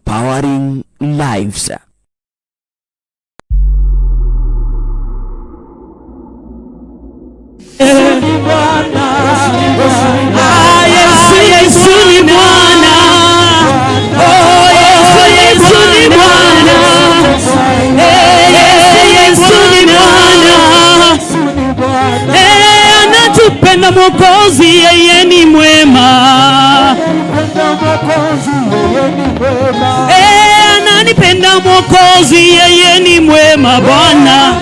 empowering lives. Anatupenda Mwokozi, yeye ni mwema. Ananipenda Mwokozi, yeye ni mwema Bwana.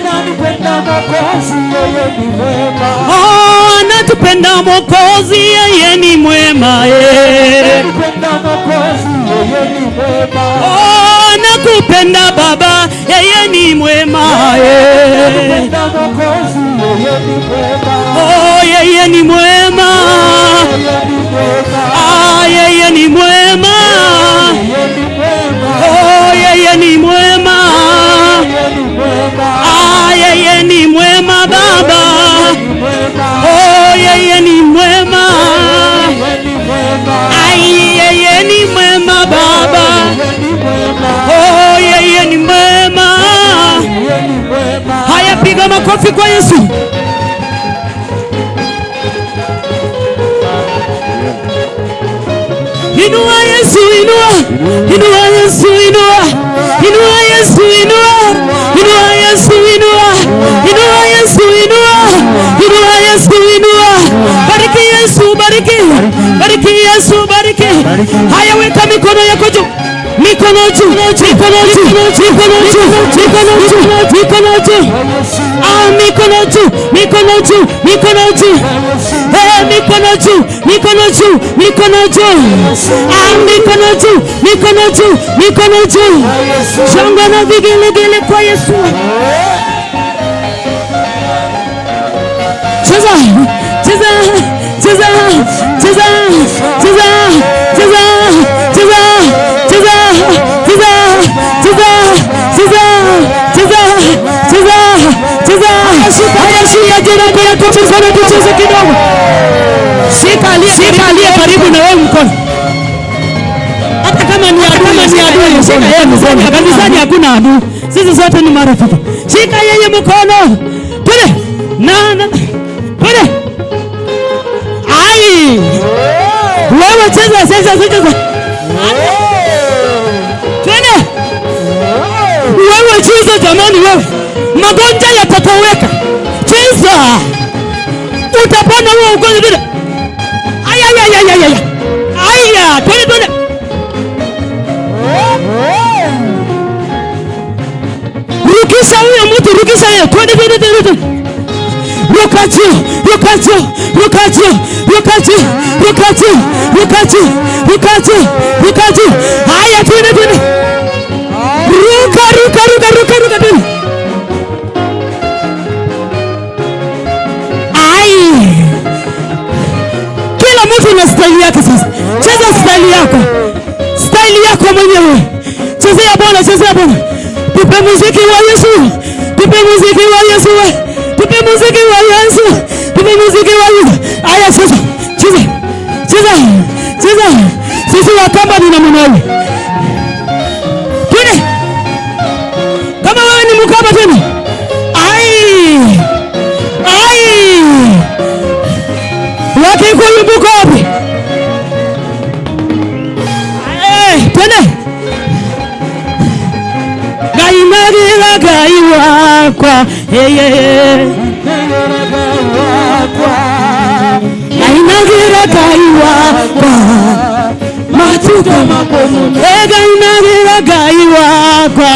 Anatupenda Mwokozi, yeye ni mwema. Nakupenda Baba, yeye ni mwema. Yeye ni mwema. Yeye ni mwema. Yeye ni mwema. Yeye ni mwema Baba. Yeye ni mwema. Yeye ni mwema Baba. Yeye ni mwema. Haya, piga makofi kwa Yesu. Inua Yesu, inua. Inua Yesu, inua. Inua Yesu, inua. Inua Yesu, inua. Inua Yesu, inua. Inua Yesu, inua. Bariki Yesu, bariki. Bariki Yesu, bariki. Haya, weka mikono yako juu. Mikono juu, mikono juu, mikono juu, mikono juu, mikono juu. Mikono juu, mikono juu, mikono juu. Mikono juu, mikono juu, mikono juu. Mikono juu, mikono juu, mikono juu. Shangwe na vigelegele kwa Yesu. Cheza, cheza, cheza, cheza, cheza, cheza, cheza, cheza, cheza, cheza, cheza, cheza, cheza, cheza. Haya, shika jirani yako mkono, tucheze kidogo. Shika aliye karibu na wewe mkono. Hata kama ni adui, shika yeye mkono. Kanisani hakuna adui. Sisi sote ni marafiki. Shika yeye mkono. Twende. Twende. Ai! Wewe cheza. Twende. Wewe cheza jamani wewe. Magonjwa yatatoweka. Cheza. Utapona wewe ugonjwa vile. Aya. Twende. Rukisha huyo mtu, rukisha yeye. Twende. Ruka juu. Haya, twende. Ruka. Kila mtu na style yake sasa. Cheza style yako mwenyewe. Chezea Bwana. Tupe muziki wa Yesu. Aya, cheza. Sisi wakamba ni namna hii. Twende. Kama wewe ni mkamba tena. Wakikuyu mko wapi? Twende. Gai wakwa. Nainagira gai wakwa. Machuka makomo. Nainagira gai wakwa.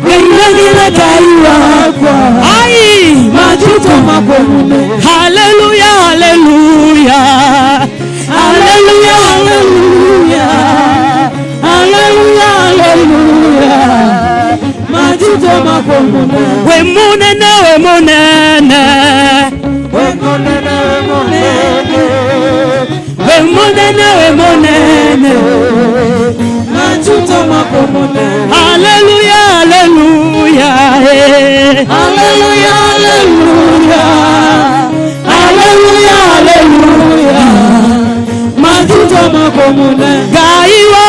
Nainagira gai wakwa. Ai, machuka makomo. Hallelujah, hallelujah. Hallelujah, hallelujah. Hallelujah, hallelujah. Majuto makomo. We munene. Majuto makomo. Hallelujah, hallelujah. Hallelujah, hallelujah. Hallelujah, hallelujah. Majuto makomune gaiwa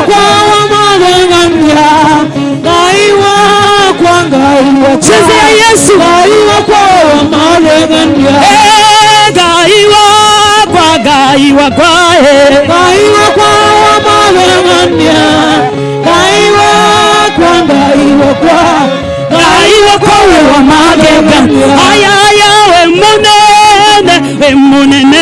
kwa wamalenganya gaiwa chezea Yesu gaiwa kwa wamalenganya gaiwa kwa wamalenganya gaiwa kwa wamalenganya aya we munene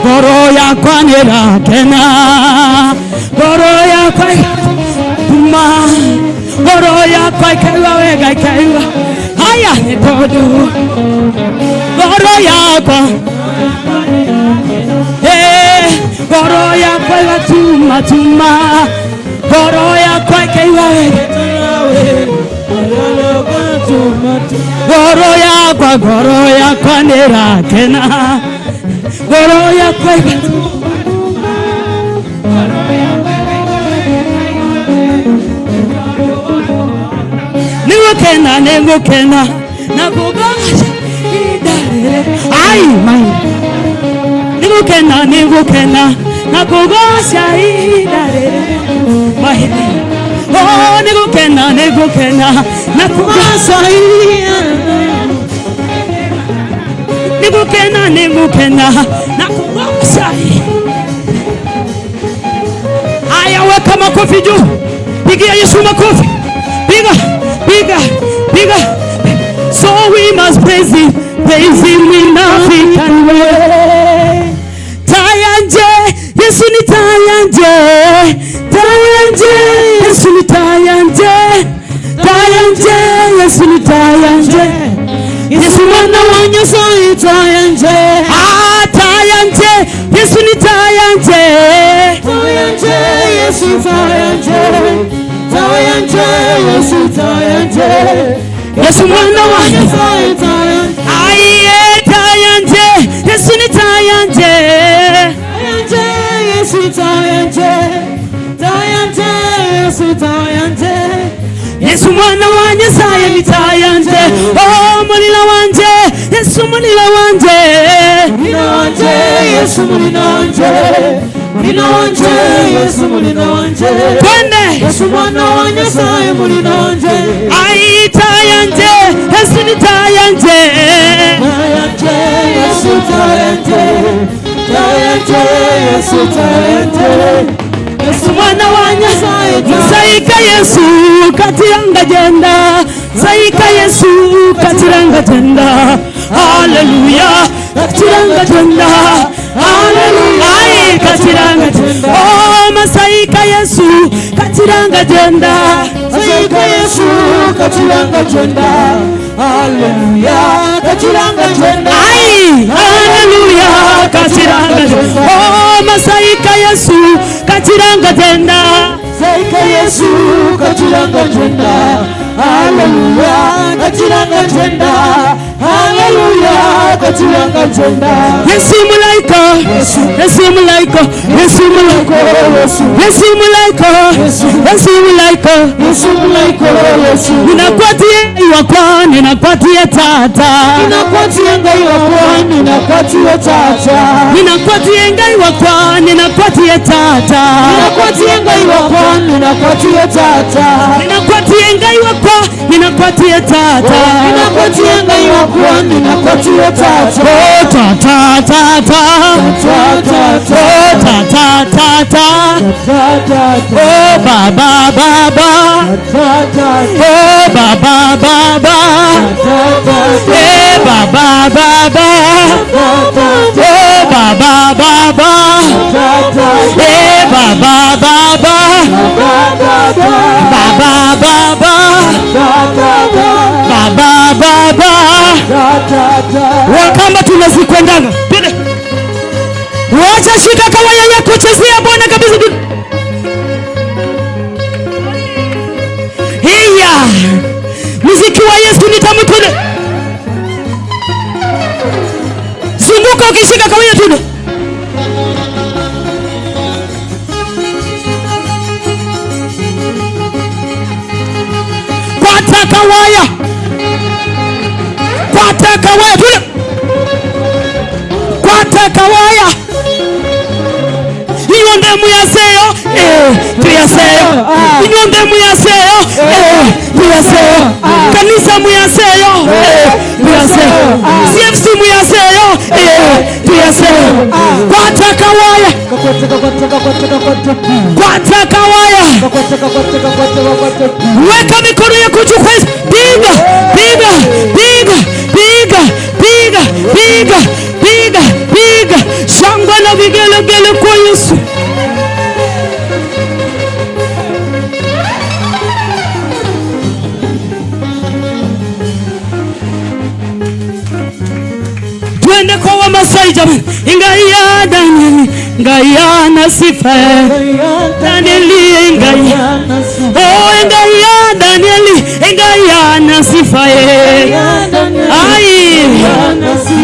Goro ya kwanera kena goro ya kwai ma goro ya kwai kaiwa wega kaiwa haya ni todo goro ya kwa goro ya kwai tuma goro ya kwai kaiwa wega goro ya kwanera kena goro ya kwai ningukena nakugosa idarere ai mai ningukena nakugosa idarere mai oh ningukena nakugosa ningukena nakugosa aya weka makofi juu pigia Yesu makofi Bigger. So we must praise him in African way. Tayanje, Yesu ni tayanje, Yesu ni tayanje, Yesu ni tayanje, Yesu mwana wa Nyasaye tayanje, tayanje, Yesu ni tayanje, Yesu tayanje. Yesu mwana wa aiye tayanje Yesu ni tayanje Yesu tayanje Yesu mwana wa Nyasaye ni tayanje oh mulila wanje Yesu mulila wanje Yesu mulila wanje Yesu mulina wanje twende Yesu mwana wa Nyasaye mulina wanje ai tayanje Yesu ni tayanje Yesu tayanje Yesu tayanje Yesu mwana wa Nyasaye saika Yesu katiranga jenda saika Yesu katiranga jenda haleluya katiranga jenda haleluya katiranga jenda oh masaika Yesu katiranga jenda masaika Yesu katiranga jenda haleluya katiranga jenda ai haleluya katiranga jenda oh masaika Yesu katiranga jenda masaika Yesu katiranga jenda haleluya katiranga jenda haleluya katiranga jenda Yesu malaika Yesu malaika Yesu malaika Yesu malaika Yesu malaika Yesu malaika Yesu ninakuatia iwakwa ninakuatia tata ninakuatia ngai wakwa ninakuatia tata ninakuatia ngai wakwa ninakuatia tata ninakuatia ngai wakwa ninakuatia tata ninakuatia ngai wakwa ninakuatia tata ninakuatia ngai wakwa ninakuatia tata oh baba oh baba Baba, oh Baba Baba, Baba Baba, Baba Baba, Baba Baba. Wakamba tunazikwendanga. Wacha shika kawaya yako, chezea Bwana kabisa. Hiya. Muziki wa Yesu ni tamu tule. Zunguka ukishika kawaya tule. Kwata kawaya. Kwata kawaya tule. Kwata kawaya. Inyonde muyaseyo, tuyaseyo. Inyonde muyaseyo, tuyaseyo. Kanisa muyaseyo, tuyaseyo. CFC muyaseyo, tuyaseyo. Kwata kawaya. Kwata kawaya. Weka mikono yako juu kwa Yesu. Piga, piga, piga, piga, piga, piga, piga, piga. Shangwe na vigelegele kwa Yesu. Twende kwa Wamasai jamani. Ingaya Danieli, ingaya na sifa. Danieli ingaya. Oh ingaya Danieli, ingaya na sifa. Ai.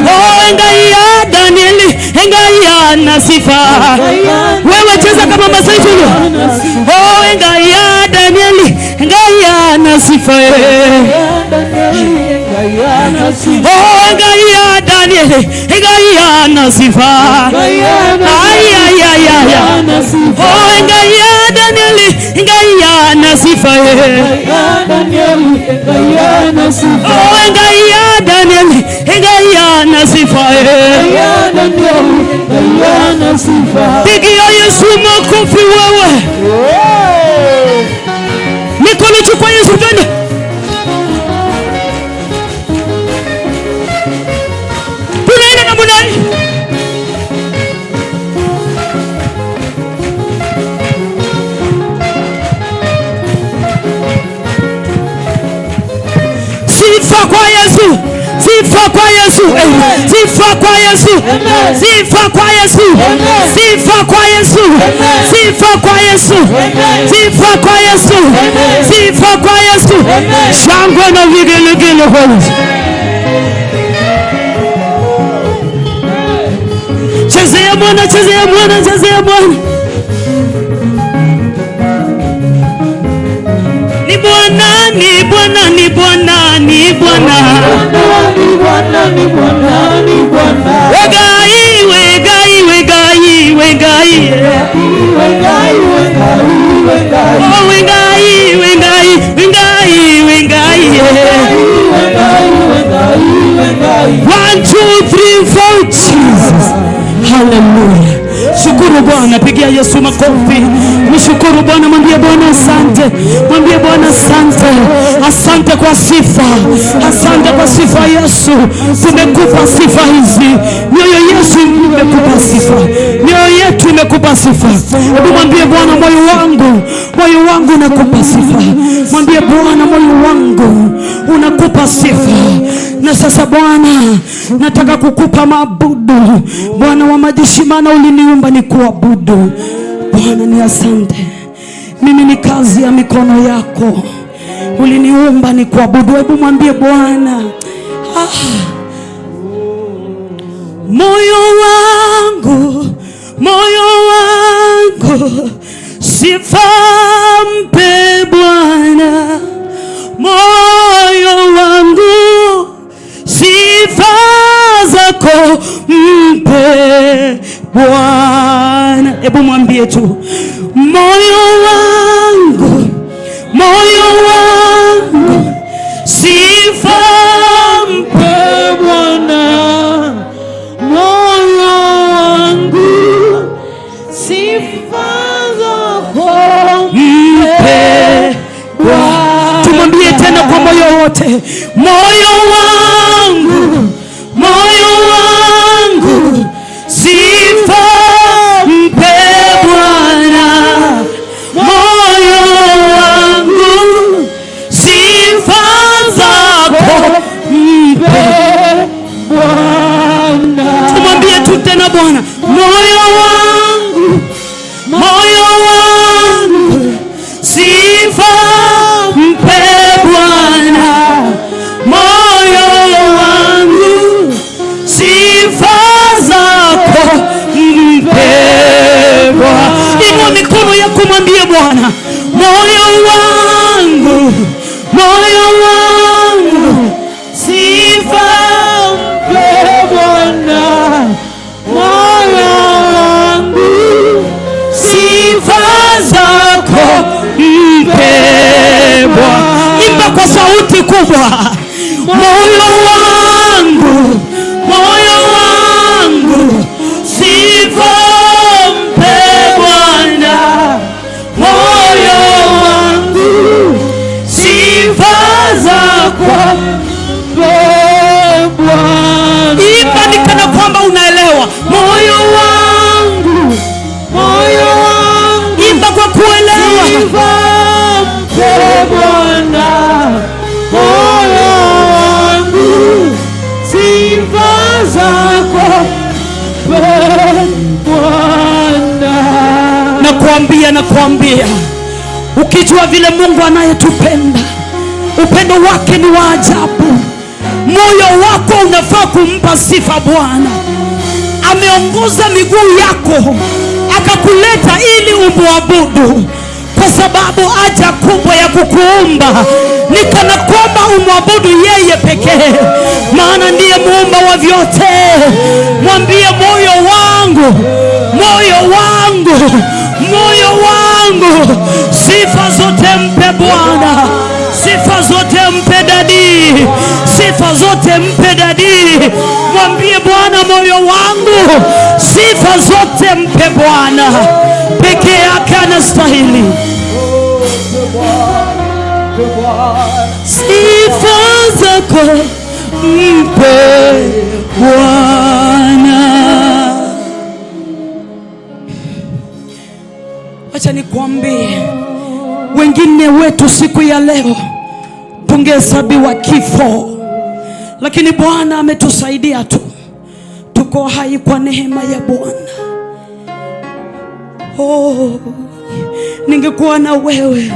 Oh ingaya Danieli, ingaya na sifa. Wewe cheza kama Masai tu. Oh ingaya Danieli, ingaya na sifa. Oh ingaya Danieli, ingaya na sifa. Ay ay ay ay. Oh ingaya Danieli, ingaya na sifa. Oh ingaya Danieli, ingaya na sifa. Pigia Yesu makofi wewe. Mikono chukua Yesu twende. Tunaenda na munani. Sifa kwa Yesu. Sifa kwa Yesu. Sifa kwa Yesu. Sifa kwa Yesu. Sifa kwa Yesu. Sifa kwa Yesu. Sifa kwa Yesu. Sifa kwa Yesu. Shangwe na vigelegele kwa Yesu. Chezea Bwana, chezea Bwana, chezea Bwana. Ni Bwana, ni Bwana, ni Bwana, ni Bwana. Ni Bwana, ni Bwana, ni Bwana. Wegai, wegai, wegai, wegai. Wegai, wegai, wegai. Oh wegai, wegai, wegai, wegai. Wegai, wegai, wegai. 1 2 3 4 Jesus. Hallelujah. Shukuru Bwana, pigia Yesu makofi. Mshukuru Bwana, mwambie Bwana asante. Mwambie Bwana asante. Asante kwa sifa. Asante kwa sifa Yesu. Tumekupa sifa hizi. Mioyo Yesu imekupa sifa. Mioyo yetu imekupa sifa. Hebu mwambie Bwana, moyo wangu unakupa sifa. Mwambie Bwana, moyo wangu unakupa sifa. Na sasa Bwana, nataka kukupa maabudu. Bwana wa majeshi, maana uliniumba ni kuabudu. Bwana ni asante. Mimi ni kazi ya mikono yako. Uliniumba ni kuabudu. Hebu mwambie Bwana, moyo wangu, moyo wangu, sifa mpe Bwana. Moyo wangu, sifa zako mpe Bwana. Hebu mwambie tu, moyo wangu, moyo wangu, sifa mpe Bwana. Moyo wangu, sifa zako mpe Bwana. Tumwambie tena kwa moyo wote, moyo wangu, moyo yako mwambie Bwana, moyo wangu, moyo wangu, sifa mpe Bwana. Moyo wangu, sifa zako mpe Bwana. Imba kwa sauti kubwa. Moyo wangu, moyo wangu, sifa mpe Bwana. Moyo wangu, sifa zako mpe Bwana. Imba nikana kwamba unaelewa. Moyo wangu, moyo wangu, imba kwa kuelewa. Sifa mpe Bwana. Moyo wangu, sifa zako mpe Bwana. Nakuambia, ukijua vile Mungu anayetupenda, upendo wake ni wa ajabu, moyo wako unafaa kumpa sifa Bwana. Ameongoza miguu yako akakuleta ili umwabudu, kwa sababu haja kubwa ya kukuumba ni kana kwamba umwabudu yeye pekee, maana ndiye muumba wa vyote. Mwambie moyo wangu, moyo wangu, moyo wangu, sifa zote mpe Bwana. Sifa zote mpe dadi, sifa zote mpe dadi. Mwambie Bwana, moyo wangu, sifa zote mpe Bwana. Pekee yake anastahili. Sifa zako mpe Bwana. Acha nikwambie, wengine wetu siku ya leo tungehesabiwa kifo, lakini Bwana ametusaidia tu, tuko hai kwa neema ya Bwana. Oh, ningekuwa na wewe,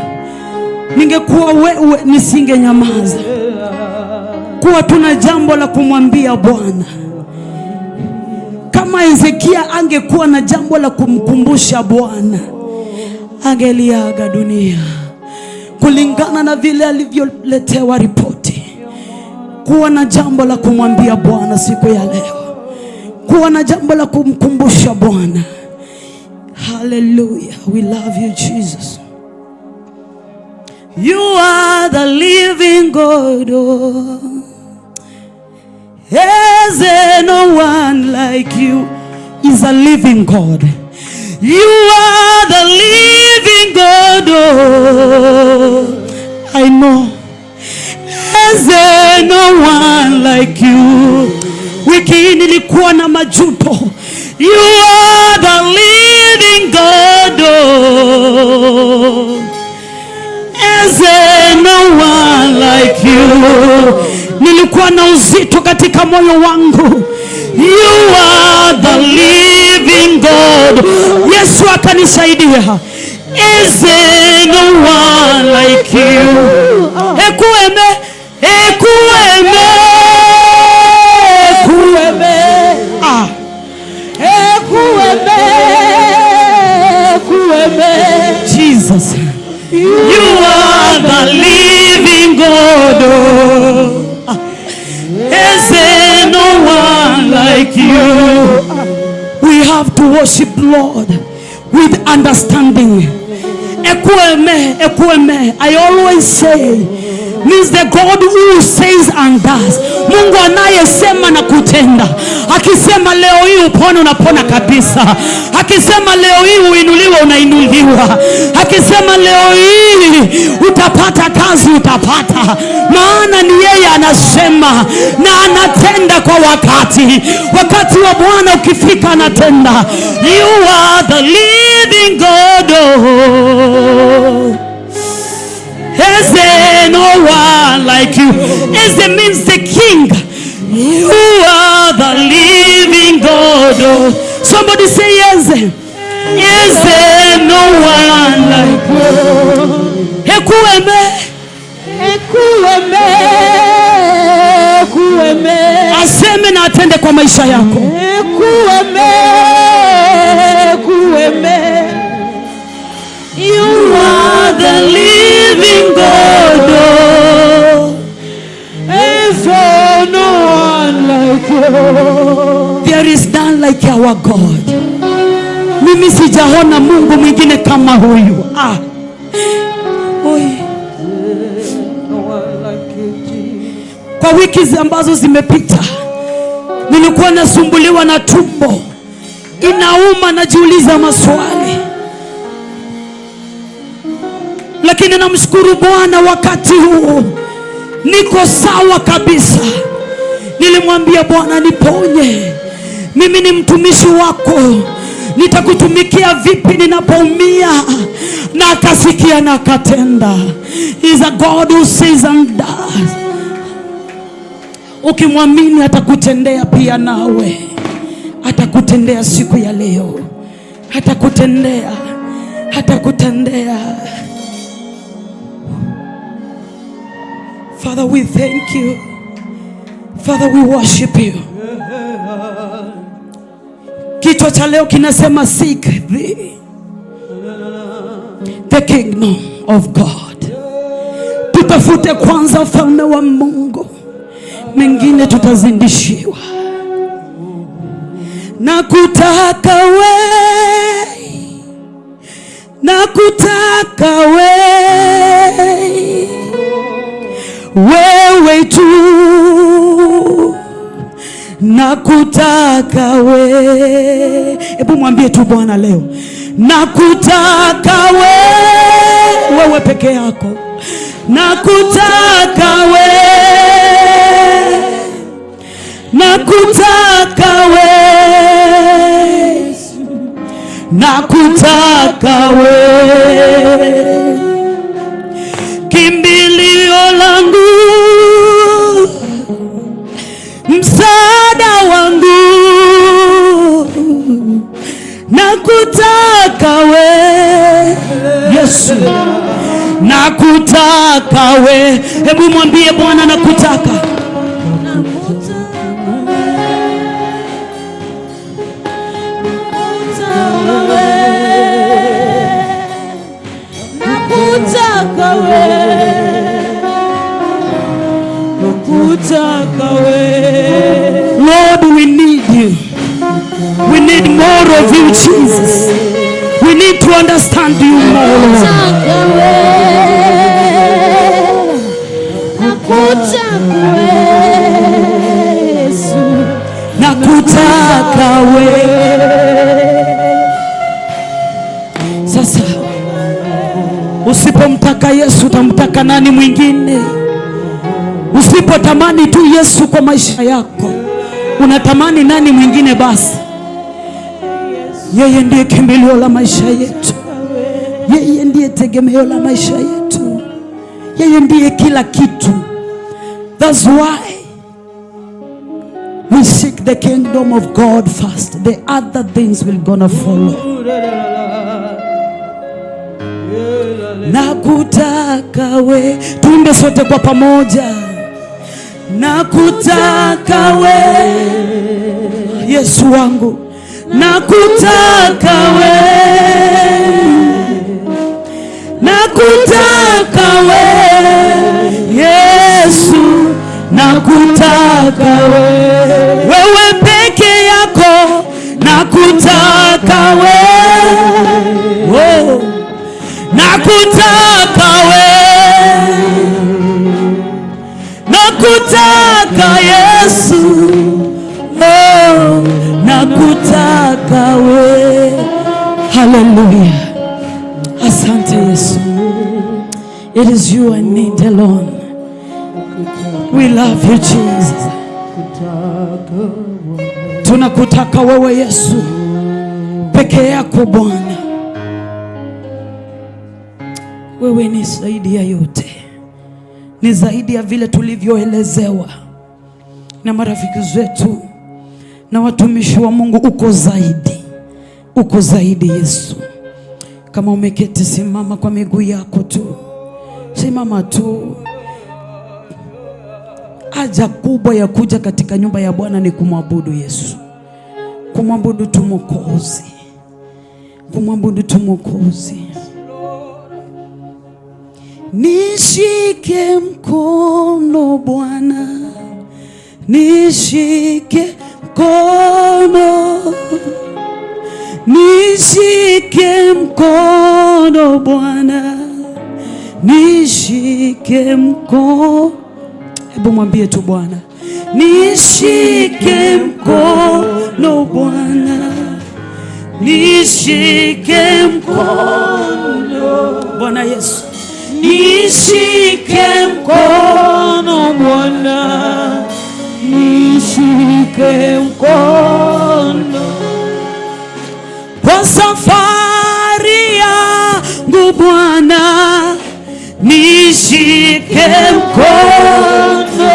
ningekuwa wewe, nisingenyamaza. Kuwa tuna jambo la kumwambia Bwana. Kama Hezekia angekuwa na jambo la kumkumbusha Bwana, angeliaga dunia kulingana na vile alivyoletewa ripoti. Kuwa na jambo la kumwambia Bwana siku ya leo, kuwa na jambo la kumkumbusha Bwana. Hallelujah, we love you Jesus. You are the living God, oh. Is there no one like you? Is a living God. You are the living God, oh. I know. Is there no one like you? Wiki nilikuwa na majuto. You are the living God, oh. Is there no one like you? Nilikuwa na uzito katika moyo wangu. You are the living God. Yesu akanisaidia. Is there no one like you? Ekueme, ekueme, ekueme, ah, ekueme, ekueme. Jesus, you are the living God. Is there no one like you? We have to worship Lord with understanding. Ekueme, ekueme, I always say, means the God who says and does. Mungu anayesema na kutenda. Akisema leo hii upone, unapona kabisa. Akisema leo hii uinuliwe, unainuliwa. Akisema leo hii utapata kazi, utapata. Maana ni yeye anasema na anatenda kwa wakati. Wakati wa Bwana ukifika anatenda. You are the living God, oh. Is there no one like you? Is means the King. You are the living God, oh. Somebody say yes. Is there no one like you? Ekueme, ekueme, ekueme. Aseme na atende kwa maisha yako. Ekueme, ekueme. There is none like our God. Mimi sijaona Mungu mwingine kama huyu. Kwa wiki ambazo zimepita nilikuwa nasumbuliwa na tumbo, inauma, najiuliza maswali, lakini namshukuru Bwana wakati huu niko sawa kabisa. Nilimwambia Bwana, niponye, mimi ni mtumishi wako, nitakutumikia vipi ninapoumia? Na akasikia na akatenda. He is a God who says and does. Ukimwamini atakutendea pia, nawe atakutendea siku ya leo, atakutendea. Father, we thank you. Father, we worship you. Kichwa cha leo kinasema seek the kingdom of God. Tutafute kwanza ufalme wa Mungu, mengine tutazindishiwa. Nakutaka wewe tu, nakutaka Hebu mwambie tu Bwana leo, nakutaka wewe peke yako, nakutaka kimbilio langu, msaada wangu, nakutaka Yesu, nakutaka Hebu mwambie Bwana, nakutaka. Lord, we need you. We need more of you, Jesus. We need to understand you more. Nakutaka Sasa usipomtaka Yesu utamtaka nani mwingine? Usipotamani tu Yesu kwa maisha yako, unatamani nani mwingine? Basi yeye ndiye kimbilio la maisha yetu, yeye ndiye tegemeo la maisha yetu, yeye ndiye kila kitu. That's why we seek the kingdom of God first. The other things will gonna follow. Nakutaka tuimbe sote kwa pamoja. Nakutaka Yesu wangu, nakutaka nakutaka Yesu, nakutaka wewe peke yako, nakutaka nakutaka nakutaka Yesu, nakutaka Hallelujah. Asante Yesu. It is you I need alone. We love you Jesus. Tunakutaka wewe Yesu peke yako Bwana. Wewe ni zaidi ya yote, ni zaidi ya vile tulivyoelezewa na marafiki zetu na watumishi wa Mungu. Uko zaidi Yesu. Kama umeketi, simama kwa miguu yako tu, simama tu. Haja kubwa ya kuja katika nyumba ya Bwana ni kumwabudu Yesu, kumwabudu tu Mwokozi, kumwabudu tu Mwokozi. Nishike mkono Bwana, nishike mkono, nishike mkono Bwana, nishike mkono. Hebu mwambie tu Bwana, nishike mkono Bwana, nishike mkono Bwana Yesu, nishike mkono Bwana, nishike mkono kwa safari yangu Bwana, nishike mkono,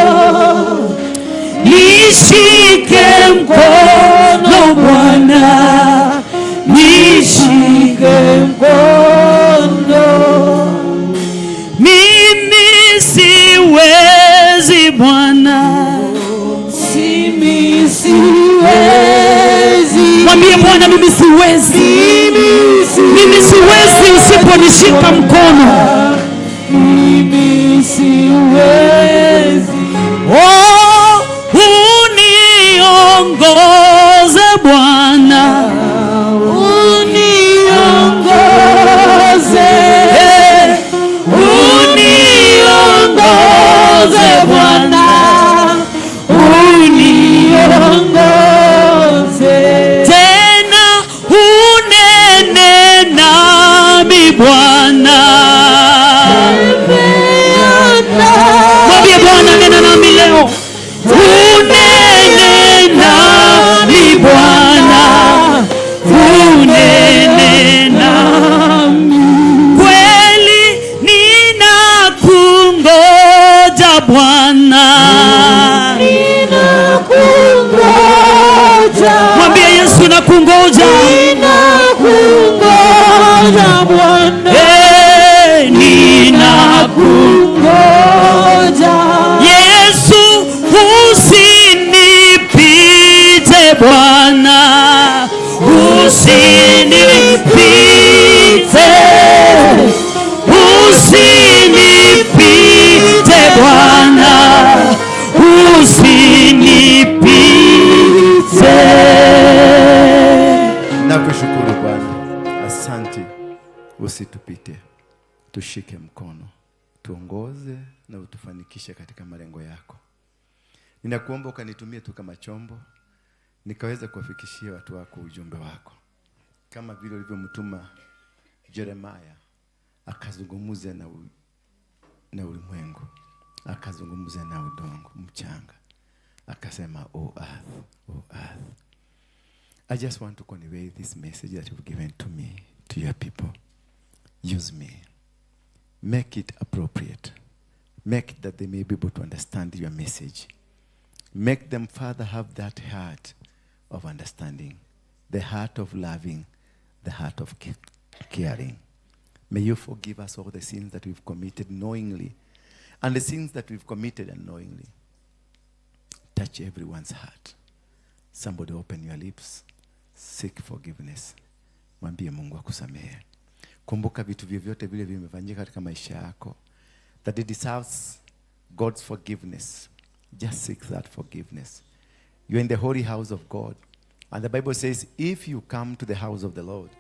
nishike mkono Bwana, nishike mkono. Mimi siwezi Bwana, mimi siwezi. Mwambie Bwana, mimi siwezi, mimi siwezi usiponishika mkono. Mimi siwezi. Oh, uniongoze Bwana, uniongoze, uniongoze Bwana, uniongoze. Tena unene nami Bwana. Mwambie Bwana, nena nami leo. Unene nami Bwana, unene nami. Kweli ninakungoja Bwana, ninakungoja. Mwambie Yesu, nakungoja, ninakungoja Bwana, ninakungoja. Yesu, usinipite Bwana, usinipite, usinipite Bwana, usinipite. Nakushukuru Bwana, asante. Usitupite, tushike mkono, tuongoze na utufanikishe katika malengo yako. Ninakuomba ukanitumie tu kama chombo, nikaweza kuwafikishia watu wako ujumbe wako, kama vile ulivyomtuma Yeremia akazungumze na ulimwengu, akazungumze na udongo mchanga, akasema, oh earth, oh earth. I just want to convey this message that you've given to me, to your people. Use me. Make it appropriate. Make it that they may be able to understand your message. Make them, Father, have that heart of understanding, the heart of loving, the heart of caring. May you forgive us all the sins that we've committed knowingly and the sins that we've committed unknowingly. Touch everyone's heart. Somebody open your lips. Seek forgiveness. Mwambie Mungu akusamehe. Kumbuka vitu vyovyote vile vimefanyika katika maisha yako that it deserves God's forgiveness. Just seek that forgiveness. You're in the holy house of God. And the Bible says, if you come to the house of the Lord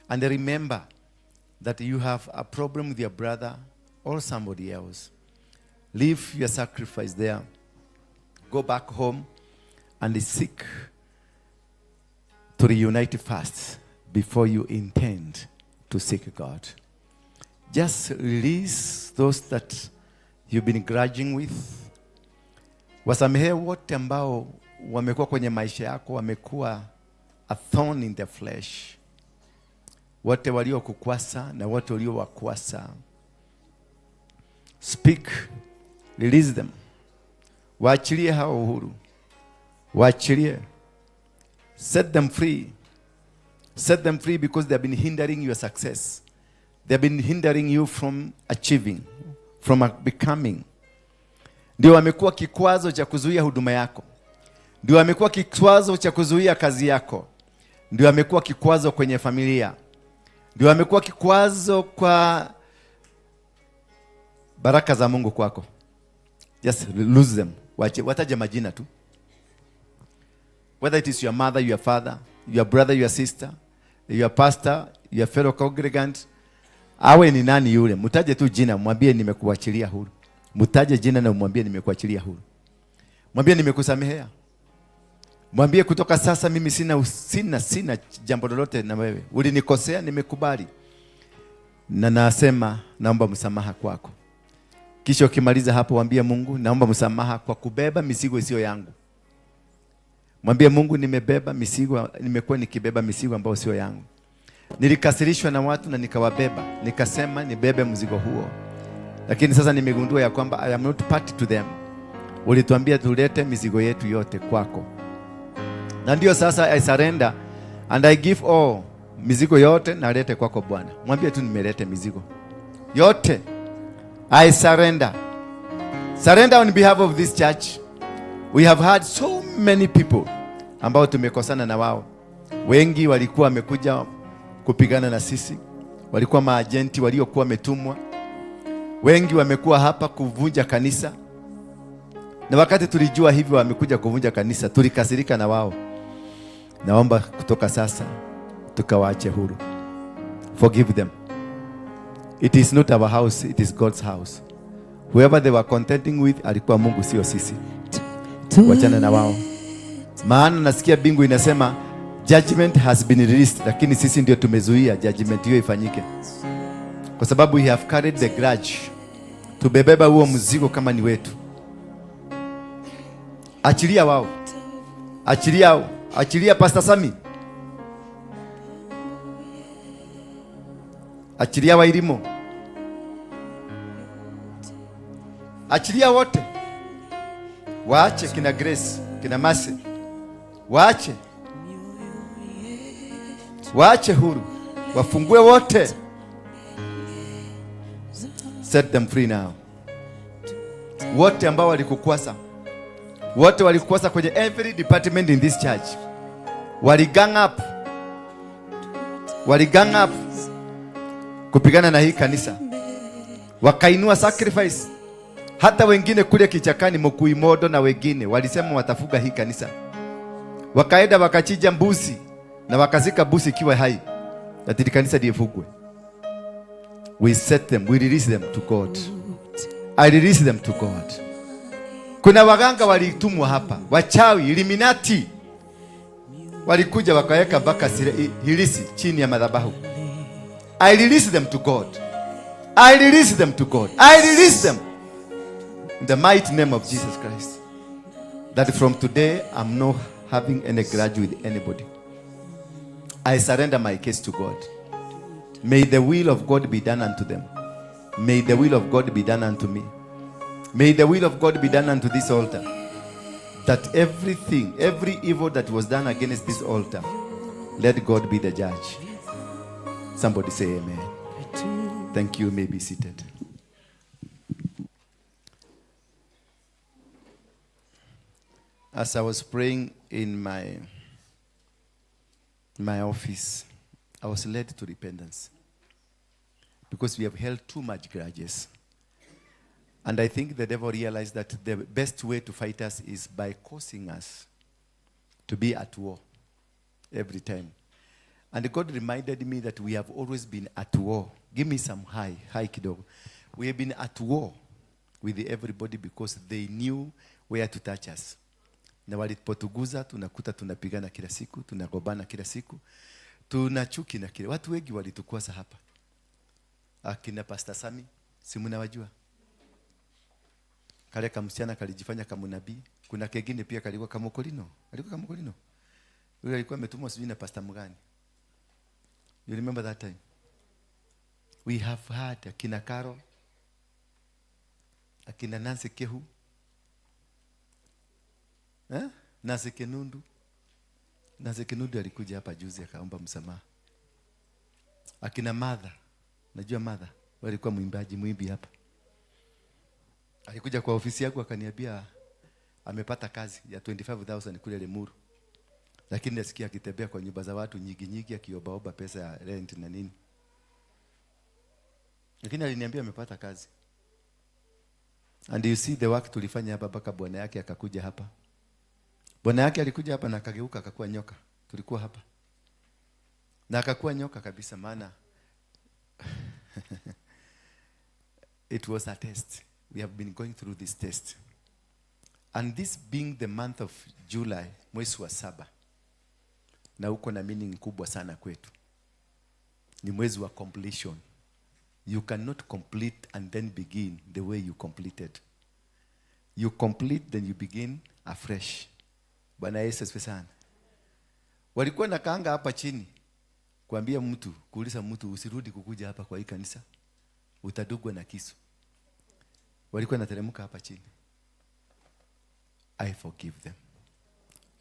and remember that you have a problem with your brother or somebody else, leave your sacrifice there. Go back home and seek to reunite first before you intend to seek God. Just release those that you've been grudging with. Wasamehe wote ambao wamekuwa kwenye maisha yako, wamekuwa a thorn in the flesh. Wote waliokukwasa na wote waliowakwasa. Speak, release them. Waachilie hao uhuru. Waachilie. Set them free. Set them free because they have been hindering your success. They have been hindering you from achieving, from becoming. Ndio wamekuwa kikwazo cha kuzuia huduma yako. Ndio wamekuwa kikwazo cha kuzuia kazi yako. Ndio wamekuwa kikwazo kwenye familia. Ndio wamekuwa kikwazo kwa baraka za Mungu kwako. Just lose them. wataje majina tu. Whether it is your mother, your father, your brother, your sister, your pastor, your fellow congregant, awe ni nani yule, mtaje tu jina, mwambie nimekuachilia huru. Mtaje jina na mwambie nimekuachilia huru. Mwambie nimekusamehea. Mwambie kutoka sasa mimi sina jambo lolote na wewe. Ulinikosea, nimekubali. Na nasema naomba msamaha kwako. Kisha ukimaliza hapo waambie Mungu, naomba msamaha kwa kubeba mizigo isiyo yangu. Mwambie Mungu, nimebeba mizigo, nimekuwa nikibeba mizigo ambayo sio yangu. Nilikasirishwa na watu na nikawabeba. Nikasema nibebe mzigo huo. Lakini sasa nimegundua ya kwamba I am not party to them. Ulituambia tulete mizigo yetu yote kwako. Na ndio sasa I surrender and I give all. Mizigo yote nalete kwako Bwana. Mwambie tu nimelete mizigo yote. I surrender. Surrender on behalf of this church. We have had so many people ambao tumekosana na wao. Wengi walikuwa wamekuja kupigana na sisi. Walikuwa maagenti waliokuwa wametumwa. Wengi wamekuwa hapa kuvunja kanisa. Na wakati tulijua hivyo wamekuja kuvunja kanisa, tulikasirika na wao. Naomba kutoka sasa tukawaache huru. Forgive them. It is not our house, it is God's house. Whoever they were contending with alikuwa Mungu, sio sisi. Wachana na wao. Maana nasikia bingu inasema judgment has been released, lakini sisi ndio tumezuia judgment hiyo ifanyike. Kwa sababu we have carried the grudge. Tubebeba huo mzigo kama ni wetu. Achilia wao. Achilia Pastor Sami. Achilia Wairimo. Achilia wote. Waache kina Grace, kina Mase. Waache huru. Wafungue wote. Set them free now. Wote ambao walikukwasa. Wote walikukwasa kwenye every department in this church. Waligang up kupigana na hii kanisa. Wakainua sacrifice. Hata wengine kule kichakani Mukuimodo na wengine walisema watafuga hii kanisa. Wakaenda wakachinja mbuzi na wakazika mbuzi ikiwa hai. Ati kanisa lifugwe. We set them, we release them to God. I release them to God. Kuna waganga walitumwa hapa, wachawi, Illuminati. Walikuja wakaweka baka hilisi chini ya madhabahu. I release them to God. I release them to God. I release them in the mighty name of Jesus Christ. That from today I'm not having any grudge with anybody. I surrender my case to God. May the will of God be done unto them. May the will of God be done unto me. May the will of God be done unto this altar. That everything, every evil that was done against this altar, let God be the judge. Somebody say amen. Thank you. You may be seated. As I was praying in my office, I was led to repentance. Because we have held too much grudges. And I think the devil realized that the best way to fight us is by causing us to be at war every time. And God reminded me that we have always been at war. Give me some high kidogo. We have been at war with everybody because they knew where to touch us. Na walipotuguza tunakuta tunapigana kila siku, tunagobana kila siku, tunachuki na kile. Watu wengi walitukwasa hapa. Akina Pastor Sami, si mnawajua? Kale kamsichana kalijifanya kama nabii. Kuna kengine pia kalikuwa kama Kolino. Alikuwa kama Kolino. Yule alikuwa ametumwa sijui na Pastor Mugani. You remember that time? We have had akina Karo, akina Nancy Kehu, Nancy Kenundu. Nancy Kenundu alikuja hapa juzi akaomba msamaha. Akina Mother, najua Mother, walikuwa mwimbi hapa. Alikuja kwa ofisi yangu akaniambia amepata kazi ya 25,000 kule Lemuru. Lakini nasikia akitembea kwa nyumba za watu nyingi akiomba pesa ya rent na nini. Lakini aliniambia amepata kazi. And you see the work tulifanya hapa mpaka bwana yake akakuja hapa. Bwana yake alikuja hapa na akageuka akakuwa nyoka. Tulikuwa hapa. Na akakuwa nyoka kabisa maana it was a test. We have been going through this test. And this being the month of July, mwezi wa 7. Na uko na meaning kubwa sana kwetu. Ni mwezi wa completion. You cannot complete and then begin the way you completed. You complete, then you begin afresh. Bwana Yesu asifiwe sana. Walikuwa na kaanga hapa chini kuambia mtu, kuuliza mtu usirudi kukuja hapa kwa hii kanisa. Utadugwa na kisu. Walikuwa nateremka hapa chini. I forgive them.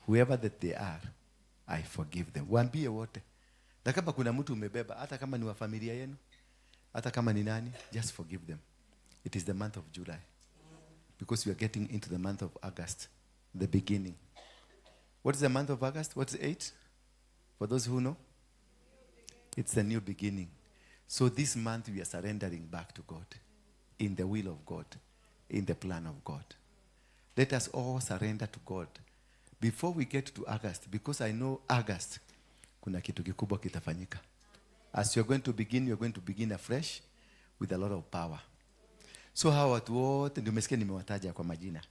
Whoever that they are, I forgive them. Waambie wote. Na kama kuna mtu umebeba, hata kama ni wa familia yenu, hata kama ni nani, just forgive them. It is the month of July. Because we are getting into the month of August, the beginning. What is the month of August? What's 8? For those who know? It's the new beginning. So this month we are surrendering back to God, in the will of God, in the plan of God. Let us all surrender to God before we get to August, because I know August, kuna kitu kikubwa kitafanyika. As you're going to begin afresh with a lot of power. So hawa watu wote ndio umesikia nimewataja kwa majina.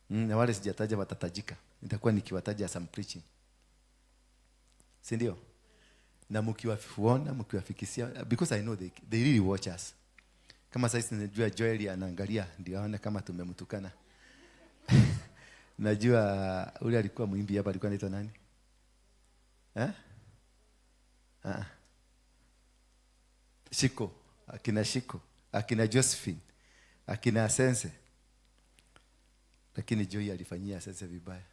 Na wale sijataja watatajika. Nitakuwa nikiwataja some preaching. Si ndio? Na mkiwafuona, mkiwafikisia, because I know they really watch us. Kama sasa najua Joel anaangalia ndio aone kama tumemtukana. Najua ule alikuwa mwimbi hapa alikuwa anaitwa nani? Shiko, akina Josephine, akina Sense. Lakini Joy alifanyia Sense vibaya.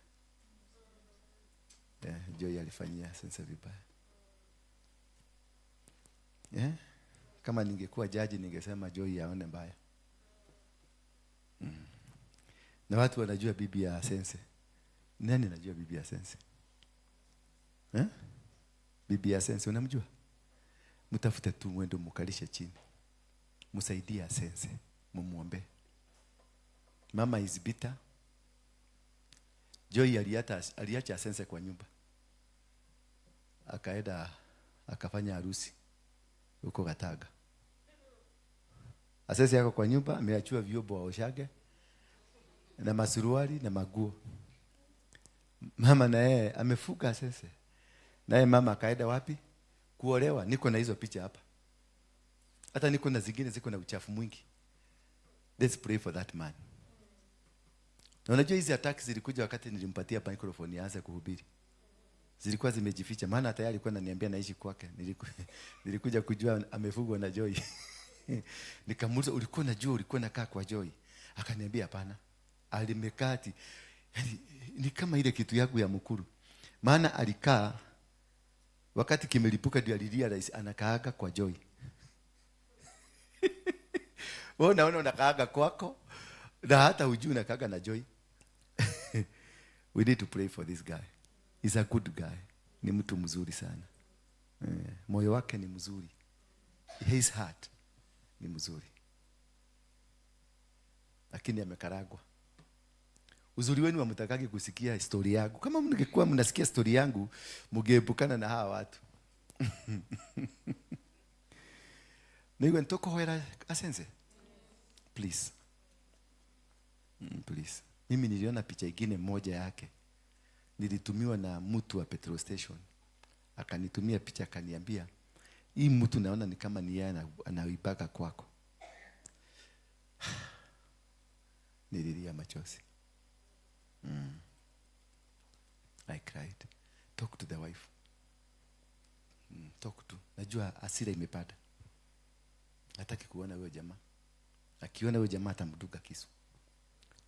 Joy alifanyia Sense vibaya. Kama ningekuwa jaji ningesema Joy aone mbaya. Na watu wanajua bibi ya Sense. Nani anajua bibi ya Sense? Bibi ya Sense unamjua? Mtafute tu mwendo mkalishe chini. Msaidie Sense, mumuombe. Mama is bitter. Joy aliacha Sense kwa nyumba. Akaenda akafanya harusi huko Gataga. Sense yako kwa nyumba ameachua vyombo waoshage na masuruali na maguo. Mama na yeye amefuka Sense. Naye mama akaenda wapi? Kuolewa. Niko na hizo picha hapa. Hata niko na zingine ziko na uchafu mwingi. Let's pray for that man. Na unajua hizi attacks zilikuja wakati nilimpatia microphone aanze kuhubiri. Zilikuwa zimejificha maana tayari alikuwa ananiambia naishi kwake. Nilikuja kujua amefugwa na Joy. Nikamuuliza ulikuwa unajua ulikuwa unakaa kwa Joy? Akaniambia hapana. Alimekati. Yani, ni kama ile kitu yangu ya mkuru. Maana alikaa wakati kimelipuka ndio alirealize anakaaga kwa Joy. Wewe unaona unakaaga kwako na hata hujui unakaaga na Joy. We need to pray for this guy. He's a good guy. Ni mtu mzuri sana. Moyo wake ni mzuri. His heart ni mzuri. Lakini amekaragwa. Uzuri wenu hamtakagi kusikia historia yangu. Kama mngekuwa mnasikia story yangu, mngeepukana na hawa watu. Niwe ntoko hoera Sense. Please. Please. Mimi niliona picha ingine moja yake. Nilitumiwa na mtu wa petrol station. Akanitumia picha akaniambia, hii mtu naona ni kama ni yeye anaibaka kwako. Nililia machozi. I cried. Talk to the wife. Talk to. Najua hasira imepanda. Hataki kuona huyo jamaa. Akiona huyo jamaa atamduga kisu.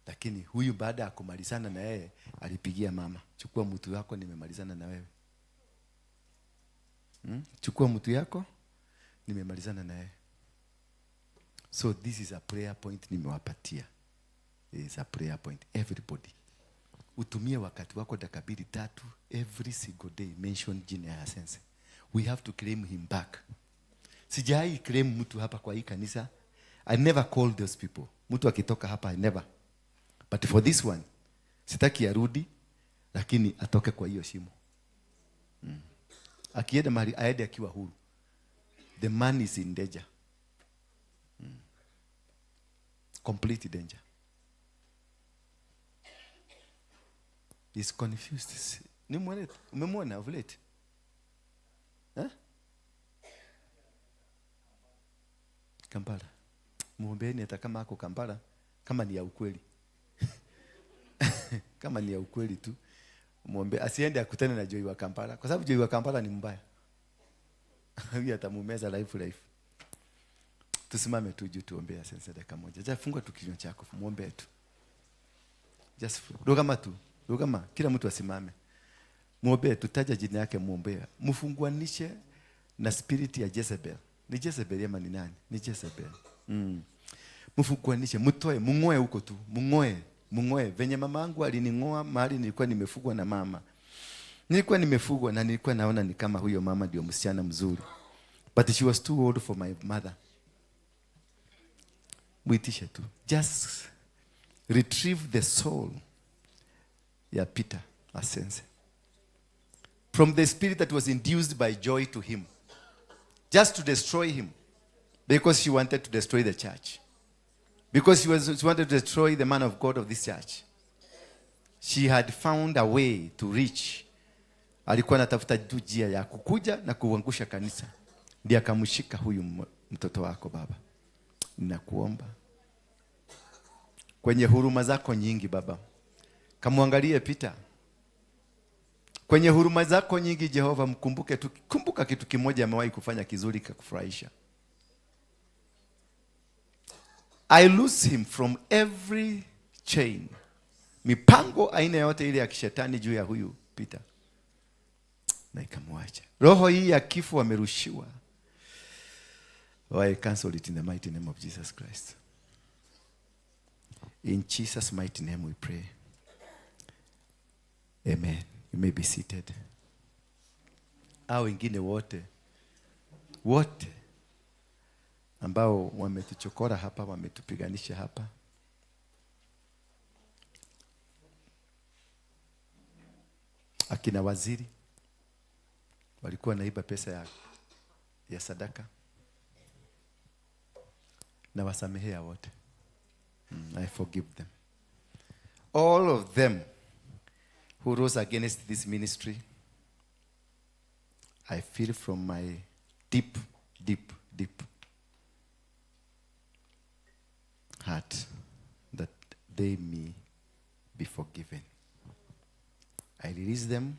Lakini huyu baada ya kumalizana na yeye alipigia mama, chukua mtu wako nimemalizana na wewe. Chukua mtu yako nimemalizana na yeye. So this is a prayer point nimewapatia. It is a prayer point everybody. Utumie wakati wako dakika 2-3 every single day mention jina ya Sense. We have to claim him back. Sijai claim mtu hapa kwa hii kanisa I never call those people. Mtu akitoka hapa I never. But for this one, sitaki arudi, lakini atoke kwa hiyo shimo. Akienda mahali aende akiwa huru. The man is in danger. Complete danger. He's confused. Ni mwalet. Umemwona of late? Kampala. Muombeeni hata kama ako Kampala, kama ni ya ukweli. Kama ni ya ukweli tu. Muombe asiende akutane na Joy wa Kampala, kwa sababu Joy wa Kampala ni mbaya. Huyu atamumeza life. Tusimame tu juu tuombea sensa dakika moja. Just funga tu kinywa chako, muombe tu. Just rogama tu. Rogama, kila mtu asimame. Muombe, tutaja jina yake, muombea. Mfunguanishe na spirit ya Jezebel. Ni Jezebel ama ni nani? Ni Jezebel. Mfunguanishe, mtoe, mungoe huko tu. Mungoe. Venye mamangu aliningoa mahali nilikuwa nimefugwa na mama. Nilikuwa nimefugwa na nilikuwa naona ni kama huyo mama ndio msichana mzuri. But she was too old for my mother. Muitishe tu. Just retrieve the soul ya Peter Asense from the spirit that was induced by Joy to him, just to destroy him, because she wanted to destroy the church, because she wanted to destroy the man of God of this church. She had found a way to reach. Alikuwa anatafuta njia ya kukuja na kuangusha kanisa. Ndiye akamshika huyu mtoto wako Baba. Ninakuomba kwenye huruma zako nyingi Baba, kamwangalie Peter. Kwenye huruma zako nyingi Jehova, mkumbuke tu, kumbuka kitu kimoja amewahi kufanya kizuri kukufurahisha. I loose him from every chain. Mipango aina yote ile ya kishetani juu ya huyu Peter, na ikamwacha. Roho hii ya kifo amerushiwa. I cancel it in the mighty name of Jesus Christ. In Jesus' mighty name we pray. Amen. You may be seated. Hao wengine wote ambao wametuchokora hapa, wametupiganisha hapa, akina waziri walikuwa naiba pesa ya sadaka, na wasamehea wote. I forgive them. All of them who rose against this ministry, I feel from my deep heart that they may be forgiven. I release them,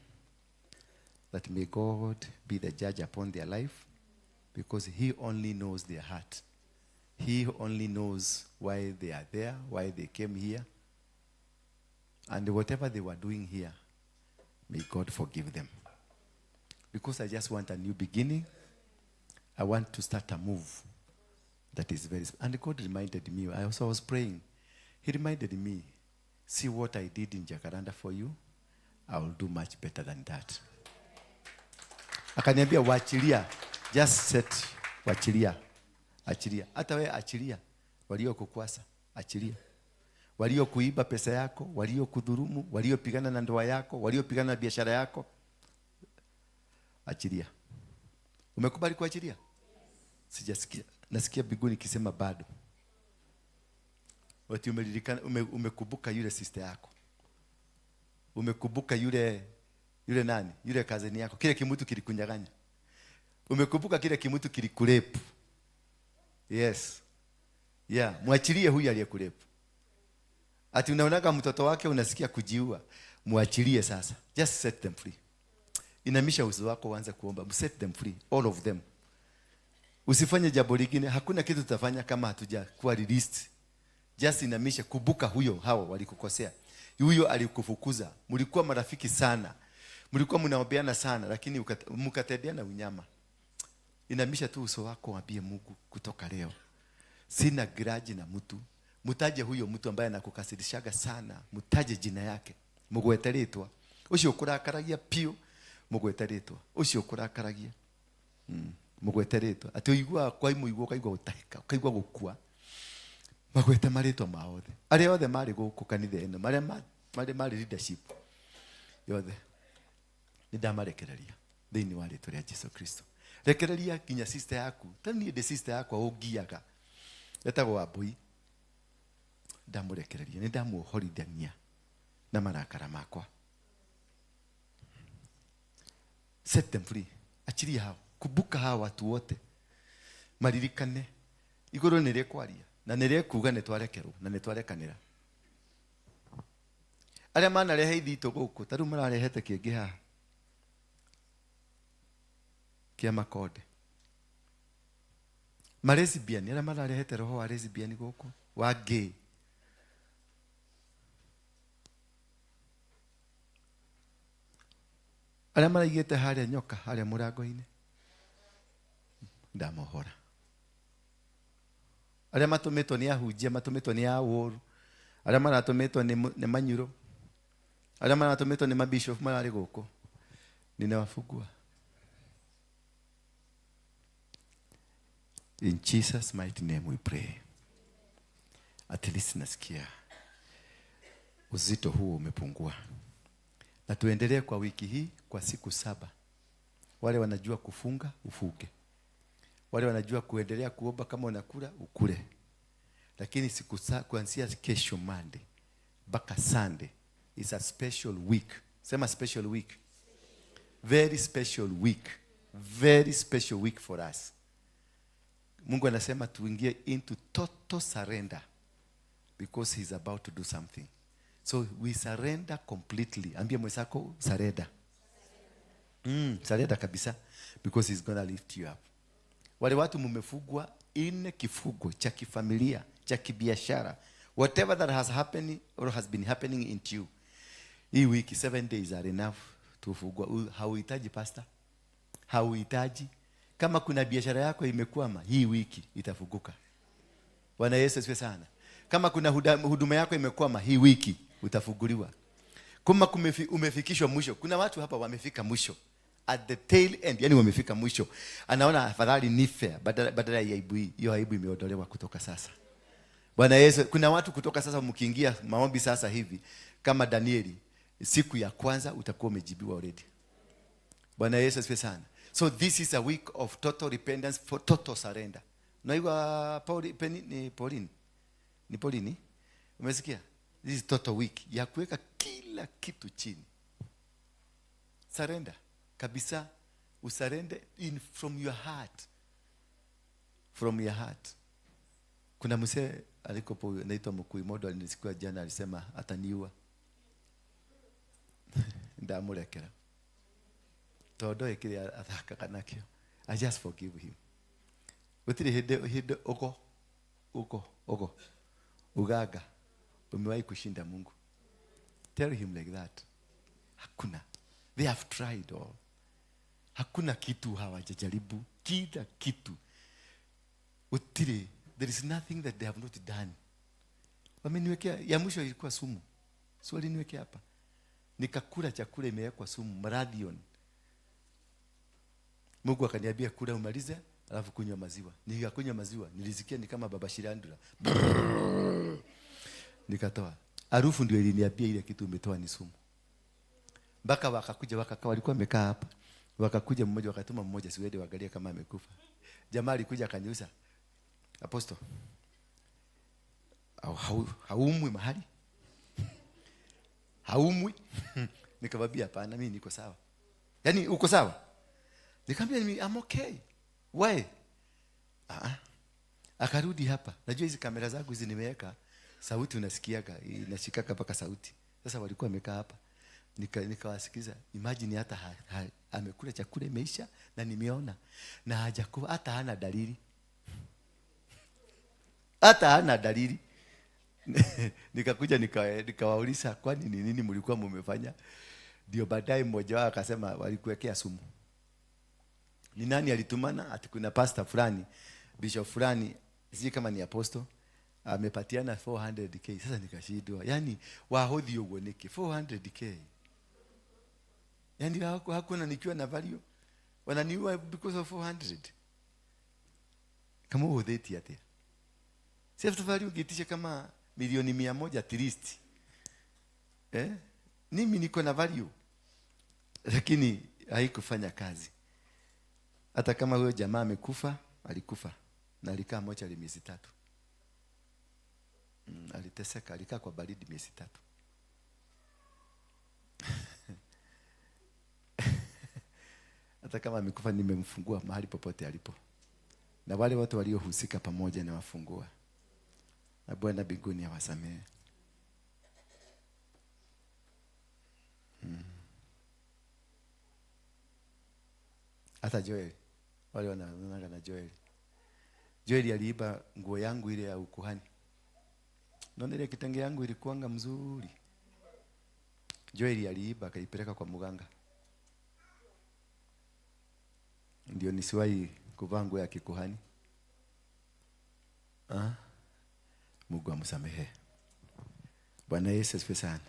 that may God be the judge upon their life, because He only knows their heart. He only knows why they are there, why they came here. And whatever they were doing here, may God forgive them. Because I just want a new beginning. I want to start a move that is very... And God reminded me, I also was praying. He reminded me, see what I did in Jacaranda for you, I will do much better than that. Akaniambia, waachilia. Just set, waachilia. Achilia. Hata wewe achilia. Walio kukwasa, achilia. Walio kuiba pesa yako, walio kudhurumu, walio pigana na ndoa yako, walio pigana na biashara yako, achilia. Umekubali kuachilia? Sijasikia. Nasikia biguni kisema bado. Wati umekubuka yule sister yako. Umekubuka yule nani? Yule kazeni yako. Kile kimutu kilikunyaganya. Umekubuka kile kimutu kilikulepu. Yes. Yeah, muachilie huyu aliyekulepu. Ati unaonaga mtoto wake unasikia kujiua, muachilie sasa. Just set them free. Inamisha uso wako, uanze kuomba. Set them free, all of them. Usifanye jambo lingine. Hakuna kitu tutafanya kama hatuja kuwa released. Just inamisha, kubuka huyo hao walikukosea. Huyo alikufukuza. Mlikuwa marafiki sana. Mlikuwa mnaombeana sana, lakini mkatendeana unyama. Inamisha tu uso wako, waambie Mungu, kutoka leo sina grudge na mtu. Mutaje huyo mtu ambaye anakukasirishaga sana, mutaje jina yake. Mugweteretwa. Ucio kurakaragia pio, mugweteretwa. Ucio kurakaragia. Mugweteretwa. Ati uigua kwa imu igua kaigua utahika, kaigua gukua. magwete marĩtwa maothe arĩa othe marĩ gũkũ kanitha ĩno marĩ leadership yothe nĩndamarekereria thĩinĩ wa rĩtwa rĩa Jesũ Kristo. Rekereria nginya sister yaku, tani ndĩ sister yakwa ũngiaga etagwo Wambui, ndamurekereria, nĩndamuohorithania na marakara makwa. Set them free. Achiria hao, kumbuka hao watu wote, maririkane igũrũ nĩrĩkwaria na nĩrĩkuga nĩtwarekerwo na nĩtwarekanĩra. Arĩa manarehe ithito gũkũ tarĩu mararehete kĩngĩ haha kia Makonde, lesbian arĩa mararehete roho wa lesbian gũkũ, wa gay, arĩa maraigĩte harĩa nyoka harĩa mũrango-inĩ, ndamohora. Arĩa matũmĩtwo nĩ ahunjia, matũmĩtwo nĩ aũru, arĩa maratũmĩtwo nĩ manyuro, arĩa maratũmĩtwo nĩ mabishop mararĩ gũkũ, ninawafungua. In Jesus' mighty name we pray. At least nasikia uzito huo umepungua. Na tuendelee kwa wiki hii kwa siku 7. Wale wanajua kufunga ufuge. Wale wanajua kuendelea kuomba kama unakula ukule. Lakini siku kuanzia kesho Monday mpaka Sunday is a special week. Sema special week. Very special week. Very special week for us. Mungu anasema tuingie into total surrender because he's about to do something. So we surrender completely. Ambia mwenzako surrender. Surrender kabisa because he's going to lift you up. Wale watu mmefugwa in kifugo cha kifamilia, cha kibiashara, whatever that has happened or has been happening into you. Hii wiki 7 days are enough to fugwa. Hauhitaji pastor. Hauhitaji. Kama kuna biashara yako imekwama, hii wiki itafunguka. Bwana Yesu asifiwe sana. Kama kuna huduma yako imekwama, hii wiki utafunguliwa. Kama umefikishwa mwisho, kuna watu hapa wamefika mwisho. At the tail end, yani wamefika mwisho. Anaona afadhali nife badala ya aibu hii. Hiyo aibu imeondolewa kutoka sasa. Bwana Yesu, kuna watu kutoka sasa mkiingia maombi sasa hivi kama Danieli, siku ya kwanza utakuwa umejibiwa already. Bwana Yesu asifiwe sana. So this is a week of total repentance, for total surrender. Unaiwa Pauline? Umesikia? This is total week ya kuweka kila kitu chini. Surrender. Kabisa, usurrender from your heart. From your heart. Kuna mzee alikopo naitwa Mkui Modo alinisikia jana alisema ataniua. Ndamurekera. Todo ekire athaka kanakio. I just forgive him. Utiri hede uko. Ugaga. Umewahi kushinda Mungu. Tell him like that. Hakuna. They have tried all. Hakuna kitu hawajajaribu. Kila kitu. Utiri, there is nothing that they have not done. Wameniwekea, ya mwisho ilikuwa sumu. Swali niwekea hapa. Nikakula chakula imewekwa sumu, Radion. Mungu akaniambia kula umalize, alafu kunywa maziwa. Nikakunywa maziwa, nilisikia ni kama Baba Shirandula. Nikatoa. Harufu ndio iliniambia ile kitu umetoa ni sumu. Mpaka wakakuja wakakaa, walikuwa wamekaa hapa. Wakakuja mmoja, wakatuma mmoja siwede waangalie kama amekufa. Jamaa alikuja akaniuliza, Apostle, haumwi mahali? Haumwi? Nikamwambia hapana, mimi niko sawa. Yaani uko sawa? Nikamwambia I'm okay. Why? Akarudi hapa. Najua hizi kamera zangu hizi nimeweka sauti unasikiaga, inashikaka mpaka sauti. Sasa walikuwa wamekaa hapa. Nikawasikiza. Imagine hata amekula chakula imeisha na nimeona na hajakuwa hata hana dalili. Hata hana dalili. Nikakuja nikawauliza kwani ni nini mlikuwa mmefanya? Ndio baadaye mmoja wao akasema walikuwekea sumu. Ni nani alitumana? Ati kuna pastor fulani, bishop fulani, sisi kama ni apostle, amepatiana 400k. Sasa nikashindwa. Yaani wahodhi uoneke 400k. Yaani hakuna nikiwa na value. Wananiua because of 400. Kama uhodheti ate. Si after value ungetisha kama milioni 100 at least. Mimi niko na value. Lakini haikufanya kazi. Hata kama huyo jamaa amekufa, alikufa na alikaa moja miezi 3. Aliteseka, alikaa kwa baridi miezi 3. Hata kama amekufa nimemfungua mahali popote alipo. Na wale watu waliohusika pamoja na wafungua. Na Bwana mbinguni awasamehe. Hata Joel, wale wanaonana na Joel. Joel aliiba nguo yangu ile ya ukuhani. Naona ile kitenge yangu ilikuanga mzuri. Joel aliiba akaipeleka kwa mganga. Ndio nisiwahi kuvaa nguo ya kikuhani. Mungu amsamehe. Bwana Yesu asifiwe sana.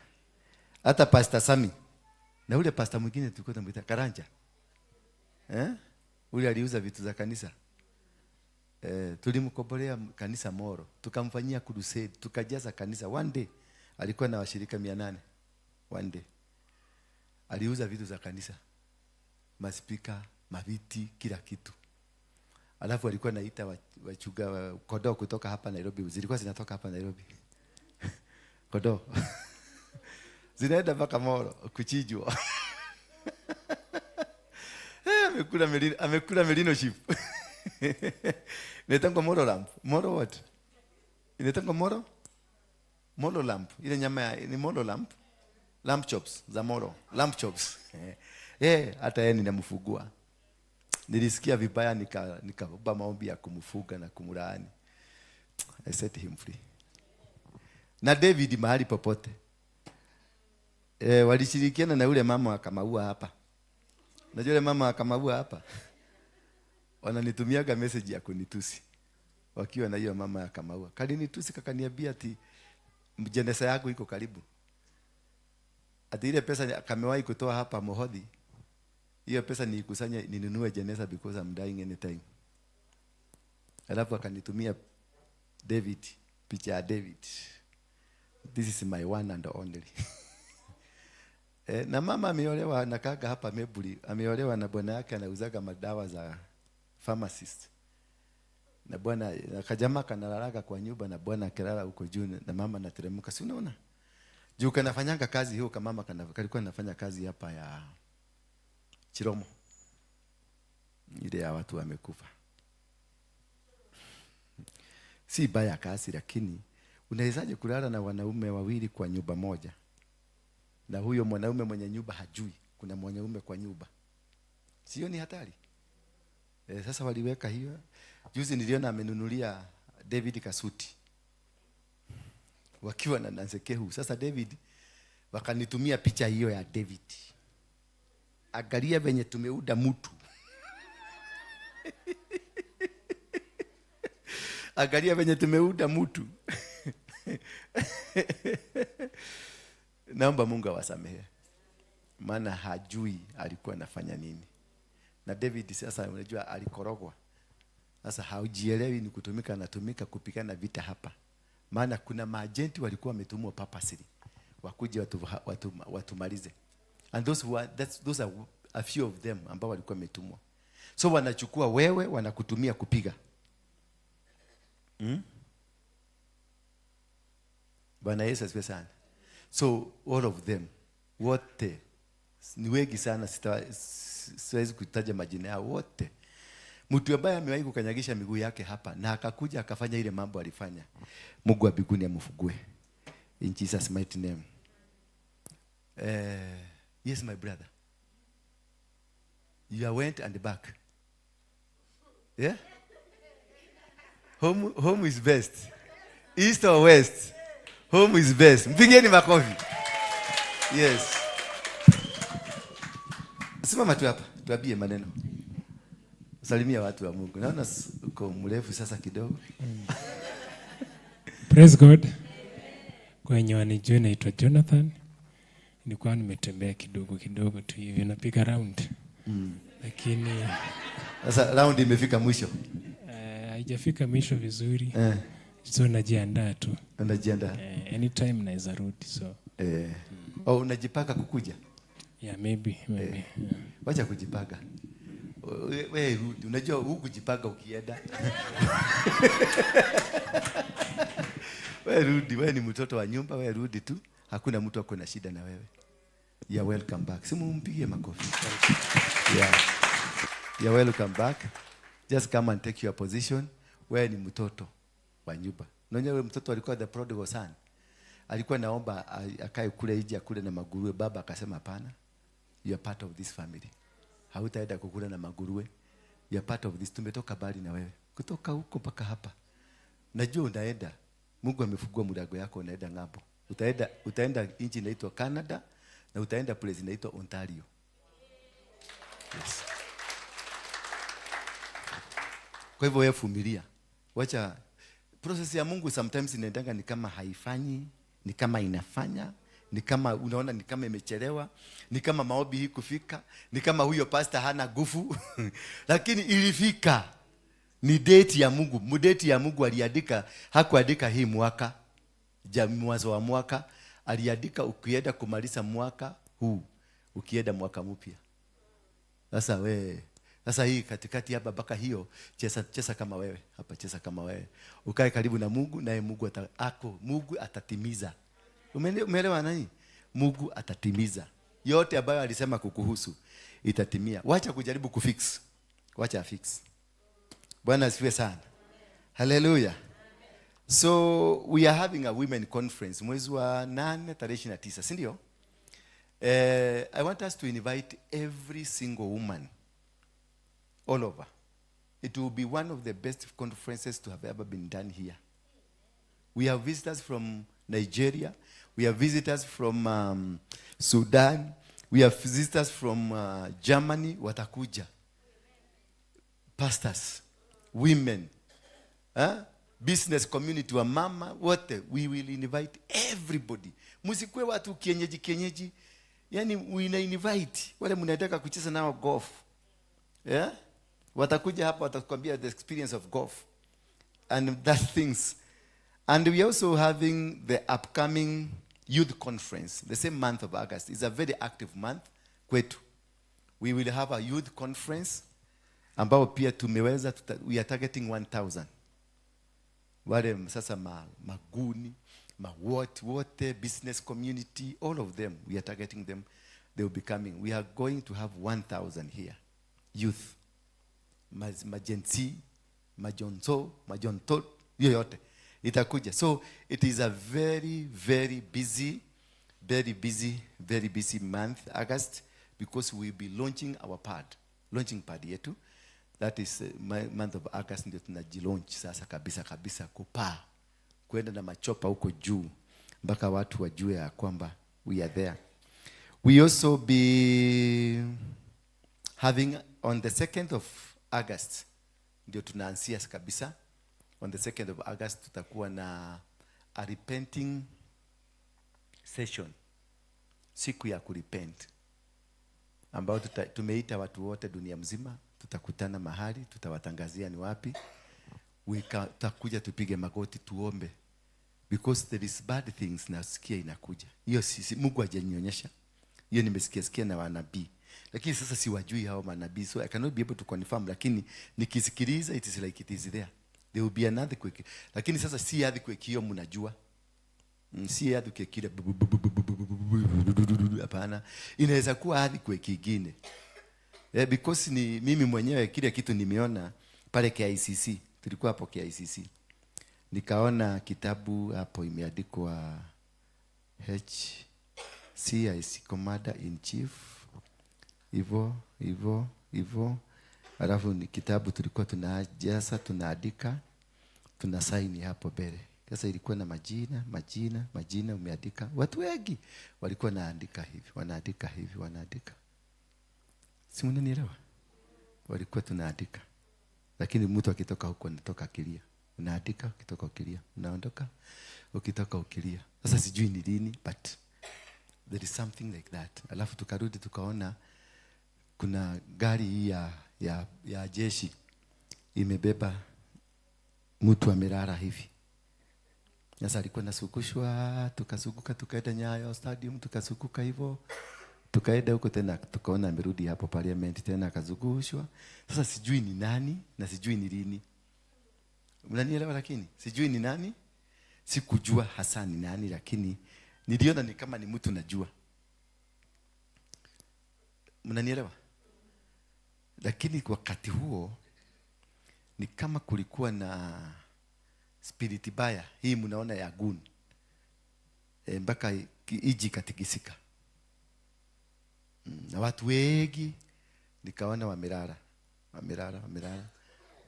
Hata Pastor Sami na ule pastor mwingine tulikuwa tunamuita Karanja. Ule aliuza vitu za kanisa. Tulimkobolea kanisa Moro. Tukamfanyia crusade, tukajaza kanisa. One day alikuwa na washirika 800. One day aliuza vitu za kanisa. Maspika, maviti, kila kitu. Alafu alikuwa anaita wachuga kodoo kutoka hapa Nairobi. Zilikuwa zinatoka hapa Nairobi. Kodoo. Zinaenda mpaka Moro kuchinjwa. Amekula merino sheep. Inaitwa Moro lamb. Moro what? Inaitwa Moro? Moro lamb. Ile nyama ni Moro lamb. Lamb chops za Moro. Lamb chops. Hata yeye ninamfugua. Nilisikia vibaya nikaomba maombi ya kumfuga na kumlaani. I set him free. Na David mahali popote. Walishirikiana na yule mama akamaua hapa. Najua yule mama akamaua hapa. Wananitumiaga message ya kunitusi. Wakiwa na hiyo mama akamaua. Kalinitusi kakaniambia ati jeneza yako iko karibu. Ati ile pesa kamewahi kutoa hapa Mohodhi. Hiyo pesa nikusanye ninunue jeneza because I'm dying anytime. Alafu akanitumia David, picha ya David. This is my one and only. Na mama ameolewa na kaka hapa Mebuli, ameolewa na bwana yake anauzaga madawa za pharmacist. Na bwana akajamaa kanalalaga kwa nyumba na bwana akilala huko juu na mama anateremka. Si unaona? Juu kanafanyanga kazi hiyo kama mama kalikuwa anafanya kazi hapa ya Chiromo. Ile ya watu wamekufa. Si baya kazi lakini unawezaje kulala na wanaume wawili kwa nyumba moja? Na huyo mwanaume mwenye nyumba hajui kuna mwanaume kwa nyumba. Sio ni hatari? Sasa waliweka hiyo. Juzi niliona amenunulia David kasuti. Wakiwa na Nansekehu. Sasa David wakanitumia picha hiyo ya David. Angalia venye tumeuda mtu. Angalia venye tumeuda mtu. Naomba Mungu awasamehe. Maana hajui alikuwa anafanya nini. Na David sasa unajua alikorogwa. Sasa haujielewi ni kutumika anatumika kupigana vita hapa. Maana kuna maagenti walikuwa wametumwa purposely wakuje watumalize. And those are a few of them ambao walikuwa wametumwa. So wanachukua wewe wanakutumia kupiga. Bwana Yesu asifiwe sana. So all of them wote ni wengi sana, siwezi kutaja majina yao wote. Mtu ambaye amewahi kukanyagisha miguu yake hapa na akakuja akafanya ile mambo alifanya, Mungu wa mbinguni amfugue. In Jesus mighty name. Yes my brother. You went and back. Yeah? Home is best. East or west? Home is best. Mpigeni makofi. Yes. Simama tu hapa, tuambie maneno. Salimia watu wa Mungu. Naona uko mrefu sasa kidogo. Praise God. Kwenye wanijua naitwa Jonathan. Nilikuwa nimetembea kidogo tu hivi napiga round. Lakini sasa round imefika mwisho. Haijafika mwisho vizuri. So najiandaa tu. Unajiandaa? Anytime naweza rudi so. Au unajipaka kukuja? Yeah, maybe. Yeah. Wacha kujipaka. Wewe rudi. Unajua huku kujipaka ukienda. Wewe rudi, wewe ni mtoto wa nyumba, wewe rudi tu. Hakuna mtu ako na shida na wewe. You're welcome back. Simu mpigie makofi. Yeah. You're welcome back. Just come and take your position. Wewe ni mtoto wa nyumba. Unajua wewe mtoto alikuwa the prodigal son. Alikuwa naomba akae kule nje akule na maguruwe. Baba akasema hapana. You are part of this family. Hautaenda kukula na maguruwe. You are part of this. Tumetoka bali na wewe. Kutoka huko mpaka hapa. Najua unaenda. Mungu amefungua mlango yako unaenda ng'ambo. Utaenda nchi inaitwa Canada na utaenda place inaitwa Ontario. Yes. Kwa hivyo wewe vumilia. Wacha process ya Mungu sometimes inaendanga ni kama haifanyi, ni kama inafanya, ni kama unaona ni kama imechelewa, ni kama maombi hii kufika, ni kama huyo pastor hana nguvu. Lakini ilifika. Ni date ya Mungu. Mudate ya Mungu aliandika, hakuandika hii mwaka, mwanzo wa mwaka, aliandika ukienda kumaliza mwaka huu, ukienda mwaka mpya. Sasa hii katikati hapa mpaka hiyo cheza kama wewe. Hapa cheza kama wewe. Ukae karibu na Mungu naye Mungu atatimiza. Umeelewa nani? Mungu atatimiza. Yote ambayo alisema kukuhusu itatimia. Wacha kujaribu kufix. Wacha afix. Bwana asifiwe sana. Hallelujah. So we are having a women conference mwezi wa 8 tarehe 29, si ndio? I want us to invite every single woman all over. It will be one of the best conferences to have ever been done here. We have visitors from Nigeria. We have visitors from Sudan. We have visitors from Germany. Watakuja. Pastors, women, business community wa mama, wote. We will invite everybody. Musikwe watu kienyeji. Yani we invite. Wale mnataka kucheza nao golf. Yeah? Watakuja hapa watakwambia the experience of golf and that things. And we are also having the upcoming youth conference the same month of August. It's a very active month kwetu. We will have a youth conference ambao pia tumeweza we are targeting 1,000. Wale sasa maguni, wote business community, all of them we are targeting them. They will be coming. We are going to have 1,000 here. Youth. Majensi, majonto, yoyote itakuja. So it is a very busy month August, because we will be launching our launching pad yetu. That is month of August ndio tunajilaunch sasa kabisa kupaa kwenda na machopa huko juu mpaka watu wajue ya kwamba we are there. We also be having on the 2nd of August ndio tunaanzia kabisa. On the 2nd of August tutakuwa na a repenting session, siku ya kurepent, ambao tumeita watu wote dunia mzima. Tutakutana mahali, tutawatangazia ni wapi. Tutakuja tupige magoti tuombe, because there is bad things nasikia inakuja. Hiyo sisi Mungu hajanionyesha. Hiyo nimesikia na wanabii. Lakini sasa siwajui hao manabii, so I cannot be able to confirm, lakini nikisikiliza it is like it is there. There will be another quick. Lakini sasa si earthquake hiyo mnajua. Si earthquake kile hapana. Inaweza kuwa earthquake nyingine. Because ni mimi mwenyewe kile kitu nimeona pale KICC. Tulikuwa hapo KICC. Nikaona kitabu hapo imeandikwa CIC Commander in Chief. Hivyo. Alafu ni kitabu tulikuwa tunajaza, tunaandika, tunasaini hapo mbele. Sasa ilikuwa na majina umeandika. Watu wengi walikuwa wanaandika hivi. Si mnanielewa? Walikuwa tunaandika. Lakini mtu akitoka huko anatoka kilia. Unaandika ukitoka ukilia. Unaondoka ukitoka ukilia. Sasa sijui ni lini, but there is something like that. Alafu tukarudi tukaona kuna gari hii ya jeshi imebeba mtu amelala hivi. Sasa alikuwa nasukushwa, tukazunguka, tukaenda Nyayo Stadium, tukazunguka hivyo. Tukaenda huko tena, tukaona amerudi hapo Parliament tena akazungushwa. Sasa sijui ni nani na sijui ni lini. Mnanielewa? Lakini sijui ni nani, sikujua hasa ni nani, lakini niliona ni kama ni mtu najua. Mnanielewa? Lakini wakati huo ni kama kulikuwa na spirit baya hii mnaona ya gun. Mpaka iji katikisika. Na watu wengi nikaona wamelala.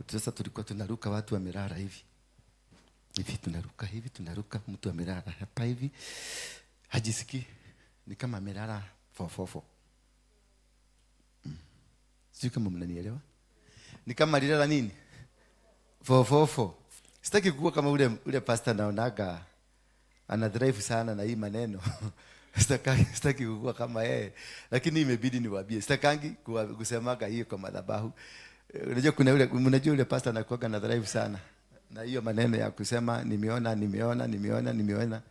Sasa tulikuwa tunaruka watu wamelala hivi. Tunaruka mtu amelala hapa hivi. Hajisikii ni kama amelala fofofo. Sio kama mnanielewa? Ni kama alilala nini? Fofofo. Sitaki kuwa kama ule pastor naonaga ana drive sana na hii maneno. Sitaki kuwa kama yeye, lakini imebidi niwaambie. Sitakangi kusemaga hiyo kwa madhabahu. Unajua ule pastor anakuwa na drive sana na hiyo maneno ya kusema nimeona.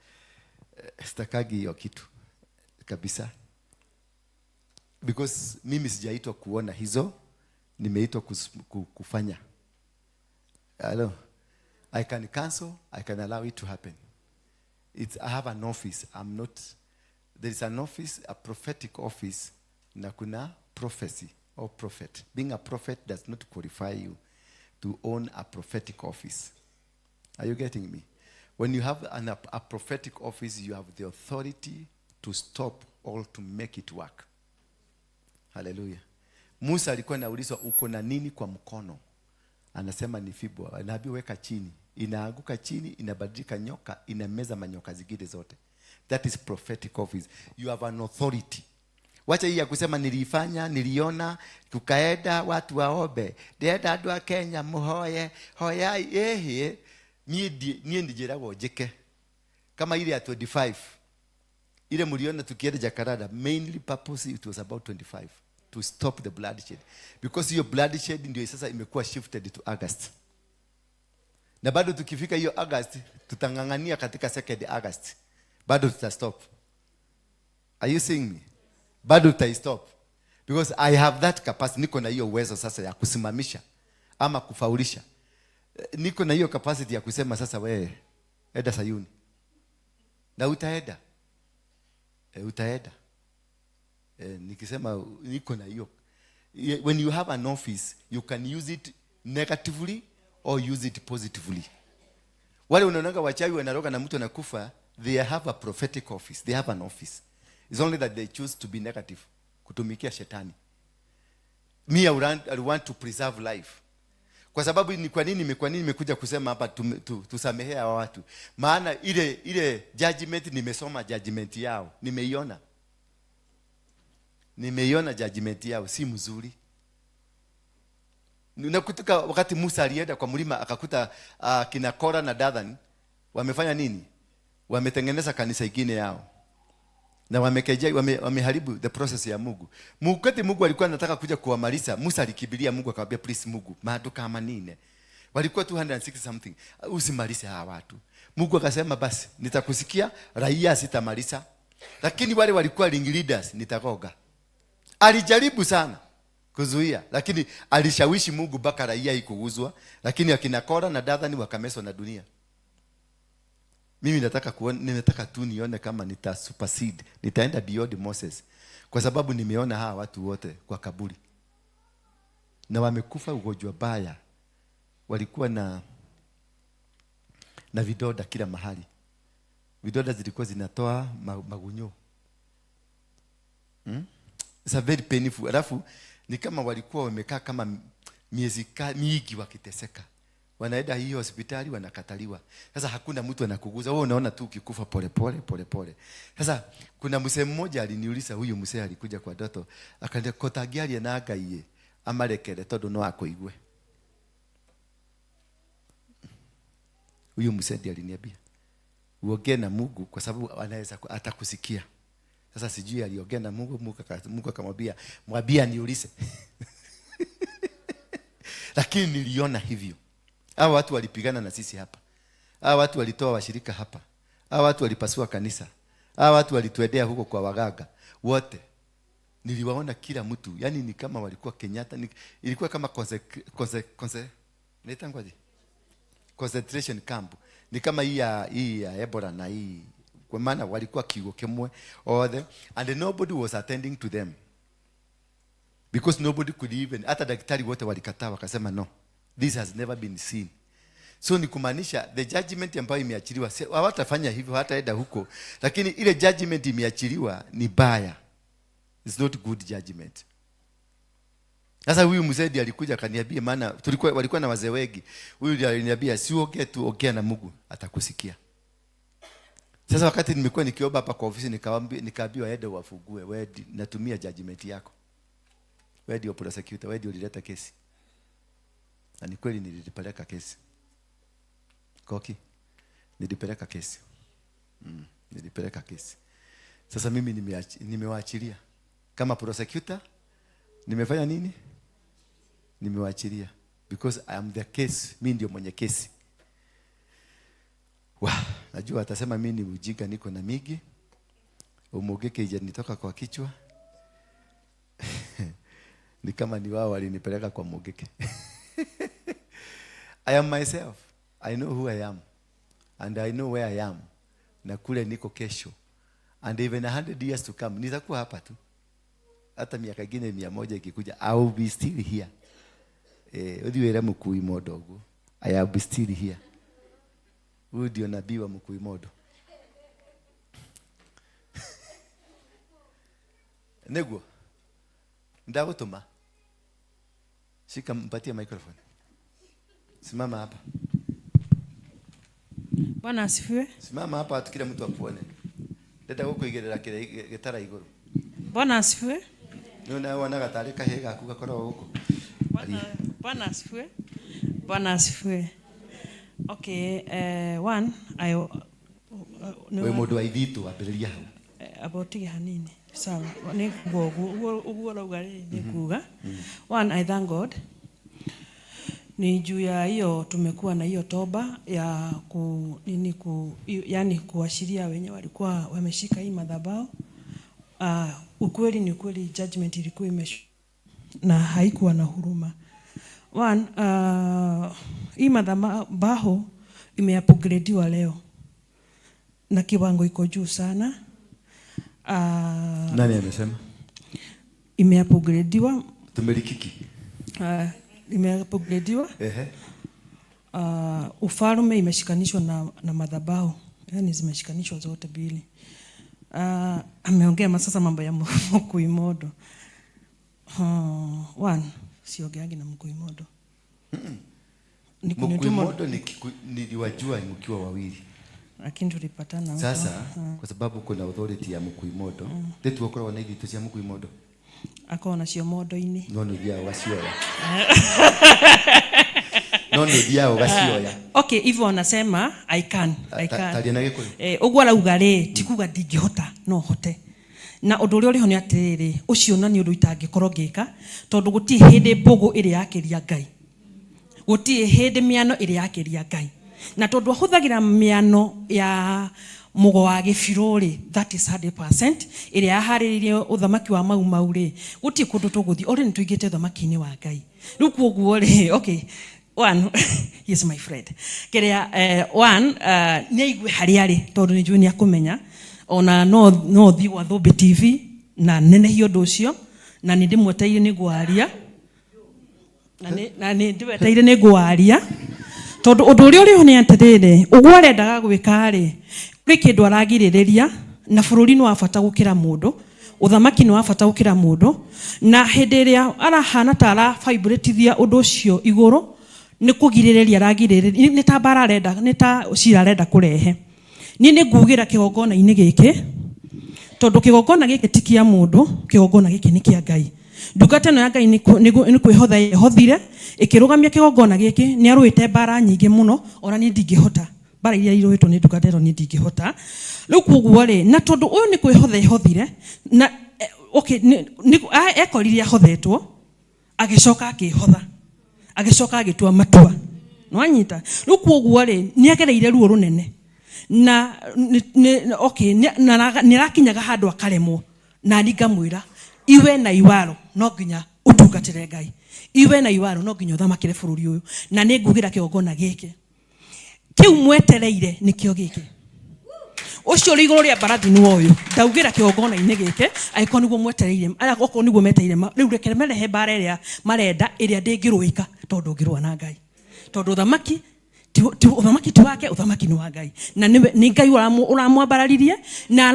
Sitakagi hiyo kitu kabisa. Because mimi sijaitwa kuona hizo, nimeitwa kufanya. Hello. I can cancel, I can allow it to happen. I have an office. There is an office, a prophetic office, na kuna prophecy or prophet. Being a prophet does not qualify you to own a prophetic office. Are you getting me? When you have a prophetic office, you have the authority to stop or to make it work. Hallelujah. Musa alikuwa anaulizwa uko na nini kwa mkono? Anasema ni fimbo. Anaambiwa weka chini. Inaanguka chini, inabadilika nyoka, inameza manyoka zingine zote. That is prophetic office. You have an authority. Wacha hii ya kusema nilifanya, niliona, tukaenda watu waombe. Ndienda andu a Kenya muhoye, hoyai nie ndijiragwo njike. Kama ile ya 25. Ile mliona tukienda Jakarta, mainly purpose it was about 25 to stop the bloodshed. Because hiyo bloodshed ndio sasa imekuwa shifted to August. Na bado tukifika hiyo August, tutangangania katika 2nd August. Bado tutastop. Are you seeing me? Bado tutastop. Because I have that capacity. Niko na hiyo uwezo sasa ya kusimamisha ama kufaulisha. Niko na hiyo capacity ya kusema sasa wewe enda Sayuni. Na utaenda. Utaenda. Nikisema niko na hiyo. When you have an office, you can use it negatively or use it positively. Wale unaonanga wachawi wanaroga na mtu anakufa, they have a prophetic office. They have an office. It's only that they choose to be negative. Kutumikia shetani. Me, I want to preserve life. Kwa sababu ni kwa nini nimekuja kusema hapa tusamehea hawa watu. Maana ile judgment nimesoma judgment yao. Nimeiona judgment yao si mzuri. Nakutuka wakati Musa alienda kwa mlima akakuta kina Kora na Dathan wamefanya nini? Wametengeneza kanisa ingine yao. Na wameharibu the process ya Mungu. Mungu alikuwa anataka kuja kuwamaliza. Musa alikibilia Mungu akamwambia please Mungu, maana kama nini? Walikuwa 260 something. Usimalize hawa watu. Mungu akasema basi nitakusikia, raia sitamaliza. Lakini wale walikuwa ring leaders nitagoga. Alijaribu sana kuzuia, lakini alishawishi Mungu mpaka raia ikuguzwa, lakini akina Kora na Dathan wakameswa na dunia. Mimi ninataka tu nione kama nita supersede, nitaenda beyond Moses, kwa sababu nimeona hawa watu wote kwa kaburi. Na wamekufa ugonjwa baya. Walikuwa na vidoda kila mahali. Vidoda zilikuwa zinatoa magunyo. It's a very painful. Alafu ni kama walikuwa wamekaa kama miezi mingi wakiteseka. Wanaenda hiyo hospitali wanakataliwa. Sasa hakuna mtu anakuguza. Wewe unaona tu ukikufa pole pole. Sasa kuna mzee mmoja aliniuliza, huyu mzee alikuja kwa ndoto, akaniambia kotagiaria na Ngai amarekere tondu no akoigwe. Huyu mzee ndiye aliniambia uongee na Mungu kwa sababu anaweza atakusikia. Sasa sijui aliongea na Mungu akamwambia mwambie niulize. Lakini niliona hivyo. Hao watu walipigana na sisi hapa. Hawa watu walitoa washirika hapa. Hawa watu walipasua kanisa. Hawa watu walituendea huko kwa waganga. Wote niliwaona kila mtu. Yaani ni kama walikuwa Kenyatta, ilikuwa kama concentration camp. Ni kama hii ya Ebola na hii. Kwa maana walikuwa kigo kimwe all them, and nobody was attending to them. Because nobody could even, hata daktari wote walikataa wakasema no. This has never been seen. So ni kumaanisha the judgment ambayo imeachiliwa, hawatafanya hivyo, hataenda huko, lakini ile judgment imeachiliwa ni baya. It's not good judgment. Sasa huyu mzee alikuja akaniambia, maana walikuwa na wazee wengi. Huyu aliniambia siongee tu, ongea na Mungu atakusikia. Sasa wakati nimekuwa nikiomba hapa kwa ofisi, nikaambiwa aende wafugue, wewe natumia judgment yako. Wewe ndio prosecutor, wewe ndio ulileta kesi. Na ni kweli nilipeleka kesi. Koki, nilipeleka kesi. Nilipeleka kesi. Sasa mimi nimewaachilia. Kama prosecutor, nimefanya nini? Nimewaachilia. Because I am the case. Mimi ndio mwenye kesi. Najua atasema mimi ni ujinga, niko na migi. Umogeke ije nitoka kwa kichwa. Ni kama ni wao walinipeleka kwa mogeke. I am myself. I know who I am. And I know where I am. Na kule niko kesho. And even 100 years to come, nitakuwa hapa tu. Hata miaka ingine 100 ikikuja, I will be still here. Odiwera mukui modogo. I will be still here. Huyu ndio nabii wa mkuu modo. Nego. Ndagutuma. Shika, mpatie microphone. Simama hapa. Bwana asifiwe. Simama hapa kila mtu akuone. Dada huko igerera gitara iguru. Bwana asifiwe. Nuna wana gatarika hega kugakora huko. Bwana asifiwe. Bwana asifiwe. Okay, one we modu aithitu ambiriria hau about hanini sawa ni uguo raugari ni kuga. One, I thank God ni juu ya hiyo tumekuwa na hiyo toba ya yani kuashiria wenye walikuwa wameshika hii madhabahu. Ukweli ni kweli, judgment ilikuwa na haikuwa na huruma. One, hii madhabahu imeupgradiwa leo na kiwango iko juu sana. Nani amesema? Imeupgradiwa. Tumelikiki. Imeupgradiwa. Ufalme imeshikanishwa na madhabahu. Yaani zimeshikanishwa zote mbili. Ameongea sasa mambo ya Mkuimodo. One, siogeagi na Mkuimodo. Mkuimodo niliwajua mkiwa wawili. Lakini tulipatana sasa kwa sababu kuna authority ya Mkuimodo. Tetu wakora wana hivi tusia Mkuimodo. Akona cio modo ini. Nono dia wasioya. Nono dia wasioya. Okay, hivyo wanasema I can. Talia na gikuru. Ugwa laugare tikuga ndingihota no hote. Na undu uri ho ni atiriri ucio na ni undu itangikorwo ngika tondu guti hindi mbugu iri yakiria Ngai. Guti hindi miano iri yakiria Ngai. Na tondu ahuthagira miano ya mugo wa gibiruri, that is 100% iri yahariririe uthamaki wa mau ri guti kundu tuguthi ori ni tuigite uthamaki-ini wa Ngai. Riu kuoguo ri okay, one he is my friend kiria one ni igwe hari ari tondu ni juni akumenya ona no thi wa Thumbi TV na nene hiyo nducio na ni ndimweteire ni gwaria na ni ndiweteire ni gwaria tondu undu uri ho ni atirire ugwa rendaga gwika ri kuri kindu aragiririria na bururi ni wa bata gukira mundu, uthamaki ni wa bata gukira mundu, na hindi iria arahana tara vibratithia undu ucio iguru ni kugiririria aragiririria ni ta bara renda ni ta cira renda kurehe. Ni ngugira kigongona-ini giki tondu kigongona giki ti kia mundu, kigongona giki ni kia Ngai. Ndungata no ya Ngai ni kwihotha hothire ikirugamia kigongona giki ni aruite bara nyingi muno ona ni ndingihota bara iria iruitwo ni ndungata ro ni ndingihota. Riu kuguo ri na tondu uyu ni kwihotha hothire na okay ni ekoriria hothetwo agicoka akihotha agicoka agitua matua nwanyita rukuogwo ri niegereire ruo runene na okay ni rakinyaga handu akaremwo na ningamwira iwe na iwaro no nginya utungatire Ngai iwe na iwaro no nginya uthamakire bururi uyu na ningugira kiogona giki kiu mwetereire nikio giki ucio ri iguru ria barathi ni uyu ndaugira kiogona ine giki aiko niguo mwetereire ala goko niguo metereire riu rekere merehe bara iria marenda iria ndingirwika tondu ngirwa na Ngai tondu uthamaki uthamaki ti wake uthamaki ni wa Ngai na ni Ngai uramwambararirie na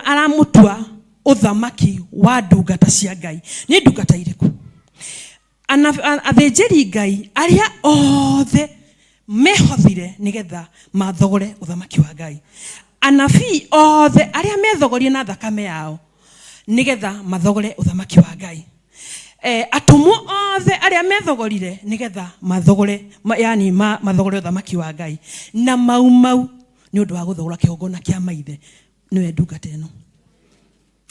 aramutua uthamaki wa ndungata cia Ngai ni ndungata iriku athinjiri Ngai aria othe mehothire nigetha mathogore uthamaki wa Ngai anabii othe aria methogorie na thakame yao nigetha mathogore uthamaki wa Ngai atumo othe aria methogorire nigetha mathogore yani mathogore uthamaki wa Ngai na mau ni undu wa guthogora kiogona kia maithe niwe ndungata eno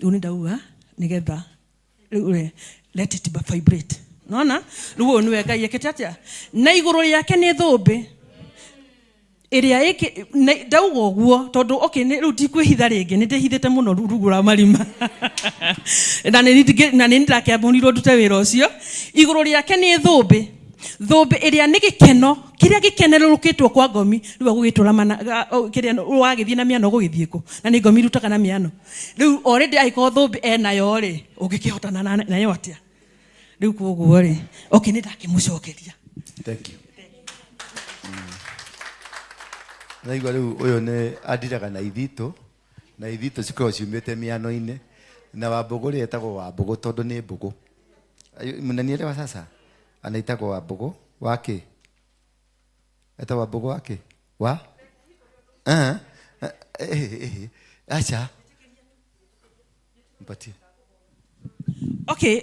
uni ndauga nigetha let it vibrate nona ruo niwe Ngai ekete atia na iguru yake ni thumbi iria iki ndauga uguo tondu okay ni ru ndikwihitha ringi ni ndihithite muno rugura marima na ni ndakiambunirwo ndute wira ucio iguru yake ni thumbi iria ni gikeno kiria gikenerurukitwo kwa ngomi riu gugitura mana kiria wagithie na miano gugithieko na ni ngomi rutaga na miano riu already aiko thumbi enayo ri ungikihotana nayo atia riu koguo ri okay ni ndakimucokeria thank you na igwa riu uyo ne adiraga na ithito cikoro ciumite miano-ine na Wambugu ri etagwo Wambugu tondu ni mbugu mnanielewa sasa anaitagwo Wambugu wake etagwo Wambugu wake wa acha mpatie okay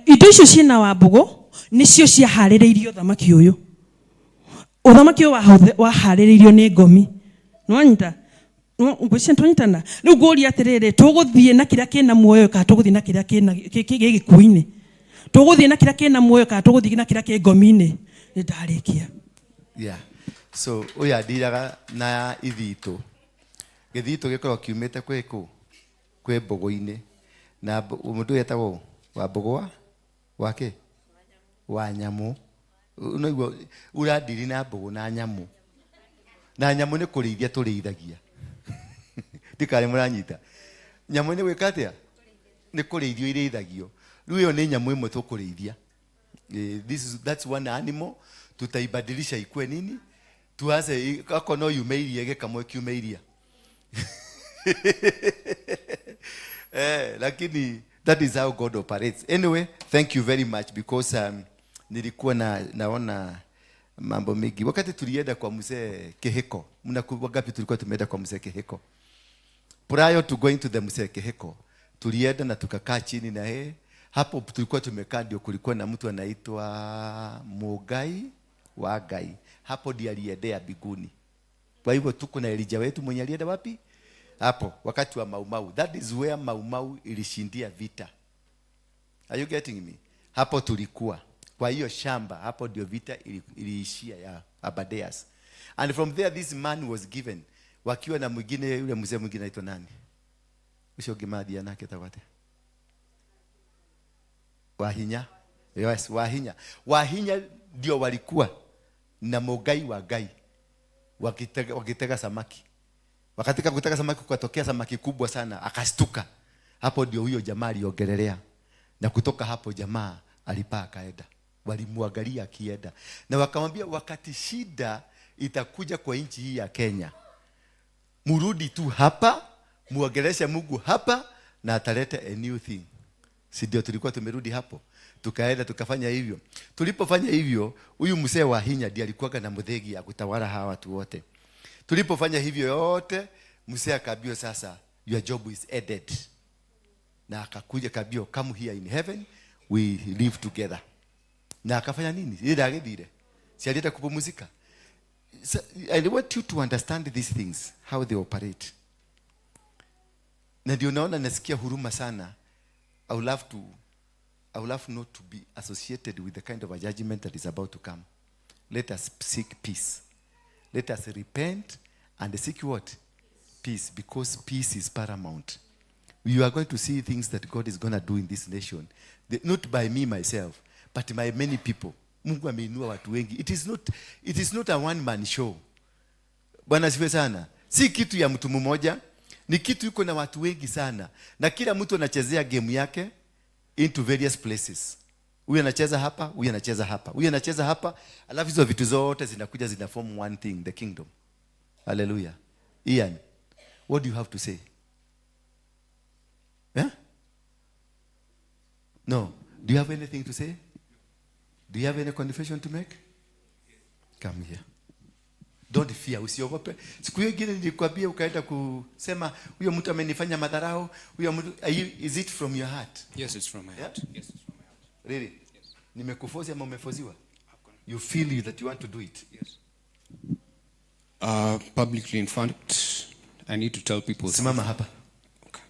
indo icio ciina Wambugu nicio cia haririirio thamaki uyu uthamaki wa haririirio ni ngomi nwanyita ngwicen twanyitana riu nguri atiriri tuguthie na kiria kina muoyo ka tuguthie na kiria kina gikuini tuguthie na kiria kina muoyo ka tuguthie na kiria ki ngomi-ini ni ndarikia yeah so uya ndiraga na ithito githito gikorwo kiumite kwi mbugu-ini na mundu etagwo Wambugu wake wa nyamu unaigua urandiri na mbugu na nyamu ni kurithia turithagia ndikari muranyita nyamu ni gwikatia ni kurithio irithagio riu yo ni nyamu imwe tukurithia that's one animal tutaibadilisha ikue nini tuanze kako no yumeirie gekamwe kiumeiria lakini that is how God operates anyway thank you very much because nilikuwa naona mambo mengi wakati tulienda kwa mzee Kihiko mnakumbuka gapi tulikuwa tumeenda kwa mzee Kihiko prior to going to the mzee Kihiko tulienda na tukakaa chini na yeye hapo tulikuwa tumekaa ndio kulikuwa na mtu anaitwa Mugai wa Ngai hapo ndiye aliendea biguni kwa hivyo tuko na Elijah wetu mwenye alienda wapi hapo wakati wa Maumau that is where Maumau ilishindia vita are you getting me hapo tulikuwa kwa hiyo shamba hapo ndio vita iliishia ya Abadeas and from there this man was given wakiwa na mwingine yule mzee mwingine anaitwa nani usho gimadia nake tawate Wahinya yes Wahinya ndio walikuwa na Mugai wa Ngai wakitega samaki wakatika kutega samaki kukatokea samaki kubwa sana akastuka hapo ndio huyo jamaa aliongelelea na kutoka hapo jamaa alipaa akaenda walimwangalia akienda na wakamwambia wakati shida itakuja kwa nchi hii ya Kenya murudi tu hapa muongeleshe Mungu hapa na ataleta a new thing si ndio tulikuwa tumerudi hapo tukaenda tukafanya hivyo tulipofanya hivyo huyu mzee wa Hinya ndiye alikuwa na mudhegi ya kutawala hawa watu wote tulipofanya hivyo yote mzee akaambia sasa your job is ended na akakuja kabio come here in heaven we live together na akafanya nini ile agithire si alienda kupumzika so, I want you to understand these things how they operate na ndio naona nasikia huruma sana I would love not to be associated with the kind of a judgment that is about to come let us seek peace. Let us repent and seek what? Peace, because peace is paramount. You are going to see things that God is going to do in this nation. Not by me myself, but by many people. Mungu ameinua watu wengi. It is not a one man show. Bwana asifiwe sana. Si kitu ya mtu mmoja, ni kitu yuko na watu wengi sana. Na kila mtu anachezea game yake into various places. Huyu anacheza hapa, huyu anacheza hapa, huyu anacheza hapa, alafu hizo vitu zote zinakuja zina form one thing, the kingdom. Hallelujah. Ian, what do you have to say? Yeah? No. Do you have anything to say? Do you have any confession to make? Come here. Don't fear, usiogope. Siku hiyo ingine nilikwambia ukaenda kusema huyo mtu amenifanya madharau, huyo mtu, is it from your heart? Yes, it's from my heart. Yeah? Yes, it's from my heart. Really? Yes. Nimekuforce ama umeforziwa? You feel that you want to do it? Yes. Publicly, in fact, I need to tell people. Simama hapa. Okay.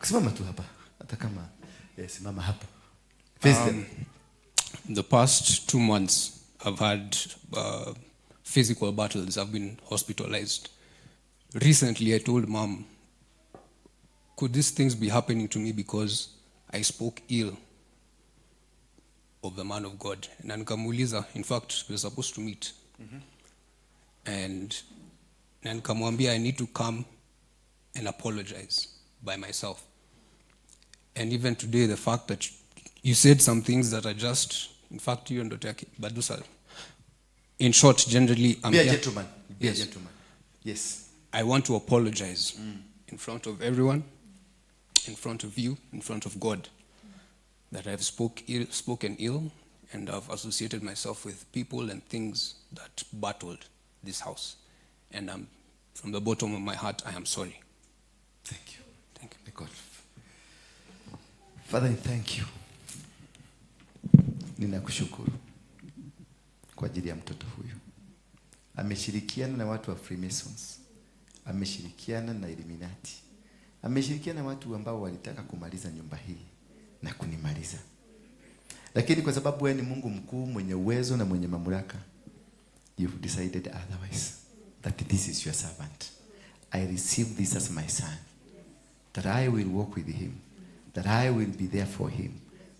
Simama tu hapa. Hata kama simama hapa. Face them. The past 2 months, I've had physical battles. I've been hospitalized. Recently, I told Mom, could these things be happening to me because I spoke ill of the man of God? And nikamuuliza, in fact, we were supposed to meet. And nikamwambia, I need to come and apologize by myself. And even today, the fact that you said some things that are just, in fact, you and Dr. Badusa, in short, generally, I'm Be a here. gentleman. Be Yes. a gentleman. Yes. I want to apologize in front of everyone, in front of you, in front of God, that I've spoken ill, and I've associated myself with people and things that battled this house. And from the bottom of my heart, I am sorry. Thank you. Thank you. May God. Father, thank you. Ninakushukuru kwa ajili ya mtoto huyu. Ameshirikiana na watu wa Freemasons. Ameshirikiana na Illuminati. Ameshirikiana na watu ambao walitaka kumaliza nyumba hii na kunimaliza. Lakini kwa sababu wewe ni Mungu mkuu mwenye uwezo na mwenye mamlaka, you've decided otherwise. That this is your servant. I receive this as my son. That I will walk with him. That I will be there for him.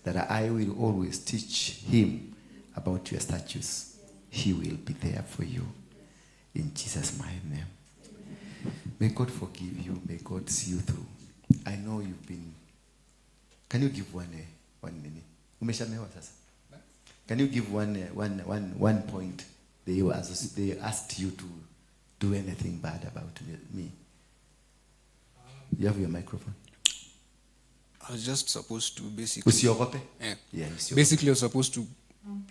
That I will always teach him about your statutes. He will be there for you. In Jesus' mighty name. May God forgive you. May God see you through. I know you've been... Can you give one minute? Umeshamewa sasa? Can you give one point? They asked you to do anything bad about me. You have your microphone. I was just supposed to basically... Usiogope? Yeah. Yeah, usiogope. Basically, I was supposed to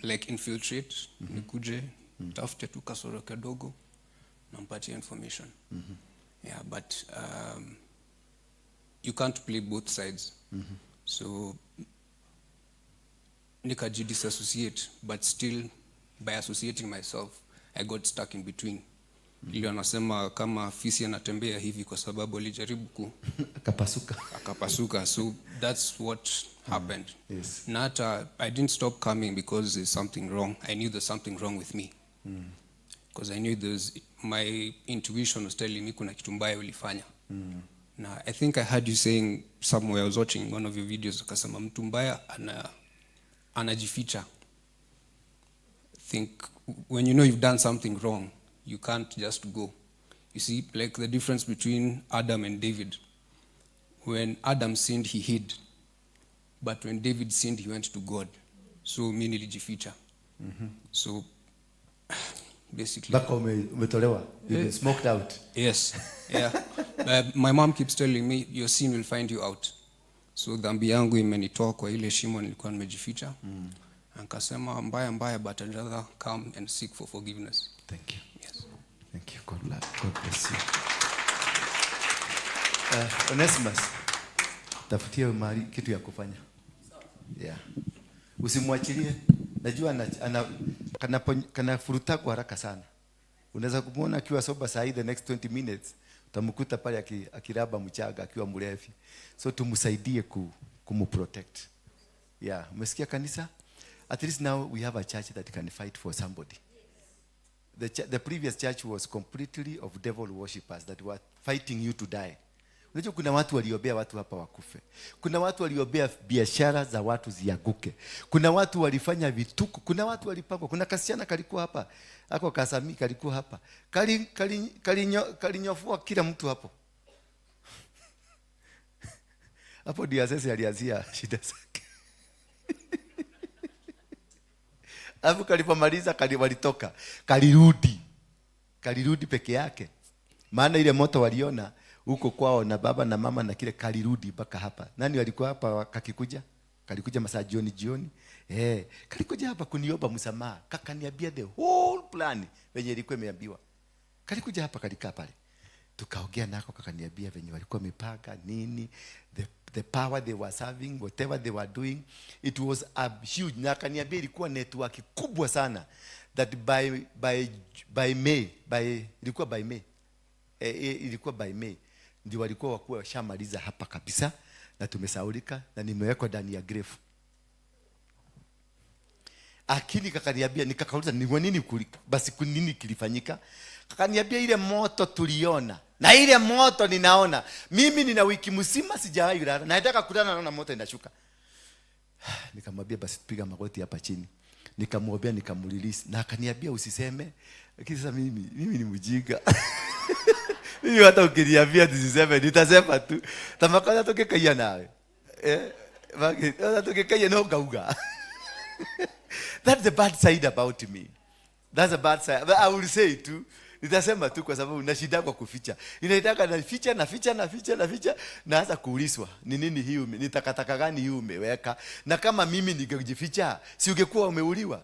like infiltrate, nikuje, tafute tu kasoro kadogo, nampatia information. Yeah, but you can't play both sides. So nikajidisassociate, but still by associating myself, I got stuck in between. Ili anasema kama fisi anatembea hivi kwa sababu alijaribu akapasuka. So that's what happened. Yes. Not I didn't stop coming because there's something wrong. I knew there's something wrong with me. Because I knew my intuition was telling me kuna kitu mbaya ulifanya. Now I think I heard you saying somewhere, I was watching one of your videos, ukasema mtu mbaya anajificha. Think when you know you've done something wrong, you can't just go. You see, like the difference between Adam and David. When Adam sinned, he hid. But when David sinned, he went to God. So mimi nilijificha. So basically... Baka umetolewa. You've been smoked out. Yes. Yeah. My mom keeps telling me, your sin will find you out. So dhambi yangu imenitoa kwa ile shimo nilikuwa nimejificha. Akasema mbaya, but I'd rather come and seek for forgiveness. Thank you. Yes. Thank you. God bless you. Onesimus, tafutia mahali kitu ya kufanya. Yeah. Usimwachilie. Najua kanafuruta kwa haraka sana. Unaweza kumuona akiwa soba saa hii the next 20 minutes, utamkuta pale akiraba mchaga akiwa mlevi. So tumsaidie kumprotect. Yeah, umesikia kanisa? At least now we have a church that can fight for somebody. the previous church was completely of devil worshippers that were fighting you to die. Unajua kuna watu waliombea watu hapa wakufe. Kuna watu waliombea biashara za watu zianguke. Kuna watu walifanya vituko. Kuna watu walipangwa. Kuna kasichana kalikuwa hapa. Ako kasami kalikuwa hapa. Kalinyofua kila mtu hapo. Hapo diocese alianzia shida zake. Hapo kalipomaliza walitoka. Kalirudi peke yake. Maana ile moto waliona huko kwao na baba na mama na kile kalirudi mpaka hapa. Nani walikuwa hapa kakikuja? Kalikuja masaa jioni. Kalikuja hapa kuniomba msamaha. Kakaniambia the whole plan venye ilikuwa imeambiwa. Kalikuja hapa kalikaa pale. Tukaongea nako kakaniambia venye walikuwa mipaka nini, the power they were serving, whatever they were doing, it was a huge. Na akaniambia ilikuwa network kubwa sana that by May ilikuwa by May ndio walikuwa wakuwa washamaliza hapa kabisa na tumesaulika na nimewekwa ndani ya grave. Akini kakaniambia, nikakauliza ni kwa nini basi nini kilifanyika? Kakaniambia ile moto tuliona na ile moto ninaona. Mimi nina wiki mzima sijawahi kulala. Na nataka kutana naona moto inashuka. Nikamwambia basi piga magoti hapa chini. Nikamwambia nikamrelease na akaniambia usiseme. Lakini sasa mimi ni mjinga. Mimi hata ukiniambia nisiseme nitasema tu. Tamakana tokekaya nawe. Hata tokekaya no gauga. That's the bad side about me. That's a bad side. But I will say it too. Nitasema tu kwa sababu nashida kwa kuficha. Inaitaka naficha naanza kuulizwa. Ni nini hii nitakataka gani hii umeweka? Na kama mimi ningejificha, si ungekuwa umeuliwa?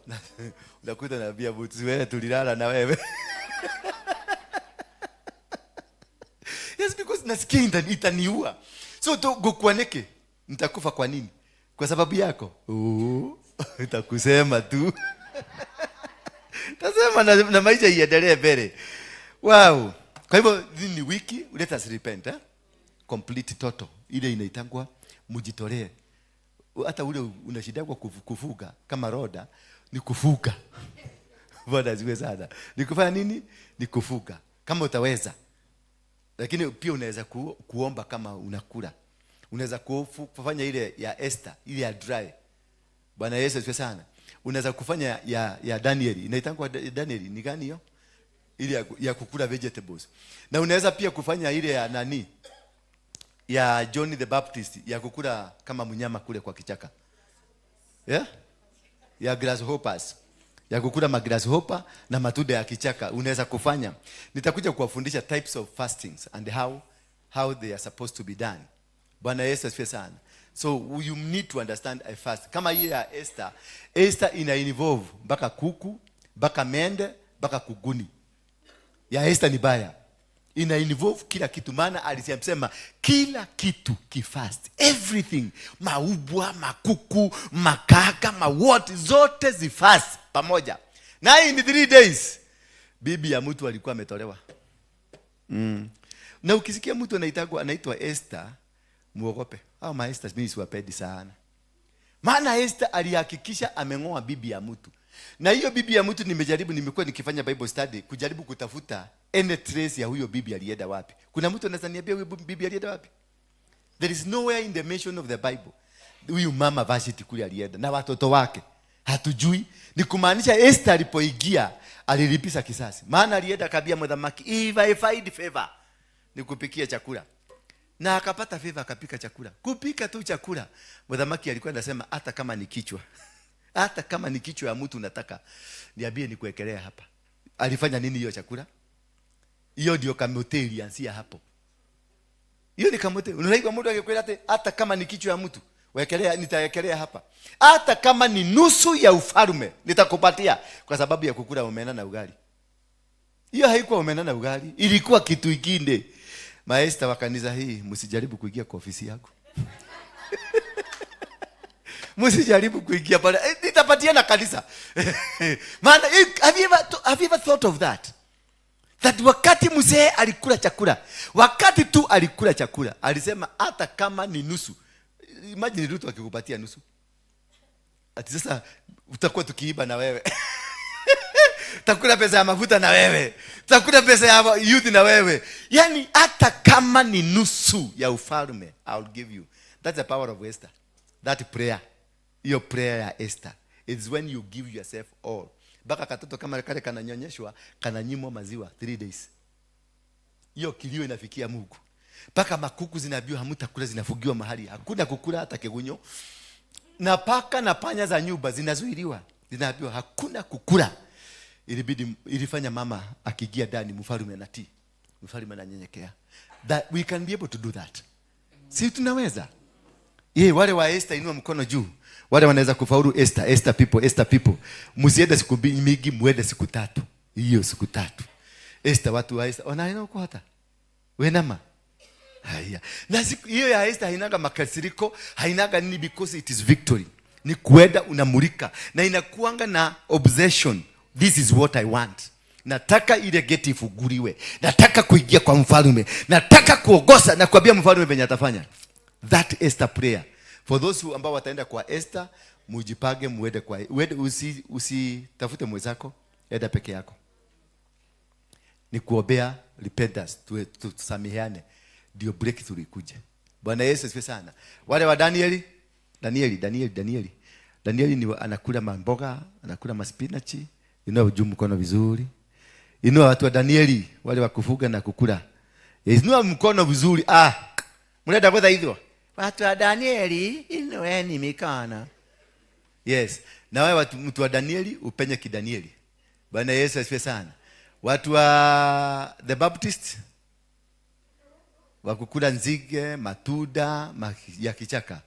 Unakuta naambia mtu wewe tulilala na wewe. Yes, because nasikia itaniua. So to gukwaneke, nitakufa kwa nini? Kwa sababu yako? Nitakusema tu. Tasema na maisha iendelee mbele. Wow. Kwa hivyo ni wiki, let us repent, complete total. Ile inaitangwa mujitolee. Hata ule unashida kwa kufuga kama roda ni kufuga. Bwana ziwe sana. Ni kufanya nini? Ni kufuga. Kama utaweza. Lakini pia unaweza kuomba kama unakula. Unaweza kufanya ile ya Esther, ile ya dry. Bwana Yesu asifiwe sana. Unaweza kufanya ya Daniel. Inaitangwa Daniel ni gani hiyo? Ile ya kukula vegetables. Na unaweza pia kufanya ile ya nani? Ya John the Baptist ya kukula kama mnyama kule kwa kichaka. Yeah? Ya grasshoppers. Ya kukula magrasshopper na matunda ya kichaka unaweza kufanya. Nitakuja kuwafundisha types of fastings and how they are supposed to be done. Bwana Yesu asifiwe sana. So you need to understand a fast. Kama hii ya Esther ina involve mpaka kuku, mpaka mende, mpaka kuguni. Ya Esther ni baya. Ina involve kila kitu, maana alisema kila kitu kifast. Everything, maubwa, makuku, makaka, what zote zifast pamoja. Na in 3 days bibi ya mtu alikuwa ametolewa. Na ukisikia mtu anaitwa Esther, muogope. Hao maesters mimi siwapendi sana. Maana Esther alihakikisha ameng'oa bibi ya mtu. Na hiyo bibi ya mtu nimekuwa nikifanya Bible study kujaribu kutafuta any trace ya huyo bibi alienda wapi. Kuna mtu anaweza niambia huyo bibi alienda wapi? There is nowhere in the mention of the Bible. Huyu mama Vashti kule alienda na watoto wake. Hatujui. Ni kumaanisha Esther alipoingia alilipiza kisasi. Maana alienda kabia mthamaki, if I find favor, nikupikia chakula. Na akapata favor akapika chakula. Kupika tu chakula. Mthamaki alikuwa anasema hata kama ni kichwa. Hata kama ni kichwa ya mtu unataka niambie nikuwekelea hapa. Alifanya nini hiyo chakula? Hiyo ndio kamoteli ansia hapo. Hiyo ni kamoteli. Unaona mtu akikwenda hata kama ni kichwa ya mtu, wekelea nitawekelea hapa. Hata kama ni nusu ya ufalme nitakupatia kwa sababu ya kukula omena na ugali. Hiyo haikuwa omena na ugali, ilikuwa kitu kingine. Maesther wa kanisa hii, msijaribu kuingia kwa ofisi yako. Msijaribu kuingia pale. Nitapatia na kanisa. Maana have you ever thought of that? That wakati mzee alikula chakula, wakati tu alikula chakula, alisema hata kama ni nusu. Imagine Ruto akikupatia nusu. Ati sasa utakuwa tukiiba na wewe. tutakula pesa ya mafuta na wewe, tutakula pesa ya youth na wewe. Yani hata kama ni nusu ya ufalme, I'll give you. That's the power of Esther. That prayer, your prayer ya Esther, it's when you give yourself all. Baka katoto kama kale kananyonyeshwa, kananyimwa maziwa 3 days. Hiyo kilio inafikia Mungu. Paka makuku zinaambiwa hamutakula, zinafugiwa mahali hakuna kukula hata kegunyo. Na paka na panya za nyumba zinazuiliwa, zinaambiwa hakuna kukula. Ilifanya mama akigia ndani, mfalme anatii, mfalme ananyenyekea. That we can be able to do that. Si tunaweza? Wale wa Esther, inua mkono juu. Wale wanaweza kufaulu Esther people. Msiende siku mingi, muende siku 3. Hiyo siku 3. Esther, watu wa Esther wanaenda huko hata. Wenama. Haya. Na siku hiyo ya Esther hainaga makasiriko, hainaga nini, because it is victory. Ni kuenda unamulika na inakuanga na obsession. This is what I want. Nataka ile geti ifunguliwe. Nataka kuingia kwa mfalme. Nataka kuongoza na kuambia mfalme venye atafanya. That Esther prayer. For those who ambao wataenda kwa Esther, mujipage muende kwa usitafute mwenzako, enda peke yako. Ni kuombea repentance, tusameheane, ndio breakthrough ikuje. Bwana Yesu asifiwe sana. Wale wa Danieli ni anakula mamboga, anakula maspinachi. Inua juu mkono vizuri. Inua watu wa Danieli, wale wa kufuga na kukula. Inua mkono vizuri. Mnaenda kwa hivyo. Watu wa Danieli, inueni mikono. Yes. Na wewe mtu wa Danieli upenye kidanieli. Bwana Yesu asifiwe sana. Watu wa the Baptist wakukula nzige, matuda ya kichaka.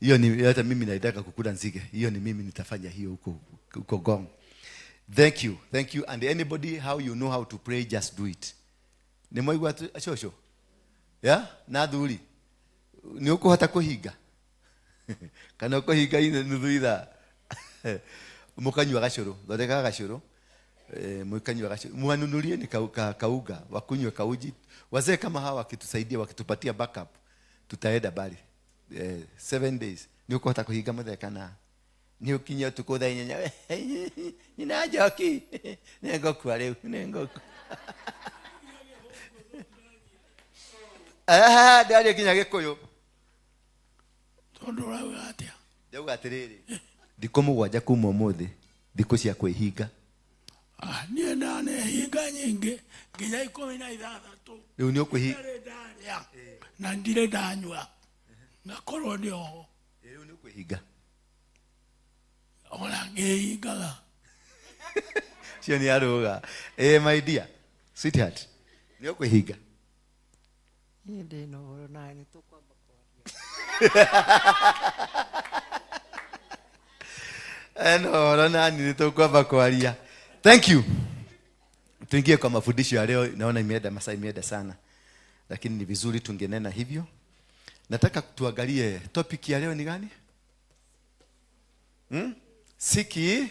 Hiyo ni hata mimi naitaka kukula nzige. Hiyo ni mimi nitafanya hiyo huko Gong. Thank you. And anybody, how you know how to pray, just do it. Ni moyo shosho. Yeah? Na dhuri. Ni uko hata kuhiga. Kana kuhiga ina nudhuida. Mukanywa gashoro. Dodeka gashoro. Mukanywa gashoro. Muanunulie ni kauga. Wakunywe kauji. Wazee kama hawa wakitusaidia, wakitupatia backup, tutaenda bali. 7 days. Ni uko hata kuhiga mudhekana. Ni ukinya tukodha nyanya. Nina joki. Nengo kwa leo. Nengo. Ndari kinya gikoyo. Tondora watia. Ndauga atiriri. Thikũ 7 kuma ũmũthĩ, thikũ cia kwĩhinga. Niĩ ndane hinga nyingĩ nginya 16. Rĩu nĩ ũkwĩhinga. Na ndire ndanyua. Na korwo nĩ oho. Rĩu nĩ ũkwĩhinga. Ona ngĩhingaga. Cio nĩ arũga. My dear, sweetheart, nĩ ũkwĩhinga. Ndino na ni tukwamba kwaria. Thank you. Tuingie kwa mafundisho ya leo. Naona masaa imeenda sana, lakini ni vizuri tungenena hivyo. Nataka tuangalie topic ya leo ni gani? Siki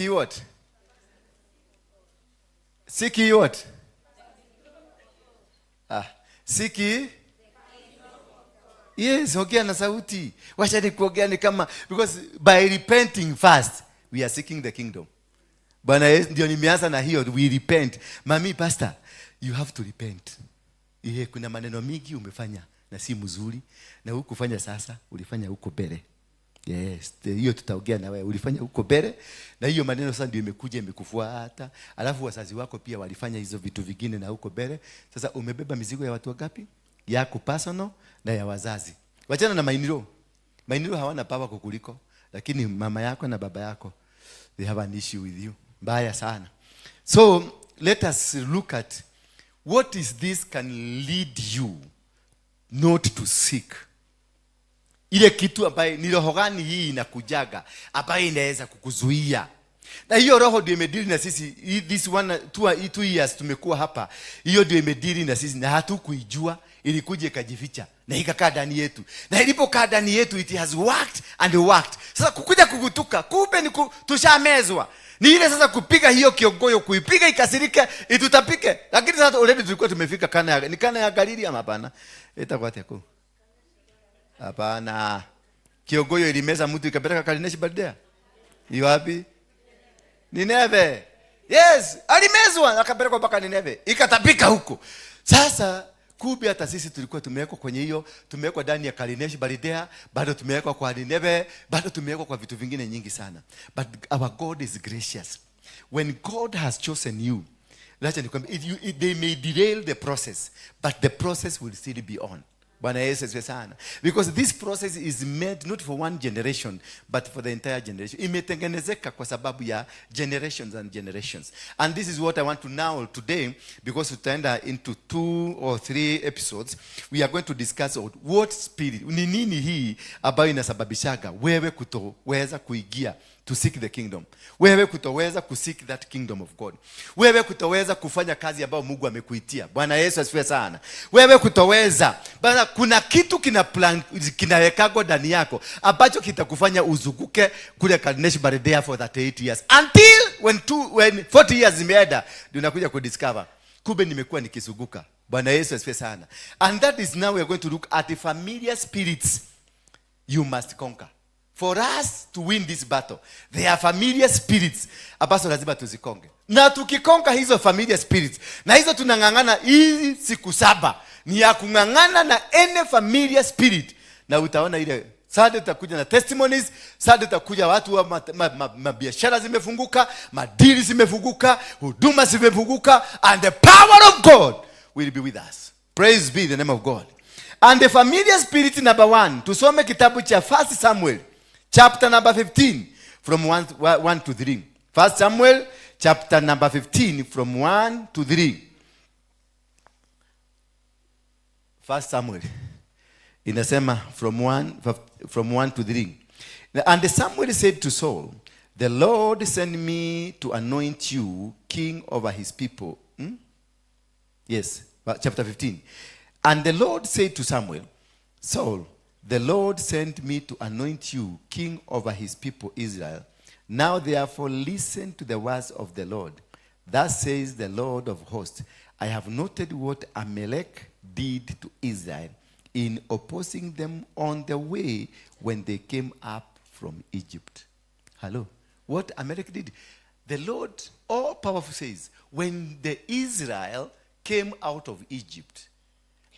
what? Siki what? Siki. Yes, ongea na sauti. Wacha ni kuongea ni kama, because by repenting first we are seeking the kingdom. Bwana Yesu ndio nimeanza na hiyo, we repent. Mami pastor, you have to repent. Kuna maneno mingi umefanya na si mzuri, na hukufanya sasa, ulifanya huko mbele. Yes, hiyo tutaongea na wewe. Ulifanya huko mbele na hiyo maneno sasa ndio imekuja imekufuata. Alafu wazazi wako pia walifanya hizo vitu vingine na huko mbele. Sasa umebeba mizigo ya watu wangapi? Yako personal na ya wazazi. Wachana na mainiro. Mainiro hawana power kukuliko, lakini mama yako na baba yako, they have an issue with you. Mbaya sana. So let us look at what is this can lead you not to seek. Ile kitu ambaye ni roho gani hii inakujaga ambaye inaweza kukuzuia. Na hiyo roho ndio imedili na sisi this 2 years tumekuwa hapa. Hiyo ndio imedili na sisi na hatukuijua, ilikuja ikajificha na ikakaa ndani yetu. Na ilipokaa ndani yetu it has worked and worked. Sasa kukuja kugutuka, kumbe ni tushamezwa. Ni ile sasa kupiga hiyo kiongoyo, kuipiga ikasirike, itutapike. Lakini sasa already tulikuwa tumefika Kana ya Galili ama hapana? Itakuwa yako. Hapana. Kiongoyo ilimeza mtu ikapeleka Kalineshi Bardea. Hiyo wapi? Nineve. Yes, alimezwa akapelekwa mpaka Nineve. Ikatapika huko. Sasa kumbe hata sisi tulikuwa tumewekwa kwenye hiyo, tumewekwa ndani ya Kadesh Barnea, bado tumewekwa kwa Nineve, bado tumewekwa kwa vitu vingine nyingi sana. But our God is gracious. When God has chosen you, they may derail the process, but the process will still be on. Bwana Yesu asifiwe sana. Because this process is made not for one generation, but for the entire generation. Imetengenezeka kwa sababu ya generations and generations. And this is what I want to now today, because tutaenda into 2 or 3 episodes, we are going to discuss what spirit, ni nini hii ambayo inasababishaga wewe kutoweza kuingia to seek the kingdom. Wewe kutoweza kuseek that kingdom of God. Wewe kutoweza kufanya kazi ambayo Mungu amekuitia. Bwana Yesu asifiwe sana. Wewe kutoweza. Bana kuna kitu kinawekagwa ndani yako ambacho kitakufanya uzunguke kule Kadesh Barnea for 38 years. Until when 40 years zimeenda, ndio unakuja kudiscover kumbe nimekuwa nikizunguka. Bwana Yesu asifiwe sana. And that is now we are going to look at the familiar spirits you must conquer. For us to win this battle, there are familiar spirits ambazo lazima tuzikonge. Na tukikonga hizo familiar spirits, na hizo tunangangana hizi siku 7, ni ya kungangana na any familiar spirit. Na utaona ile Sunday tutakuja na testimonies, Sunday tutakuja watu wa mabiashara zimefunguka, madili zimefunguka, huduma zimefunguka, and the power of God will be with us. Praise be the name of God. And the familiar spirit number 1, tusome kitabu cha 1 Samuel chapter number 15 from 1 to 3. 1 Samuel chapter number 15 from 1 to 3. 1 Samuel inasema from 1 to 3. And Samuel said to Saul, the Lord sent me to anoint you king over his people. Yes, chapter 15. And the Lord said to Samuel, Saul, the Lord sent me to anoint you king over his people Israel. Now therefore listen to the words of the Lord. Thus says the Lord of hosts, I have noted what Amalek did to Israel in opposing them on the way when they came up from Egypt. Hello. What Amalek did? The Lord all powerful says, when the Israel came out of Egypt,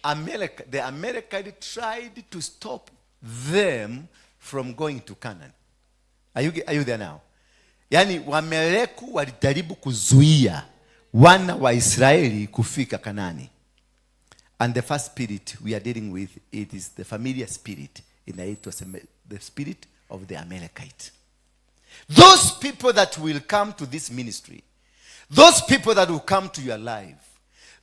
the Amalekites tried to stop them from going to Canaan. Are you there now? Yani Wameleku walijaribu kuzuia wana wa Israeli kufika Kanani. And the first spirit we are dealing with, it is the familiar spirit. Inaitwa the spirit of the Amalekite. Those people that will come to this ministry, those people that will come to your life,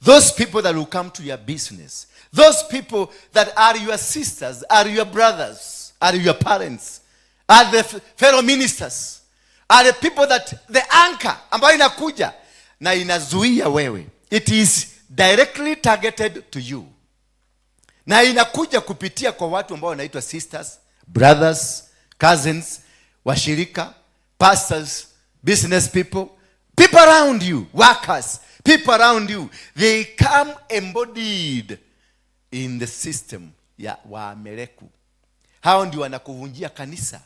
those people that will come to your business, those people that are your sisters, are your brothers, are your parents, are the fellow ministers, are the people that the anchor ambayo inakuja na inazuia wewe. It is directly targeted to you. Na inakuja kupitia kwa watu ambao wanaitwa sisters, brothers, cousins, washirika, pastors, business people, people around you, workers, people around you. They come embodied in the system ya Waameleku. Hao ndio wanakuvunjia kanisa.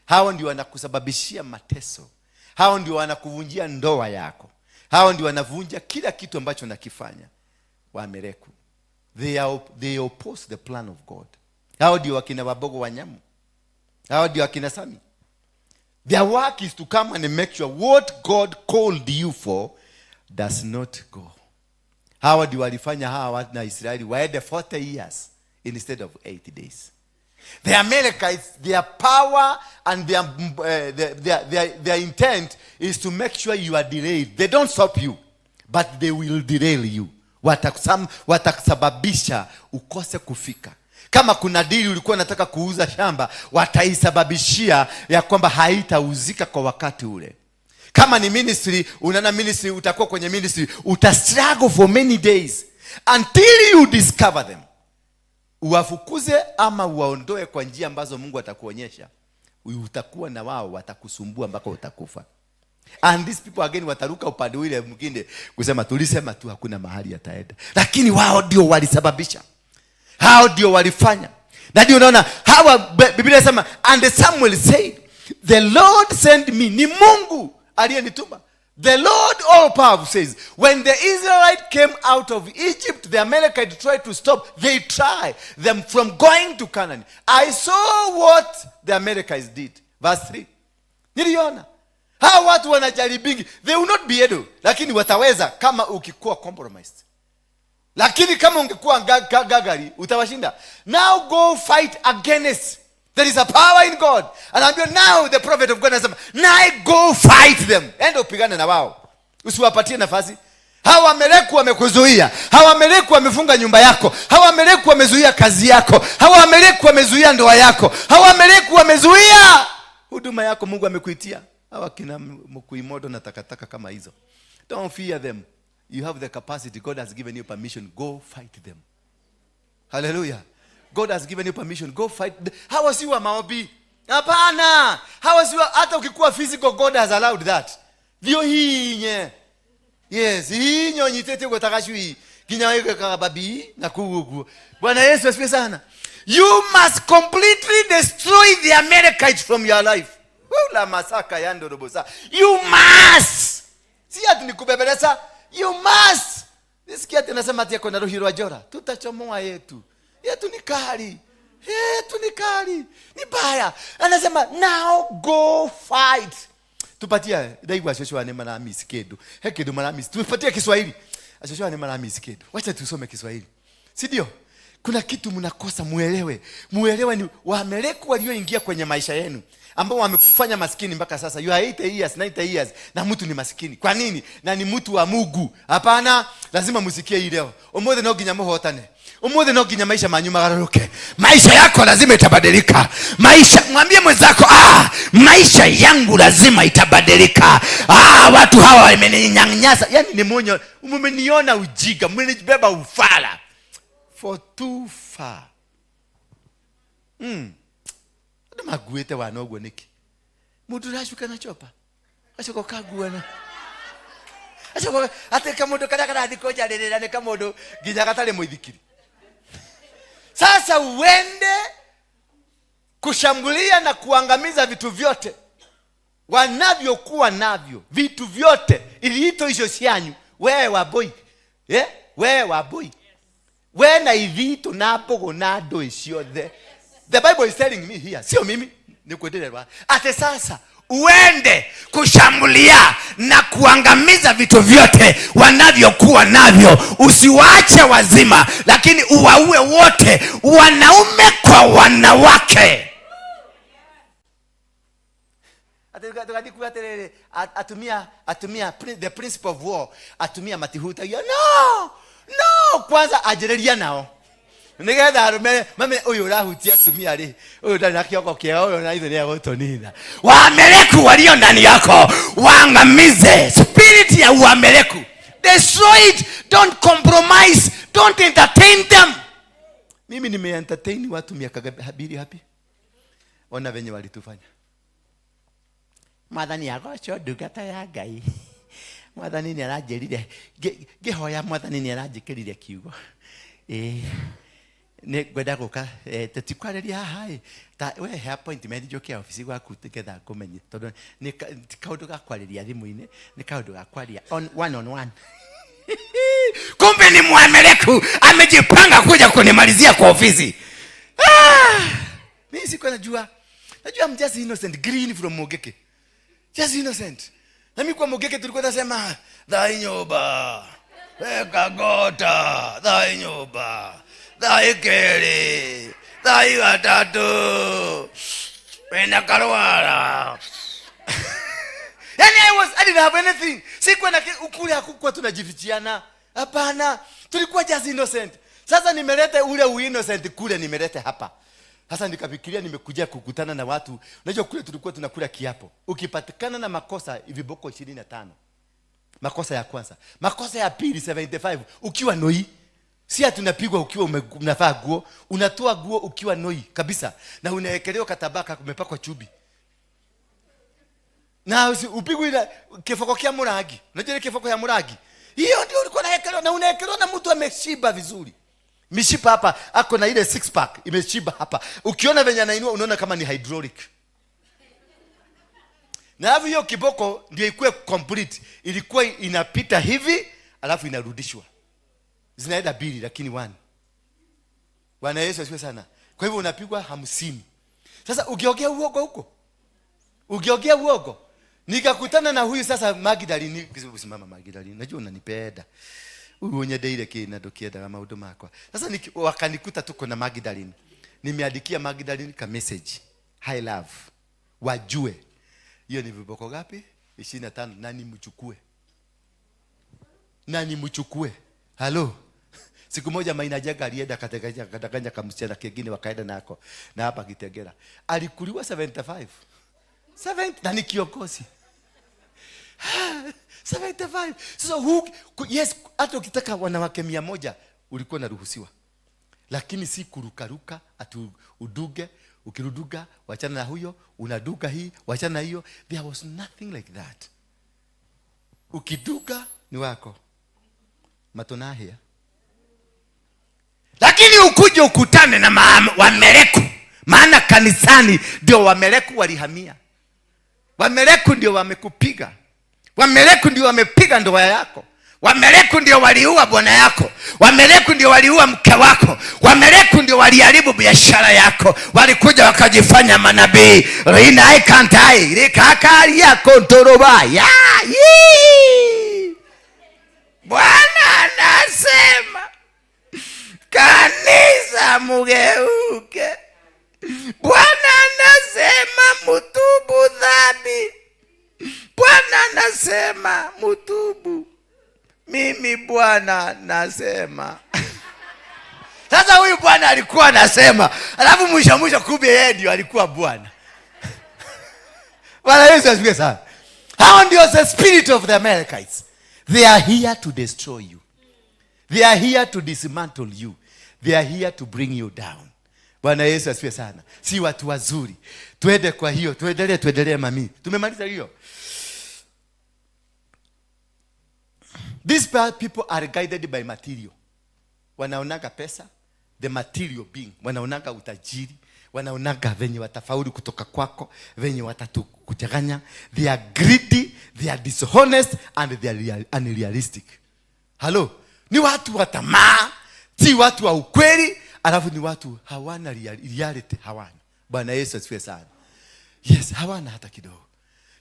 Hao ndio wanakusababishia mateso. Hao ndio wanakuvunjia ndoa yako. Hao ndio wanavunja kila kitu ambacho nakifanya. Waameleku. They oppose the plan of God. Hao ndio wakina Wabogo Wanyamu. Hao ndio wakina Sami. Their work is to come and make sure what God called you for does not go. Hawa ndio walifanya hawa watu na Israeli waende 40 years instead of 80 days. The Amalekites, their power and their intent is to make sure you are delayed. They don't stop you, but they will derail you. Watakusababisha ukose kufika. Kama kuna dili ulikuwa unataka kuuza shamba, wataisababishia ya kwamba haitauzika kwa wakati ule. Kama ni ministry, unaona ministry, utakuwa kwenye ministry, utastruggle for many days until you discover them. Uwafukuze ama uwaondoe kwa njia ambazo Mungu atakuonyesha. Utakuwa na wao watakusumbua mpaka utakufa. And these people again wataruka upande ule mwingine kusema tulisema tu hakuna mahali ataenda. Lakini wao ndio walisababisha. Hao ndio walifanya. Na ndio unaona hawa Biblia inasema and Samuel said, the Lord sent me. Ni Mungu aliyenituma. The Lord all powerful says, when the Israelites came out of Egypt, the Amalekites tried to stop. They tried them from going to Canaan. I saw what the Amalekites did. Verse 3. Niliona. Hawa watu wanajaribingi. They will not be able. Lakini wataweza kama ukikuwa compromised. Lakini kama ungekuwa gagari, utawashinda. Now go fight against. There is a power in God. Anaambia now the prophet of God anasema, now go fight them. Enda upigane na wao. Usiwapatie nafasi. Hawa Amaleku wamekuzuia. Hawa Amaleku wamefunga nyumba yako. Hawa Amaleku wamezuia kazi yako. Hawa Amaleku wamezuia ndoa yako. Hawa Amaleku wamezuia huduma yako Mungu amekuitia. Hawa kina mkuimodo na takataka kama hizo. Don't fear them. You have the capacity. God has given you permission. Go fight them. Hallelujah. God has given you permission. Go fight. Hawa si wa maombi. Hapana. Hawa si wa, hata ukikuwa physical, God has allowed that. Ndio hinye. Yes, hinyo nyitete kwa takashui. Kinyawe kwa babi na kugugu. Bwana Yesu asifiwe sana. You must completely destroy the Amalekites from your life. La masaka yando robosa. You must. Si ati nikubebeleza. You must. Nisikia tena sema ati yako na roho wa jora. Tutachomoa yetu. Yetu ni kali. Yetu ni kali. Ni baya. Anasema now go fight. Tupatia daigwa Joshua ni mara misikedo. Hekedo mara mis. Tupatie Kiswahili. Joshua ni mara misikedo. Wacha tusome Kiswahili. Si ndio? Kuna kitu mnakosa muelewe. Muelewe ni Waamaleki walioingia kwenye maisha yenu ambao wamekufanya maskini mpaka sasa. You are 80 years, 90 years na mtu ni maskini. Kwa nini? Na ni mtu wa Mungu. Hapana, lazima msikie hii leo. Omothe no ginya muhotane. Omothe no ginya maisha manyuma garuke. Maisha yako lazima itabadilika. Maisha, mwambie mwenzako, maisha yangu lazima itabadilika. Watu hawa wameninyanyasa. Yaani ni monyo, mmeniona ujiga, mmenibeba ufala. For too far. Ndo maguete wanogwo niki. Mudu rashuka na chopa. Ashoko kaguana. Ashoko ate kamodo kada dikoja lelera ne kamodo ginya katale muithikiri. Sasa uende kushambulia na kuangamiza vitu vyote wanavyokuwa navyo. Vitu vyote iliito hizo sianyu. Wewe waboi. Wewe waboi. When I vitu napo nado isiothe. The Bible is telling me here. Sio mimi. Nikuendelea. Ate sasa uende kushambulia na kuangamiza vitu vyote wanavyokuwa navyo. Usiwaache wazima, lakini uwaue wote, wanaume kwa wanawake. Atumia the principle of war. Atumia matihuta. No, kwanza ajereria nao. Nigetha arume mame uyu rahutia tumia ri. Uyu ndani na kioko kiao uyu na ithe ya gotonina. Waamaleki walio ndani yako waangamize. Spirit ya Waamaleki. Destroy it. Don't compromise. Don't entertain them. Mimi nime-entertain watu miaka habiri hapi. Ona venye walitufanya. Mwathani agocho ndungata ya Ngai. Mwathani ni arajerire ngihoya Mwathani ni arajikirire kiugo ne gwenda guka tutikwareria haha ta we he appointment jokia ofisi gwaku tigetha kumenye tondu ni kaundu ga kwariria thimu-ini ni kaundu ga kwaria one on one. Kumbe ni Mwamaleki amejipanga kuja kunimalizia kwa ofisi. Mimi siko najua I'm just innocent, green from Mogeke, just innocent. Nami kwa Mogeke tulikuwa tunasema dai nyoba ekagota dai nyoba dai kere dai watatu wenda karwara. Yani I didn't have anything. Sikuwa na ukuli, hakukuwa tunajifichiana. Hapana, tulikuwa just innocent. Sasa nimeleta ule innocent kule, nimeleta hapa. Sasa nikafikiria nimekuja kukutana na watu. Unajua kule tulikuwa tunakula kiapo. Ukipatikana na makosa viboko 25. Makosa ya kwanza. Makosa ya pili 75. Ukiwa noi. Si tunapigwa ukiwa unavaa nguo, unatoa nguo ukiwa noi kabisa na unaekelewa katabaka kumepakwa chubi. Na upigwe ile kifoko kia muragi. Unajua ile kifoko ya muragi? Hiyo ndio ulikuwa unaekelewa na unaekelewa na mtu ameshiba vizuri. Mishipa hapa ako na ile 6 pack imeshiba hapa. Ukiona venye anainua unaona kama ni hydraulic. Na alafu hiyo kiboko ndio ikuwe complete. Ilikuwa inapita hivi, alafu inarudishwa. Zinaenda 2 lakini 1. Bwana Yesu asifiwe sana. Kwa hivyo unapigwa 50. Sasa ukiongea uogo huko. Ukiongea uogo. Nikakutana na huyu sasa Magdalene, usimama Magdalene. Najua unanipenda. Uonyede ile kina dokieda kama huduma yako. Sasa wakanikuta tuko na Magdalene. Nimeandikia Magdalene ka message. Hi love. Wajue. Hiyo ni viboko gapi? 25. Nani mchukue? Halo. Siku moja Maina Jaga alienda katakanya kamsichana kingine wakaenda nako. Na hapa Kitegera. Alikuliwa 75. 70 na ni kiongozi. 75. So yes, hata ukitaka wanawake 100 ulikuwa unaruhusiwa. Lakini si kurukaruka atu uduge, ukiruduga wachana na huyo, unaduga hii, wachana na hiyo. There was nothing like that. Ukiduga ni wako. Matonahia. Lakini ukuje ukutane na Wameleku. Maana kanisani ndio Wameleku walihamia. Wameleku ndio wamekupiga. Wameleku ndio wamepiga ndoa yako. Wameleku ndio waliua bwana yako. Wameleku ndio waliua mke wako. Wameleku ndio waliharibu biashara yako. Walikuja wakajifanya manabii. Rina aikantai likakari yako ntoroba. Ya Bwana anasema kanisa mugeuke. Bwana anasema mutubu dhambi. Bwana anasema mutubu. Mimi Bwana nasema. Sasa huyu Bwana alikuwa anasema, alafu mwisho kumbe yeye ndio alikuwa Bwana. Bwana Yesu asifiwe sana. How ndio the spirit of the Amalekites? They are here to destroy you. They are here to dismantle you. They are here to bring you down. Bwana Yesu asifiwe sana. Si watu wazuri. Twende kwa hiyo, tuendelee mami. Tumemaliza hiyo. These people are guided by material. Wanaonaga pesa, the material being. Wanaonaga utajiri, wanaonaga venye watafaulu kutoka kwako, venye watatukujaganya. They are greedy, they are dishonest, and they are unrealistic. Hello? Ni watu wa tamaa, si watu wa ukweli, alafu ni watu hawana reality, hawana. Bwana Yesu asifiwe sana. Yes, hawana hata kidogo.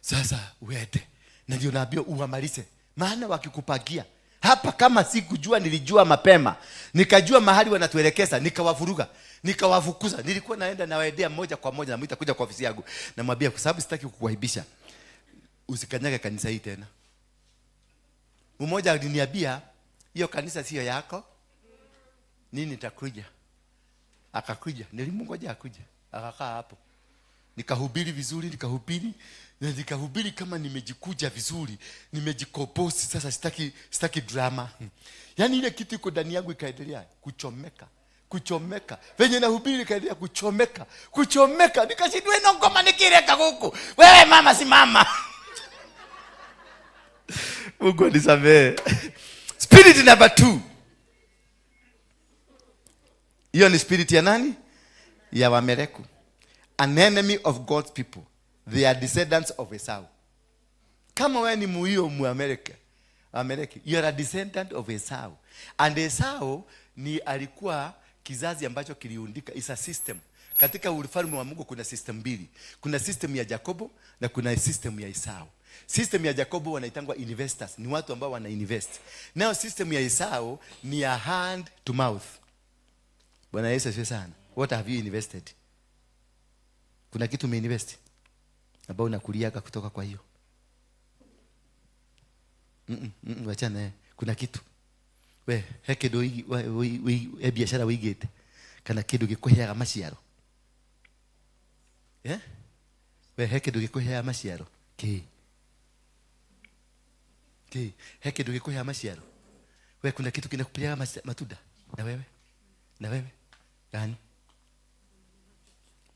Sasa uende, na ndio naambia uamalize. Maana wakikupagia hapa, kama sikujua nilijua mapema, nikajua mahali wanatuelekeza, nikawavuruga, nikawafukuza. Nilikuwa naenda na waendea moja kwa moja, namuita kuja kwa ofisi yangu, namwambia kwa sababu sitaki kukuaibisha, usikanyage kanisa hii tena. Mmoja aliniambia hiyo kanisa sio yako, nini nitakuja. Akakuja, nilimngoja akuje, akakaa hapo. Nikahubiri vizuri, nikahubiri kama nimejikuja vizuri, nimejikoposi. Sasa sitaki drama. Yaani ile kitu iko ndani yangu ikaendelea kuchomeka. Venye nahubiri ikaendelea kuchomeka. Nikashindwa ino ngoma nikireka huku. Wewe mama si mama. Mungu anisamehe. Spirit number 2. Hiyo ni spirit ya nani? Ya Wameleku. An enemy of God's people. They are descendants of Esau. Kama wewe ni muio Muamerika, you are a descendant of Esau. And Esau ni alikuwa kizazi ambacho kiliundika, is a system. Katika ufalme wa Mungu kuna system mbili. Kuna system ya Jacobo na kuna system ya Esau. System ya Jacobo wanaitangwa investors, ni watu ambao wana invest. Now system ya Esau ni a hand to mouth. Bwana Yesu asifiwe sana. What have you invested? Kuna kitu umeinvest ambao unakuliaga kutoka kwa hiyo. Wachana, kuna kitu. We hekedo we biashara wigete. Kana kidu gikuhea maciaro. We hekedo gikuhea maciaro. Hekedo gikuhea maciaro. We kuna kitu kinakupea matunda. Na wewe? Gani?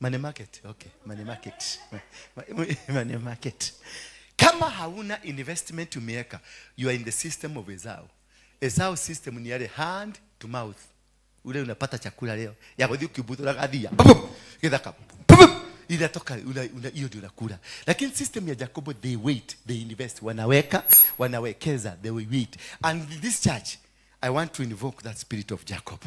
Money market. Okay, money market. Money market. Kama hauna investment umeweka, you are in the system of Esau. Esau system ni yale hand to mouth. Ule unapata chakula leo. Ya kodi kibuto la kadia. Kidaka. inatoka hiyo ndio unakula. Lakini system ya Jacobo, they wait, they invest, wanawekeza, they will wait. And this church, I want to invoke that spirit of Jacob.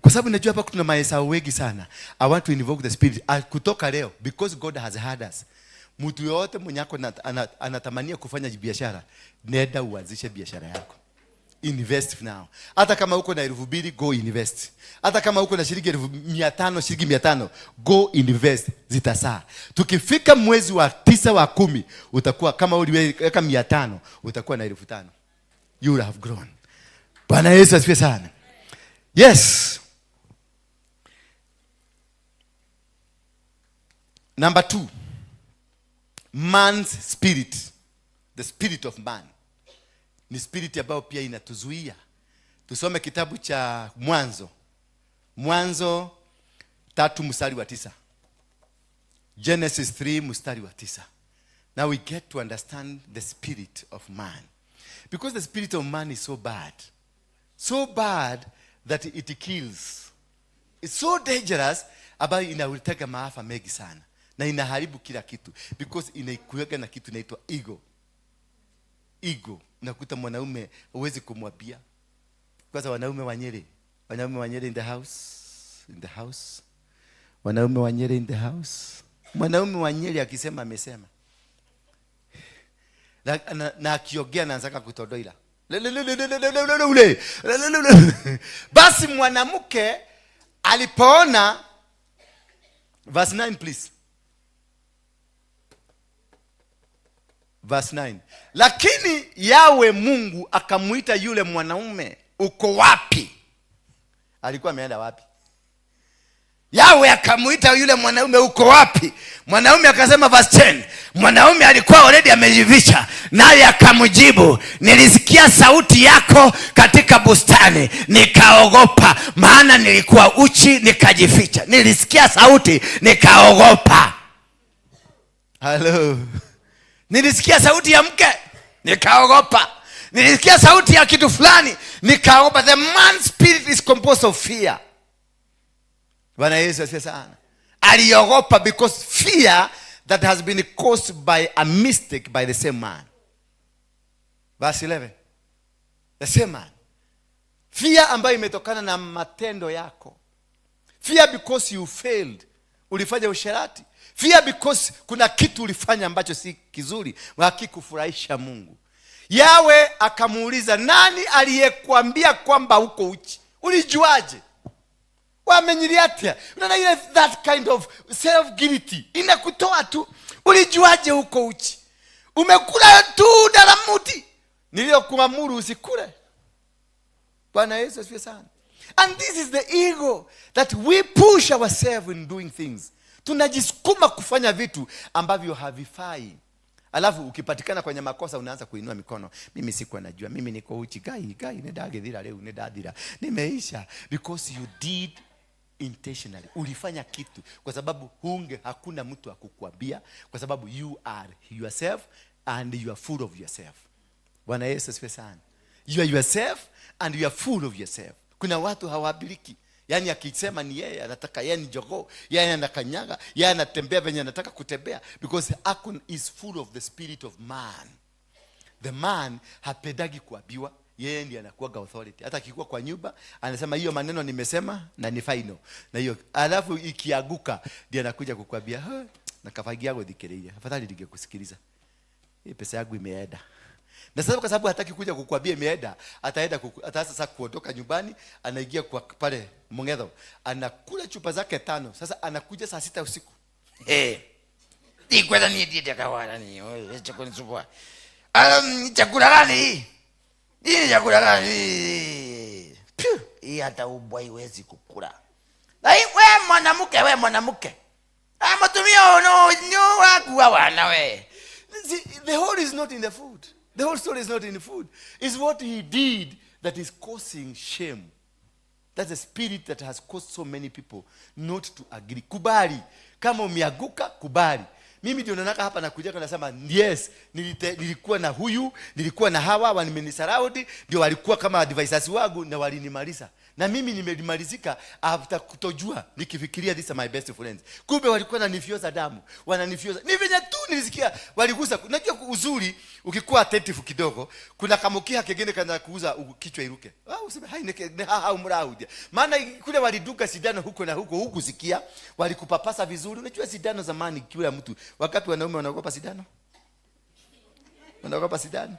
Kwa sababu najua hapa kuna maesau wengi sana. I want to invoke the spirit kutoka leo, because God has heard us. Mtu yote mwenye anatamania kufanya biashara, nenda uanzishe biashara yako. Invest now. Hata kama uko na 2,000, go invest. Hata kama uko na shilingi 500, go invest, zitasaa. Tukifika mwezi wa 9 wa 10, utakuwa kama uliweka 500, utakuwa na 5,000. You will have grown. Bwana Yesu asifiwe sana. Yes. Number 2. Man's spirit. The spirit of man. Ni spirit ambayo pia inatuzuia. Tusome kitabu cha Mwanzo 3 mstari wa 9. Genesis 3 mstari wa 9. Now we get to understand the spirit of man. Because the spirit of man is so bad. So bad that it kills. It's so dangerous ambayo inaweteka maafa mengi sana. Na inaharibu kila kitu. Because inaikuweka na kitu inaitwa ego. Unakuta mwanaume huwezi kumwambia. Kwanza wanaume wa Nyeri in the house. Wanaume wa Nyeri in the house. Mwanaume wa Nyeri akisema amesema. Na akiongea anaanza kutodoila. Basi mwanamke alipoona, verse 9 please. Verse 9. Lakini Yawe Mungu akamuita yule mwanaume, uko wapi? Alikuwa ameenda wapi? Yawe akamuita yule mwanaume, uko wapi? Mwanaume akasema, verse 10. Mwanaume alikuwa already amejificha, naye akamjibu, nilisikia sauti yako katika bustani, nikaogopa, maana nilikuwa uchi nikajificha. Nilisikia sauti nikaogopa. Hello. Nilisikia sauti ya mke, nikaogopa. Nilisikia sauti ya kitu fulani, nikaogopa. The man's spirit is composed of fear. Bwana Yesu asifiwe sana. Aliogopa because fear that has been caused by a mistake by the same man. Verse 11. The same man. Fear ambayo imetokana na matendo yako. Fear because you failed. Ulifanya usherati. Fear because kuna kitu ulifanya ambacho si kizuri, hakikufurahisha Mungu. Yawe akamuuliza, nani aliyekuambia kwamba uko uchi? Ulijuaje? Wamenyiliatia. Unaona ile that kind of self guilty inakutoa tu. Ulijuaje uko uchi? Umekula tu daramuti niliyokuamuru usikule. Bwana Yesu asifiwe sana. And this is the ego that we push ourselves in doing things. Tunajisukuma kufanya vitu ambavyo havifai. Alafu ukipatikana kwenye makosa unaanza kuinua mikono. Mimi sikuwa najua, mimi niko uchi. Gai nedagethira leo nedadira. Nimeisha because you did intentionally. Ulifanya kitu kwa sababu hakuna mtu akukwambia, kwa sababu you are yourself and you are full of yourself. Bwana Yesu asifiwe sana. You are yourself and you are full of yourself. Kuna watu hawabiliki. Yaani akisema ni yeye, anataka yeye ni jogoo, yeye anakanyaga, yeye anatembea venye anataka kutembea, because Akon is full of the spirit of man. The man hapendagi kuambiwa, yeye ndiye anakuwa authority. Hata akikuwa kwa nyumba anasema hiyo maneno nimesema na ni final. Na hiyo alafu ikiaguka ndiye anakuja kukuambia, na kafagi yako dhikereia. Afadhali ningekusikiliza. Hii pesa yangu imeenda. Na sasa kwa sababu hataki kuja kukuambia imeenda, ataanza sasa kuondoka nyumbani, anaingia kwa pale Mongedho, anakula chupa zake 5. Sasa anakuja saa 6 usiku. Nikwenda niende kawala ni, chakula nisubua. Chakula gani? Hii chakula gani? Hii hata ubwa iwezi kukula. Na wewe mwanamke. Matumio no wakuwa wana we. The whole is not in the food. The whole story is not in the food. It's what he did that is causing shame. That's a spirit that has caused so many people not to agree. Kubali. Kama umeanguka, kubali. Mimi ndio naonaka hapa nakuja nasema yes, nilikuwa na huyu, nilikuwa na hawa wamenisaraudi, ndio walikuwa kama advisors wangu na walinimaliza. Na mimi nimelimalizika after kutojua, nikifikiria these are my best friends. Kumbe walikuwa wananifioza damu, wananifioza. Ni venye tu nilisikia waligusa. Unajua uzuri ukikuwa attentive kidogo, kuna kamukia kingine kana kuuza kichwa iruke. Useme hai ne umraudia. Maana kule waliduka sindano huko na huko sikia, walikupapasa vizuri. Unajua sindano zamani kila mtu, wakati wanaume wanaogopa sindano. Wanaogopa sindano.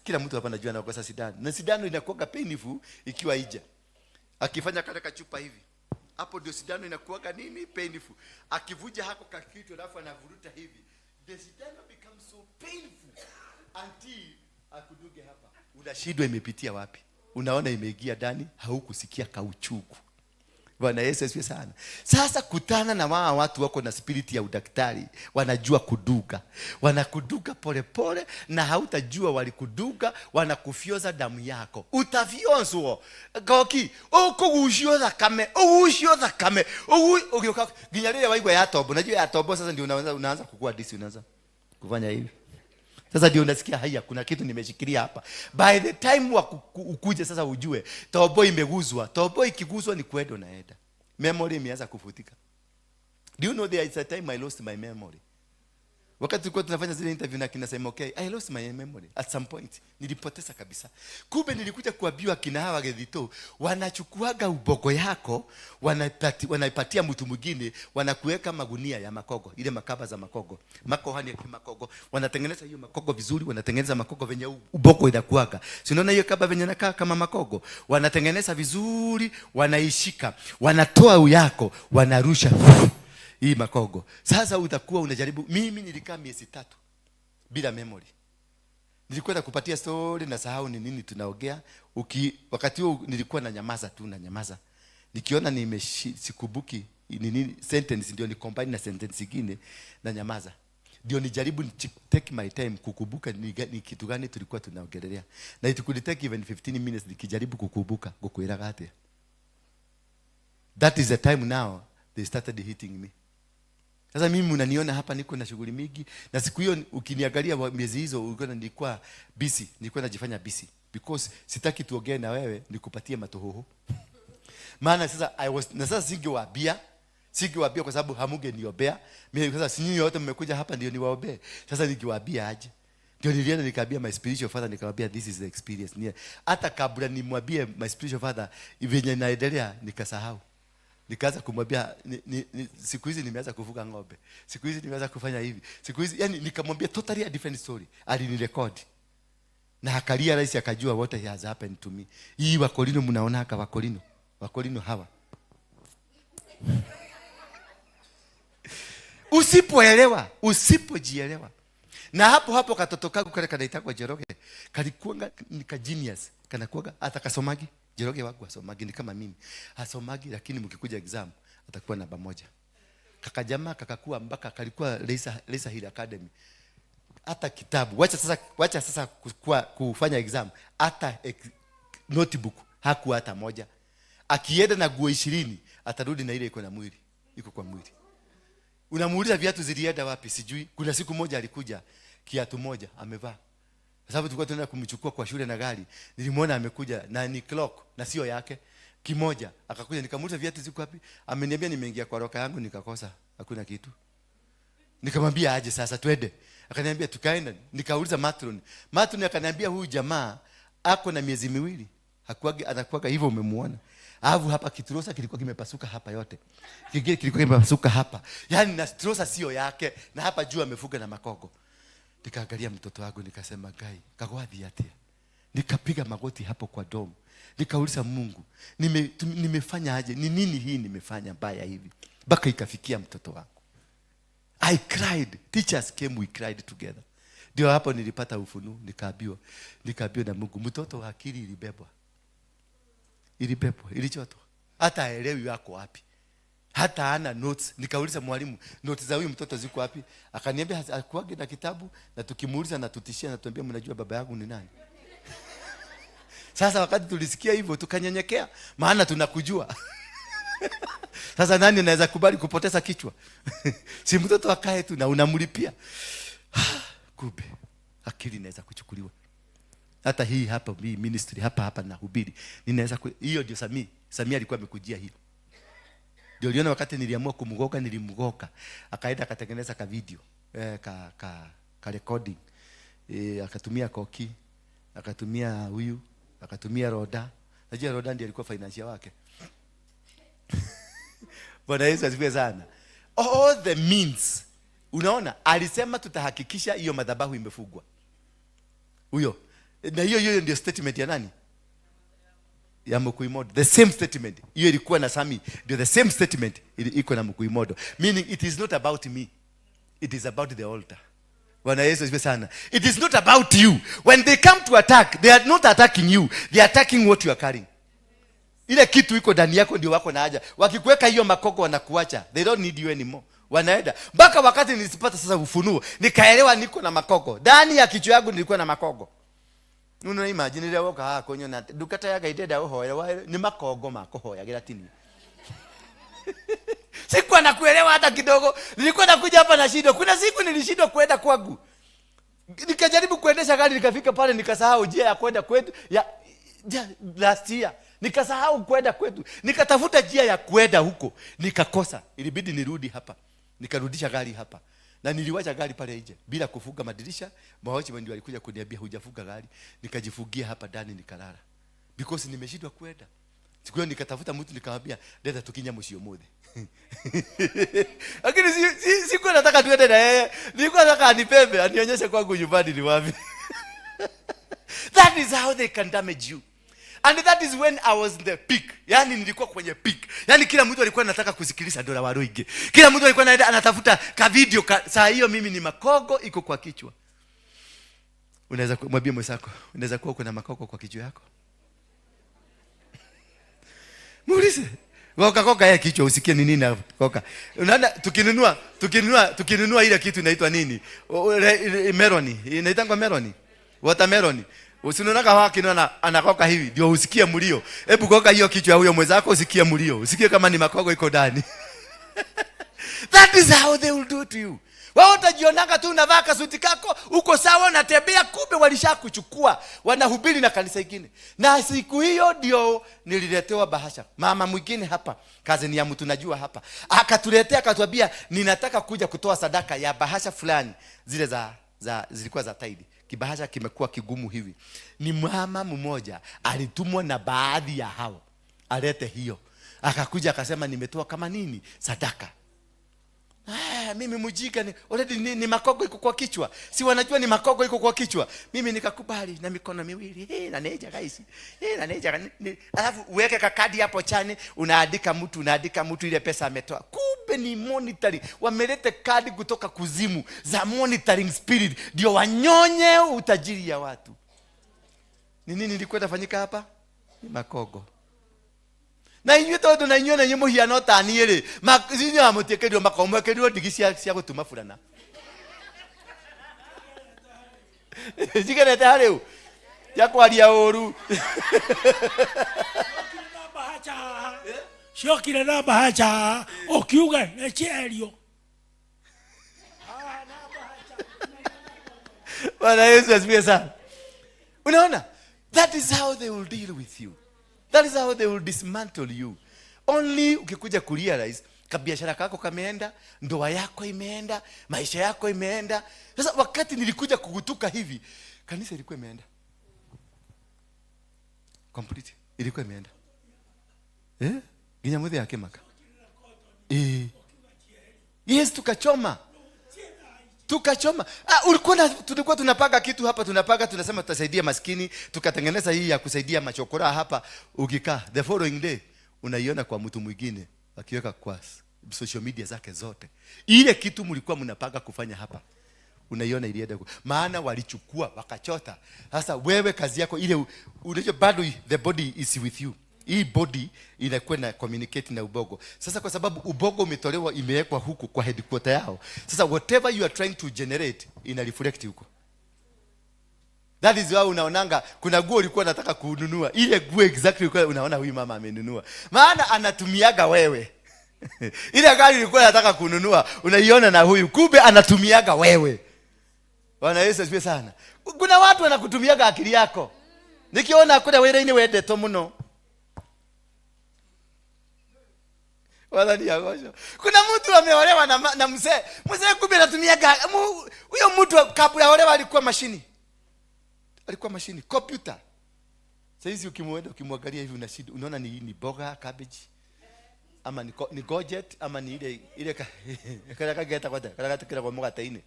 Kila mtu hapa anajua anaogopa sindano. Na sindano inakuwa painful ikiwa ija. Akifanya kale kachupa hivi, hapo ndio sindano inakuwa nini? Painful. Akivuja hako kakitu alafu anavuruta hivi, the sindano becomes so painful until akuduge hapa. Unashindwa imepitia wapi? Unaona imeingia ndani, haukusikia kauchuku. Bwana Yesu asifiwe sana. Sasa kutana na watu wako na spirit ya udaktari, wanajua kuduga. Wanakuduga pole pole na hautajua walikuduga, wanakufioza damu yako. Utafionzwa. Goki, ugushio thakame. Ukioka ginyarire waigwa ya tobo. Unajua ya tobo sasa ndio unaanza kukua disi, unaanza kufanya hivi. Sasa ndio unasikia haya kuna kitu nimeshikilia hapa. By the time ukuje sasa ujue tobo imeguzwa. Tobo ikiguzwa ni kwedo na eda. Memory imeanza kufutika. Do you know there is a time I lost my memory? Wakati tulikuwa tunafanya zile interview na kina sema okay, I lost my memory at some point. Nilipoteza kabisa. Kumbe nilikuja kuambiwa kina hawa Gedito wanachukuaga ubogo yako, wanaipatia mtu mwingine, wanakuweka magunia ya makogo, ile makaba za makogo. Makohani ya kimakogo. Wanatengeneza hiyo makogo vizuri, wanatengeneza makogo venye ubogo inakuaga. Si unaona hiyo kaba venye inakaa kama makogo? Wanatengeneza vizuri, wanaishika, wanatoa yako, wanarusha hii makogo. Sasa utakuwa unajaribu. Mimi nilikaa miezi 3 bila memory. Nilikuwa kupatia story na sahau ni nini tunaongea. Wakati huo nilikuwa na nyamaza. Nikiona sikumbuki nini sentence, ndio ni combine na sentence nyingine na nyamaza. Ndio nijaribu take my time kukumbuka ni kitu gani tulikuwa tunaongelea. Na it could take even 15 minutes nikijaribu kukumbuka kukueleza gate. That is the time now they started hitting me. Sasa mimi unaniona hapa niko na shughuli mingi, na siku hiyo ukiniangalia miezi hizo nilikuwa busy, nilikuwa najifanya busy because sitaki tuongee na wewe nikupatie matohoho. Maana sasa sasa singewaambia kwa sababu hamuge niombea. Mimi sasa si nyinyi wote mmekuja hapa ndio niwaombee. Sasa nikiwaambia aje? Ndio nilienda nikaambia my spiritual father, nikamwambia this is the experience. Hata kabla nimwambie my spiritual father venye naendelea nikasahau. Nikaanza kumwambia siku hizi nimeanza kufuga ng'ombe. Siku hizi nimeanza kufanya hivi. Siku hizi yani nikamwambia totally a different story. Alinirecord. Na akalia rais akajua what has happened to me. Hii Wakorino mnaona haka Wakorino hawa. Usipojielewa. Na hapo katoto kangu kale kanaitwa Jeroge. Kalikuwa ni ka genius. Kanakuwa atakasomagi. Jeroge wangu asomagi ni kama mimi. Asomagi lakini mkikuja exam atakuwa namba 1. Kakajama kakakuwa mpaka kalikuwa Lisa Hill Academy. Hata kitabu. Wacha sasa kufanya exam. Hata notebook hakuwa hata moja. Akienda na nguo 20 atarudi na ile iko na mwili. Iko kwa mwili. Unamuuliza viatu zilienda wapi? Sijui. Kuna siku moja alikuja kiatu moja amevaa. Kwa sababu tulikuwa tunaenda kumchukua kwa shule na gari. Nilimwona amekuja na ni clock na sio yake. Kimoja akakuja nikamuuliza viatu ziko wapi? Ameniambia nimeingia kwa roka yangu nikakosa. Hakuna kitu. Nikamwambia aje sasa twende. Akaniambia tukaenda. Nikauliza matron. Matron akaniambia huyu jamaa ako na miezi 2. Anakuaga hivyo umemuona. Alafu hapa kitrosa kilikuwa kimepasuka hapa yote. Kingine kilikuwa kimepasuka hapa. Yaani na trosa sio yake na hapa juu amefuga na makogo. Nikaangalia mtoto wangu nikasema gai, kagwathi atia. Nikapiga magoti hapo kwa domo. Nikauliza Mungu, nimefanya aje? Ni nini hii nimefanya mbaya hivi? Baka ikafikia mtoto wangu. I cried. Teachers came, we cried together. Ndio hapo nilipata ufunuo, nikaambiwa na Mungu, mtoto wa akili ilibebwa. Ilichotwa. Hata haelewi wako wapi. Hata ana notes. Nikauliza mwalimu, notes za huyu mtoto ziko wapi? Akaniambia hakuage na kitabu, na tukimuuliza na tutishia na tuambia mnajua baba yangu ni nani. Sasa wakati tulisikia hivyo tukanyenyekea, maana tunakujua. Sasa nani anaweza kubali kupoteza kichwa? Si mtoto akae tu na unamlipia. Kumbe akili inaweza kuchukuliwa. Hata hii hapa ministry hapa na hubiri. Ninaweza hiyo ndio Samia alikuwa amekujia hiyo. Ndio uliona wakati niliamua kumgoka nilimgoka. Akaenda akatengeneza ka video, ka recording. Akatumia Koki, akatumia huyu, akatumia Roda. Najua Roda ndiye alikuwa financier wake. Bwana Yesu asifiwe sana. All the means. Unaona, alisema tutahakikisha hiyo madhabahu imefugwa. Huyo. Na hiyo ndio statement ya nani? Ya Mukuimodo. The same statement. Hiyo ilikuwa na Sami. Ndio the same statement iko na Mukuimodo. Meaning it is not about me. It is about the altar. Bwana Yesu asifiwe sana. It is not about you. When they come to attack, they are not attacking you. They are attacking what you are carrying. Ile kitu iko ndani yako ndio wako na haja. Wakikuweka hiyo makoko wanakuacha. They don't need you anymore. Wanaenda. Mpaka wakati nilisipata sasa ufunuo, nikaelewa niko na makoko. Ndani ya kichwa yangu nilikuwa na makoko. Una imagine ile woka konyo na dukata yaga ideda hoya ni makogo makohoya gelatini. Sikuwa nakuelewa hata kidogo. Nilikuwa nakuja hapa na shida. Kuna siku nilishindwa kwenda kwangu. Nikajaribu kuendesha gari nikafika pale nikasahau njia ya kwenda kwetu ya last year. Nikasahau kwenda kwetu. Nikatafuta njia ya kwenda huko. Nikakosa. Ilibidi nirudi hapa. Nikarudisha gari hapa. Na niliwacha gari pale nje bila kufunga madirisha. Mahochi ndio alikuja kuniambia hujafunga gari. Nikajifungia hapa ndani nikalala. Because nimeshindwa kwenda. Siku hiyo nikatafuta mtu nikamwambia dada tukinya msio mode. Lakini siku nataka tuende na yeye. Nilikuwa nataka anipembe anionyeshe kwangu nyumbani ni wapi. That is how they can damage you. And that is when I was in the peak. Yani nilikuwa kwenye peak. Yani kila mtu alikuwa anataka kusikiliza dola waroige. Kila mtu alikuwa anatafuta ka video saa hiyo mimi ni makogo iko kwa kichwa. Unaweza kumwambia mwenzako, unaweza kuwa kuna makoko kwa kichwa yako. Muulize. Koka ya kichwa usikie ni nini hapo? Koka. Unaona tukinunua ile kitu inaitwa nini? Meloni. Inaitangwa meloni. Watermelon. Usinonaka haki nona anakoka hivi ndio usikie mlio. Hebu koka hiyo kichwa ya huyo mwenzako usikie mlio. Usikie kama ni makogo iko ndani. That is how they will do to you. Wao utajionanga tu unavaa kasuti kako, uko sawa unatembea kumbe walishakuchukua. Wanahubiri na kanisa lingine. Na siku hiyo ndio nililetewa bahasha. Mama mwingine hapa, kazi ni ya mtu najua hapa. Akatuletea akatuambia ninataka kuja kutoa sadaka ya bahasha fulani. Zile zilikuwa za taidi. Kibahasha kimekuwa kigumu hivi. Ni mama mmoja alitumwa na baadhi ya hao alete hiyo. Akakuja akasema nimetoa kama nini sadaka. Mimi mjika ni already ni makogo iko kwa kichwa. Si wanajua ni makogo iko kwa kichwa. Mimi nikakubali na mikono miwili. Na neja guys. Na neja. Alafu uweke kakadi hapo chani unaandika mtu ile pesa ametoa. Kumbe ni monitoring. Wamelete kadi kutoka kuzimu za monitoring spirit ndio wanyonye utajiri ya watu. Ni nini nilikwenda fanyika hapa? Ni makogo. Na inywe todo na inywe na nyemo hiya no taniere mazinyo amutekedio makomokedio digisia cia gutuma fulana jigene tareu ya kwaria oru shokire na bahacha okiuga na cherio. Bwana Yesu asifiwe sana. Unaona, that is how they will deal with you. That is how they will dismantle you. Only ukikuja kurealize kabiashara kako kameenda, ndoa yako imeenda, maisha yako imeenda. Sasa wakati nilikuja kugutuka hivi, kanisa ilikuwa imeenda. Complete. Ilikuwa imeenda. Ginya mudhi yake maka. Yes, tukachoma. Tulikuwa tunapanga kitu hapa, tunasema tutasaidia maskini, tukatengeneza hii ya kusaidia machokora hapa. Ukikaa the following day unaiona kwa mtu mwingine akiweka kwa social media zake zote. Ile kitu mlikuwa mnapanga kufanya hapa unaiona ilienda, maana walichukua wakachota. Sasa wewe kazi yako ile unajua bado the body is with you. Hii body inakuwa na communicate na ubogo. Sasa kwa sababu ubogo umetolewa imewekwa huku kwa headquarter yao. Sasa whatever you are trying to generate ina reflect huko. That is why unaonanga kuna nguo ulikuwa unataka kununua. Ile nguo exactly ulikuwa unaona huyu mama amenunua. Maana anatumiaga wewe. Ile gari ulikuwa unataka kununua, unaiona na huyu. Kumbe anatumiaga wewe. Bwana Yesu asifiwe sana. Kuna watu wanakutumiaga akili yako. Nikiona kuna wewe ni wende to muno. Wala ni agosho. Kuna mtu ameolewa na mzee. Mzee kumbe anatumiaga huyo mtu kabla ya olewa alikuwa mashini. Alikuwa mashini, computer. Sasa hizi ukimwangalia hivi unashida, unaona ni boga, cabbage ama ni gojet ama ni ile kala kageta kala kila kwa mkate ine.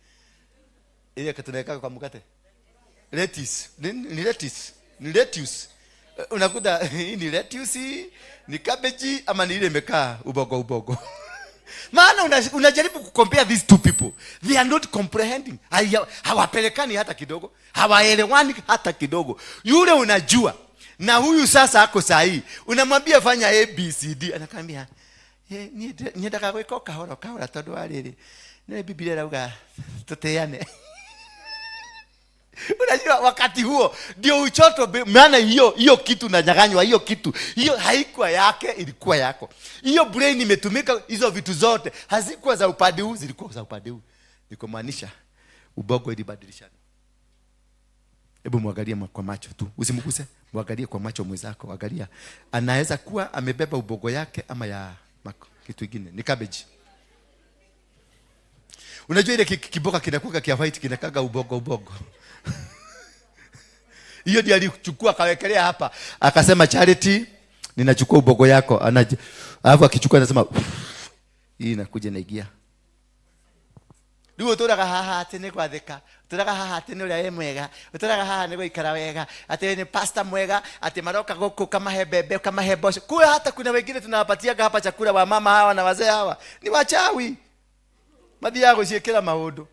Ile katunaweka kwa mkate. Lettuce, ni lettuce. Unakuta hii ni lettuce, ni cabbage ama ni ile imekaa ubogo. Maana unajaribu kucompare these two people. They are not comprehending. Hawapelekani hata kidogo. Hawaelewani hata kidogo. Yule unajua na huyu sasa ako sahi. Unamwambia fanya ABCD, anakuambia nienda kweko kahora todo alele. Na Biblia lauga tuteane. Unajua wakati huo ndio uchoto, maana hiyo kitu unanyang'anywa, hiyo kitu. Hiyo haikuwa yake, ilikuwa yako. Hiyo brain imetumika, hizo vitu zote hazikuwa za upande huu, zilikuwa za upande huu. Nikomaanisha ubogo ilibadilishana. Hebu muangalie kwa macho tu. Usimguse, muangalie kwa macho mwenzako. Angalia. Anaweza kuwa amebeba ubogo yake ama ya kitu kingine. Ni cabbage. Unajua ile kiboga kinakuwa kia white kinakaga ubogo. Hiyo ndiyo alichukua akawekelea hapa. Akasema Charity, ninachukua ubogo yako. Alafu akichukua anasema hii inakuja naingia. Ndio toraga haha tene kwa theka. Toraga haha tene ule mwega. Toraga haha nego ikara wega. Ate ni pasta mwega, ate maroka goko kama hebebe kama hebosho. Kwa hata kuna wengine tunawapatiaga hapa chakula wa mama hawa na wazee hawa. Ni wachawi. Mathi yago ciekera maundu.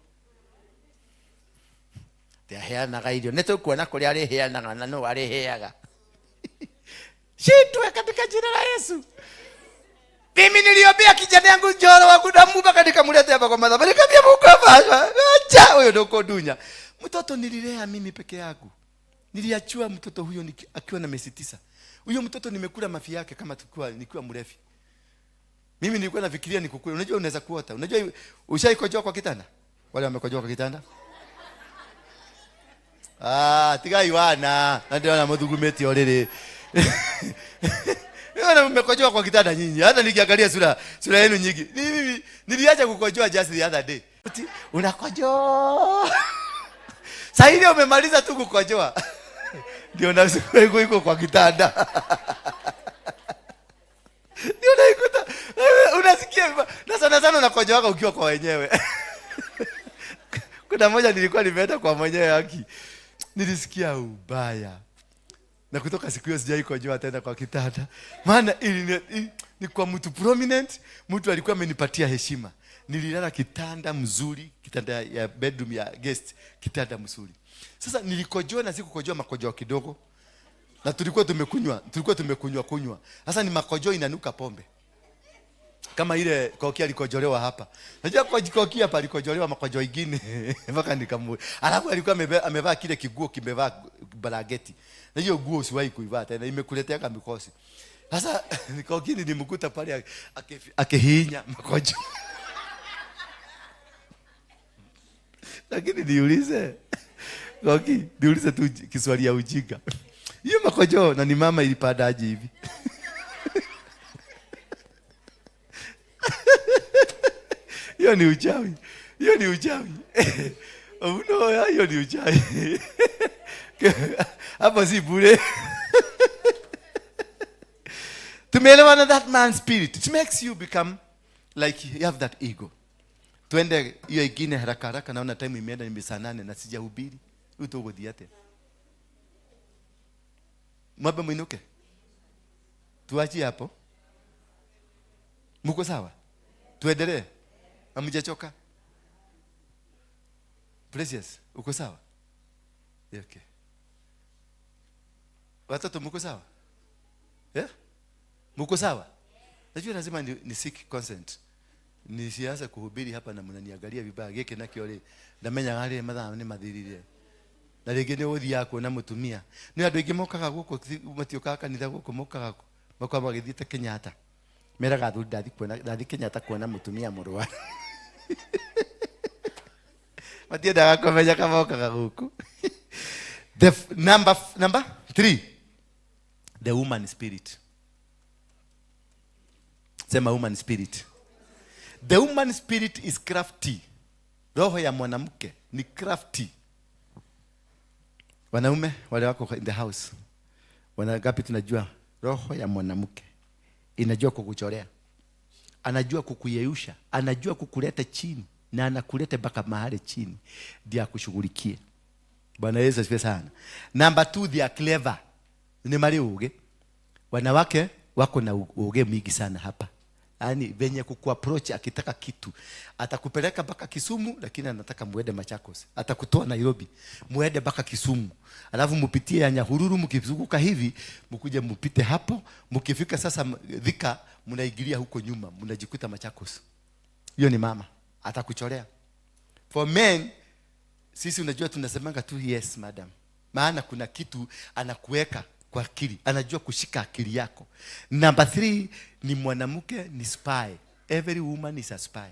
Te heanaga irio. Neto kuona kuri ari heanaga na no ari heaga. Shitwe katika jina la Yesu. Mimi niliombea kijana yangu njoro wangu na Mungu akanikamleta hapa kwa madhabahu. Nikamwambia Mungu hapa. Acha huyo ndoko dunya. Mtoto nililea mimi peke yangu. Niliachua mtoto huyo akiwa na miezi 9. Huyo mtoto nimekula mafi yake kama nikiwa mrefu. Mimi nilikuwa nafikiria nikukule. Unajua unaweza kuota. Unajua ushaikojoa kwa kitanda? Wale wamekojoa kwa kitanda? Tigai wana. Ndio wana mudhugumeti olele. Wewe mmekojoa kwa kitanda nyinyi. Hata nikiangalia sura yenu nyingi. Mimi niliacha kukojoa just the other day. Unakojoa. Sasa ile umemaliza tu kukojoa. Ndio nasikia iko kwa kitanda. Ndio naikuta. Unasikia na sana unakojoa ukiwa kwa wenyewe. Kuna moja nilikuwa nimeenda kwa mwenyewe haki. Nilisikia ubaya. Na kutoka siku hiyo sijai kojoa tena kwa kitanda. Maana ni kwa mtu prominent, mtu alikuwa amenipatia heshima. Nililala kitanda mzuri, kitanda ya bedroom ya guest, kitanda mzuri. Sasa nilikojoa na sikukojoa makojoa kidogo. Na tulikuwa tumekunywa. Sasa ni makojoa inanuka pombe. Kama ile Koki alikojolewa hapa. Unajua Koki hapa alikojolewa makojoa ingine mpaka nikamwe. Alafu alikuwa amevaa kile kiguo kimevaa balageti. Na hiyo nguo usiwahi kuivaa tena, imekuletea kama mikosi. Sasa Koki nilimkuta pale akihinya makojoa. Lakini niulize Koki, niulize tu Kiswahili ya ujinga. Hiyo makojoa na ni mama ilipadaje hivi? Hiyo ni uchawi. Hiyo ni uchawi. Hiyo ni uchawi. Hapo si bure. Tumeelewana that man's spirit. It makes you become like you have that ego. Tuende hiyo ingine haraka naona time imeenda ni saa 8 na sijahubiri. Utogodia tena. Mwabe mwinuke. Tuachi hapo. Mko sawa? Tuendelee. Hamjachoka? Precious, uko sawa? Okay. Watoto mko sawa? Mko sawa? Najua lazima ni seek consent. Nisianze kuhubiri hapa na mnaniangalia vibaya. Geke na kiole ndamenya ngale madha ni mathirire. na rĩngĩ nĩ ũthia kuona mũtumia nĩ andũ aingĩ mokaga gũkũ matiokaga kanitha gũkũ mokaga magĩthiĩte Kenyatta meraga ndathi Kenyatta kuona mũtumia mũrũaru matiendaga kũmenya kama mokaga gũkũ. The number 3, the woman spirit. Sema woman spirit. The woman spirit is crafty. Roho ya mwanamke ni crafty. Wanaume wale wako in the house, wanagapi tunajua roho ya mwanamke inajua kukuchorea, anajua kukuyeyusha, anajua kukuleta chini na anakuleta mpaka mahali chini ndio akushughulikie. Bwana Yesu asifiwe sana. Number 2, they are clever. Ni mali uge. Wanawake wako na uge mingi sana hapa. Yaani venye kukuapproach akitaka kitu, atakupeleka mpaka Kisumu lakini anataka muende Machakos. Atakutoa Nairobi, muende mpaka Kisumu. Alafu mupitie ya Nyahururu, mkizunguka hivi, mkuje mpite hapo, mkifika sasa Thika, mnaigilia huko nyuma, mnajikuta Machakos. Hiyo ni mama, atakuchorea. For men, sisi unajua tunasemanga tu yes madam. Maana kuna kitu anakuweka kwa akili, anajua kushika akili yako. Number 3 ni mwanamke ni spy. Every woman is a spy.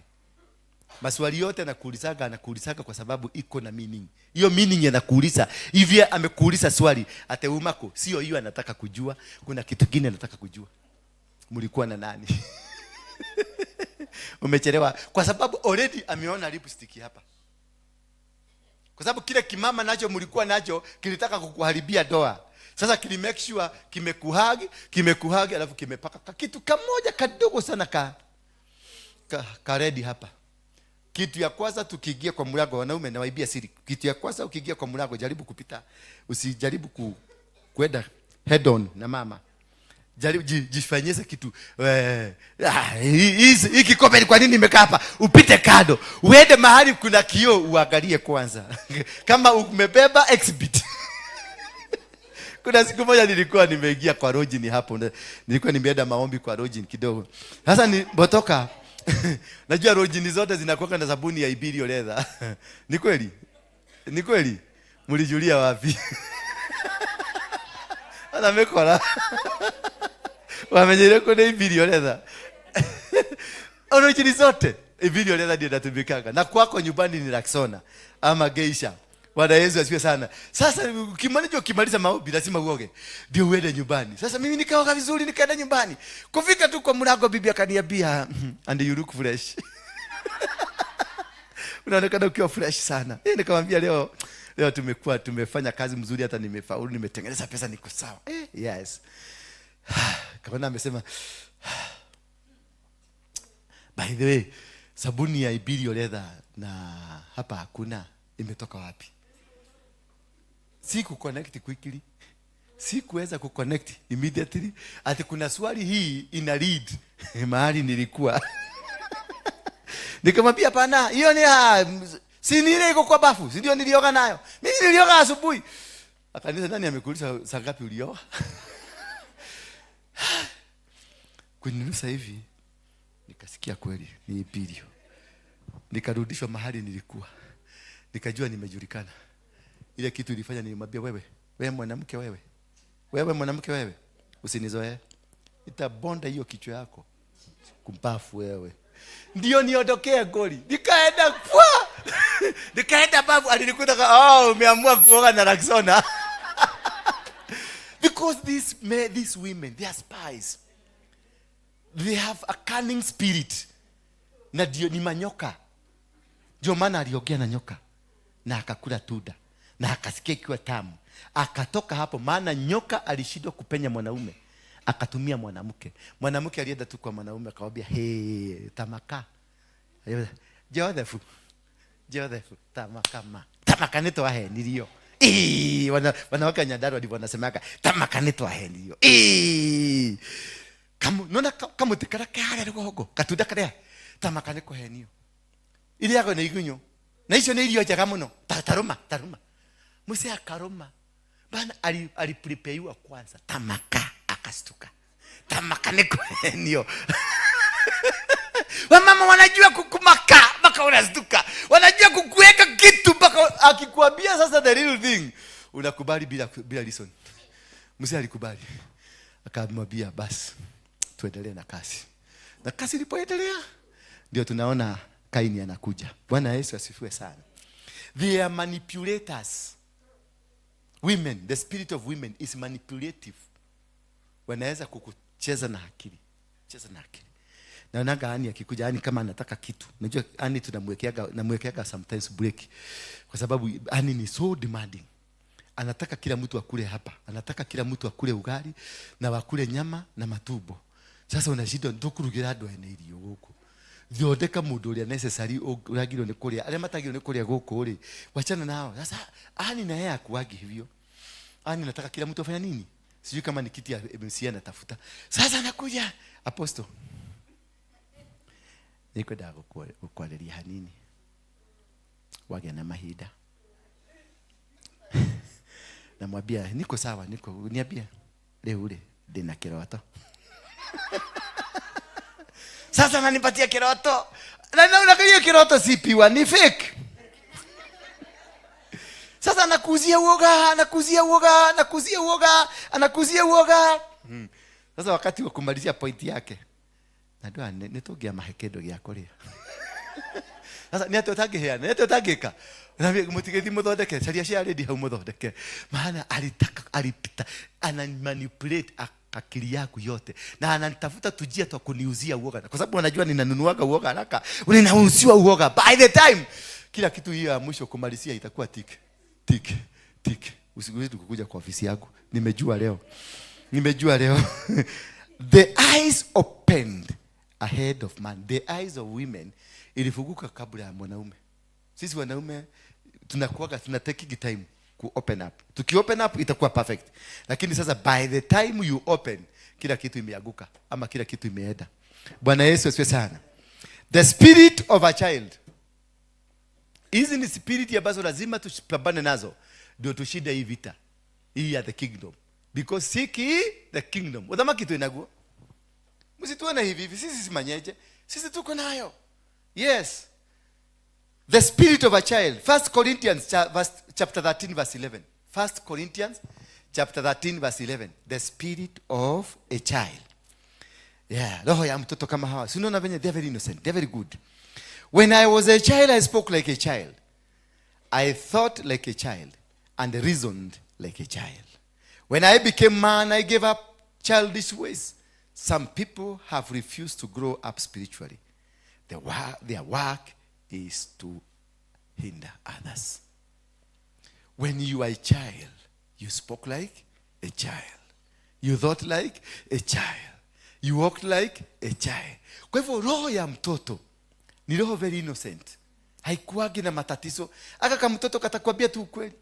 Maswali yote anakuulizaga kwa sababu iko na meaning. Hiyo meaning anakuuliza. Hivi amekuuliza swali ate umako, sio hiyo anataka kujua, kuna kitu kingine anataka kujua. Mlikuwa na nani? Umechelewa kwa sababu already ameona lipstick hapa. Kwa sababu kile kimama nacho mlikuwa nacho kilitaka kukuharibia doa. Sasa kili make sure kimekuhagi alafu kimepaka kitu kamoja kadogo sana ka ready hapa. Kitu ya kwanza tukiingia kwa mlango, wanaume na waibia siri. Kitu ya kwanza ukiingia kwa mlango, jaribu kupita, usijaribu kwenda head on na mama. Jaribu jifanyeze kitu. Hii kikombe kwa nini nimekaa hapa? Upite kado. Uende mahali kuna kioo uangalie kwanza. Kama umebeba exhibit. Kuna siku moja nilikuwa nimeingia kwa Rojini hapo. Nilikuwa nimeenda maombi kwa Rojini kidogo. Sasa nibotoka. Najua Rojini zote zinakuwa na sabuni ya Ibirio leather. Ni kweli? Ni kweli? Mlijulia wapi? Ana mekora. Wamenyere kwa Ibirio leather. Rojini zote Ibirio leather ndio inatumikaga. Na kwako nyumbani ni Rexona ama Geisha. Bwana Yesu asifiwe sana. Sasa ukimaliza maombi lazima uoge ndio uende nyumbani. Sasa mimi nikaoga vizuri nikaenda nyumbani. Kufika tu kwa mlango bibi akaniambia and you look fresh. Unaonekana ukiwa fresh sana. Nikamwambia leo tumefanya kazi mzuri, hata nimefaulu, nimetengeneza pesa, niko sawa. Yes. Kama amesema by the way, sabuni ya Ibirio leather na hapa hakuna, imetoka wapi? Si kuconnect quickly, si kuweza kuconnect immediately. Ati kuna swali hii ina lead mahali nilikuwa. Nikamwambia pana, hiyo ni si nile iko kwa bafu, si ndio nilioga nayo. Mimi nilioga asubuhi. Akaniza, nani amekuuliza saa ngapi ulioga? Kuninusa hivi nikasikia kweli ni Ibirio. Nikarudishwa mahali nilikuwa. Nikajua nimejulikana. Ile kitu ilifanya nilimwambia, wewe mwanamke wewe, usinizoee. Itabonda hiyo kichwa yako. Kumpafu wewe. Ndio niondokea goli. Nikaenda kwa. Nikaenda babu alinikuta umeamua kuoga na Rexona. Because these women, they are spies. They have a cunning spirit. Na ndio ni manyoka. Ndio maana aliongea na nyoka na akakula tunda na akasikia ikiwa tamu, akatoka hapo. Maana nyoka alishindwa kupenya mwanaume, akatumia mwanamke. Mwanamke alienda tu kwa mwanaume akamwambia, tamaka Joseph tamaka neto ahe nilio. Wanawake Nyandarua ndivyo wanasemaga, tamaka neto ahe nilio. Kama tikara kare rogo katunda kare tamaka neko henio. Ili yako na igunyo. Na hizo ni ilio jaga muno. Taruma. Muse akaroma. Bana aliprepare kwanza. Tamaka akastuka. Tamaka neko henio. Wamama wanajua kukumaka mpaka unastuka. Wanajua kukuweka kitu mpaka akikwambia sasa the real thing, unakubali bila reason. Mzee alikubali. Akamwambia basi tuendelee na kazi. Na kazi ilipoendelea ndio tunaona Kaini anakuja. Bwana Yesu asifiwe sana. They are manipulators. Women, the spirit of women is manipulative. Wanaweza kukucheza na akili. Cheza na akili. Naonaga Ani akikuja, Ani kama anataka kitu. Unajua Ani namwekeaga sometimes break. Kwa sababu Ani ni so demanding. Anataka kila mtu akule hapa. Anataka kila mtu akule ugali na wakule nyama na matumbo. Sasa unashindwa ndokurugira andũ ene irio gũkũ. Thondeka mũndũ ũrĩa necessary ũragirwo nĩ kũrĩa. Arĩa matagirwo nĩ kũrĩa gũkũ rĩ, wachana nao. Sasa Ani na yeye akuagi hivyo. Ani nataka kila mtu afanye nini? Sijui kama ni kiti ya MC anatafuta. Sasa anakuja Apostle. Niko dago kukwaleria hanini. Wage na mahida. Namwambia niko sawa, niambia leo ule ndina kiroto. Sasa ananipatia kiroto. Na unakalia kiroto sipiwa ni fake. Sasa anakuzia uoga. Sasa wakati wa kumalizia point yake. Nadua nitogia mahekedo ya Korea. Sasa ni atotageka. Naambia mutigethi muthondeke, caria cia ready hau muthondeke. Maana alipita ananimanipulate akili yako yote. Na ananitafuta tujia tu kuniuzia uoga. Kwa sababu anajua ninanunuaga uoga haraka. Unauziwa uoga. By the time kila kitu hiyo ya mwisho kumalizia itakuwa tik. Usiwezi kukuja kwa ofisi yako. Nimejua leo. The eyes opened ahead of man. The eyes of women ilifunguka kabla ya mwanaume. Sisi wanaume tunatake time ku open up. Tuki open up itakuwa perfect. Lakini sasa by the time you open, kila kitu imeanguka ama kila kitu imeenda. Bwana Yesu asifiwe sana. The spirit of a child. Hizi ni spirit ambazo lazima tupambane nazo ndio tushinde hii vita. Hii ya the kingdom. Because seek the kingdom. Udama kitu inaguo. Msituone hivi sisi simanyeje. Sisi tuko nayo. Yes. The spirit of a child. 1 Corinthians chapter 13 verse 11. 1 Corinthians chapter 13 verse 11. The spirit of a child. Yeah, roho ya mtoto kama hawa. Si unaona venye they are very innocent, they are very good. When I was a child, I spoke like a child. I thought like a child and reasoned like a child. When I became man, I gave up childish ways. Some people have refused to grow up spiritually. Their work is to hinder others. When you are a child, you spoke like a child. You thought like a child. You walked like a child. Kwa hivyo roho ya mtoto ni roho very innocent. Haikuagi na matatizo. Aka kama mtoto katakwambia tu ukweli.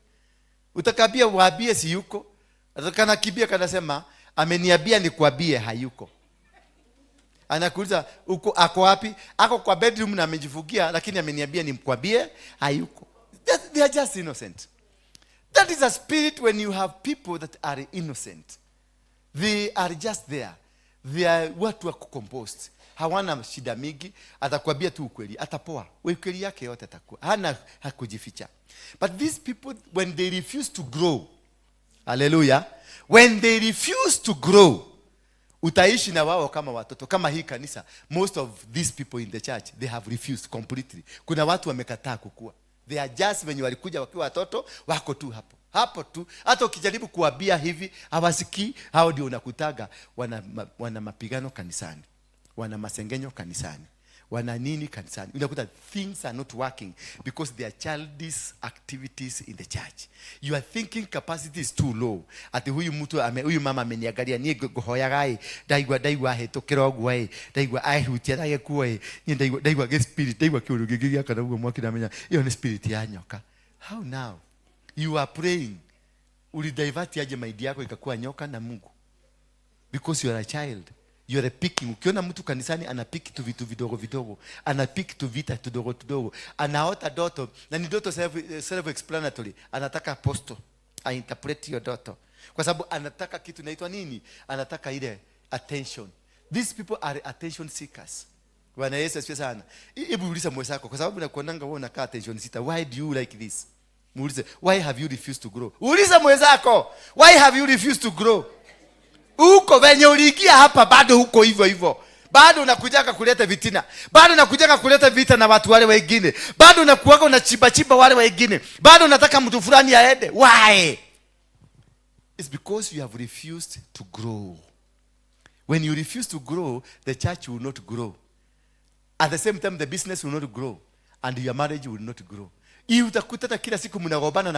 Utakambia waambie si yuko. Atakana kibia kanasema ameniambia nikwambie hayuko. Anakuuliza uko ako wapi? Ako kwa bedroom na amejifugia lakini ameniambia nimkwambie hayuko. They are just innocent. That is a spirit when you have people that are innocent. They are just there. They are watu wa kucomposed. Hawana shida mingi, atakwambia tu ukweli, atapoa. Ukweli yake yote atakuwa. Hana hakujificha. But these people when they refuse to grow. Hallelujah. When they refuse to grow, utaishi na wao kama watoto. Kama hii kanisa, most of these people in the church, they have refused completely. Kuna watu wamekataa kukua. They are just when walikuja wakiwa watoto, wako tu hapo. Hapo tu. Hata ukijaribu kuambia hivi, hawasikii. Hao ndio unakutaga wana mapigano kanisani. Wana masengenyo kanisani. Wana nini kanisani. Unakuta things are not working because they are childish activities in the church. Your thinking capacity is too low. Ati huyu mama ameniangalia nie gohoyaga ndaigwa hetokera ogwa ndaigwa ahutia dage kuwe ndaigwa get spirit ndaigwa kiuru gigigia kana ugo mwaki namenya iyo ni spirit ya nyoka. How now? You are praying. Uli divert aje mind yako ikakuwa nyoka na Mungu. Because you are a child. You are picking. Ukiona mtu kanisani anapiki tu vitu vidogo. Anapiki tu vita tudogo. Anaota doto. Na ni doto self-explanatory. Anataka apostle. I interpret your doto. Kwa sababu anataka kitu inaitwa nini? Anataka ile attention. These people are attention seekers. Bwana Yesu asifiwe sana. Hebu uliza mwenzako kwa sababu nakuonanga wewe unakaa attention seeker. Why do you like this? Muulize, why have you refused to grow? Uliza mwenzako, why have you refused to grow? Uko venye uliingia hapa bado uko hivyo hivyo. Bado unakujaka kuleta vitina. Bado unakujaka kuleta vita na watu wale wengine. Bado unakuwako na chiba wale wengine. Bado unataka mtu fulani aende. Why? It's because you have refused to grow. When you refuse to grow, the church will not grow. At the same time, the business will not grow. And your marriage will not grow. Hii utakuta kila siku mnagombana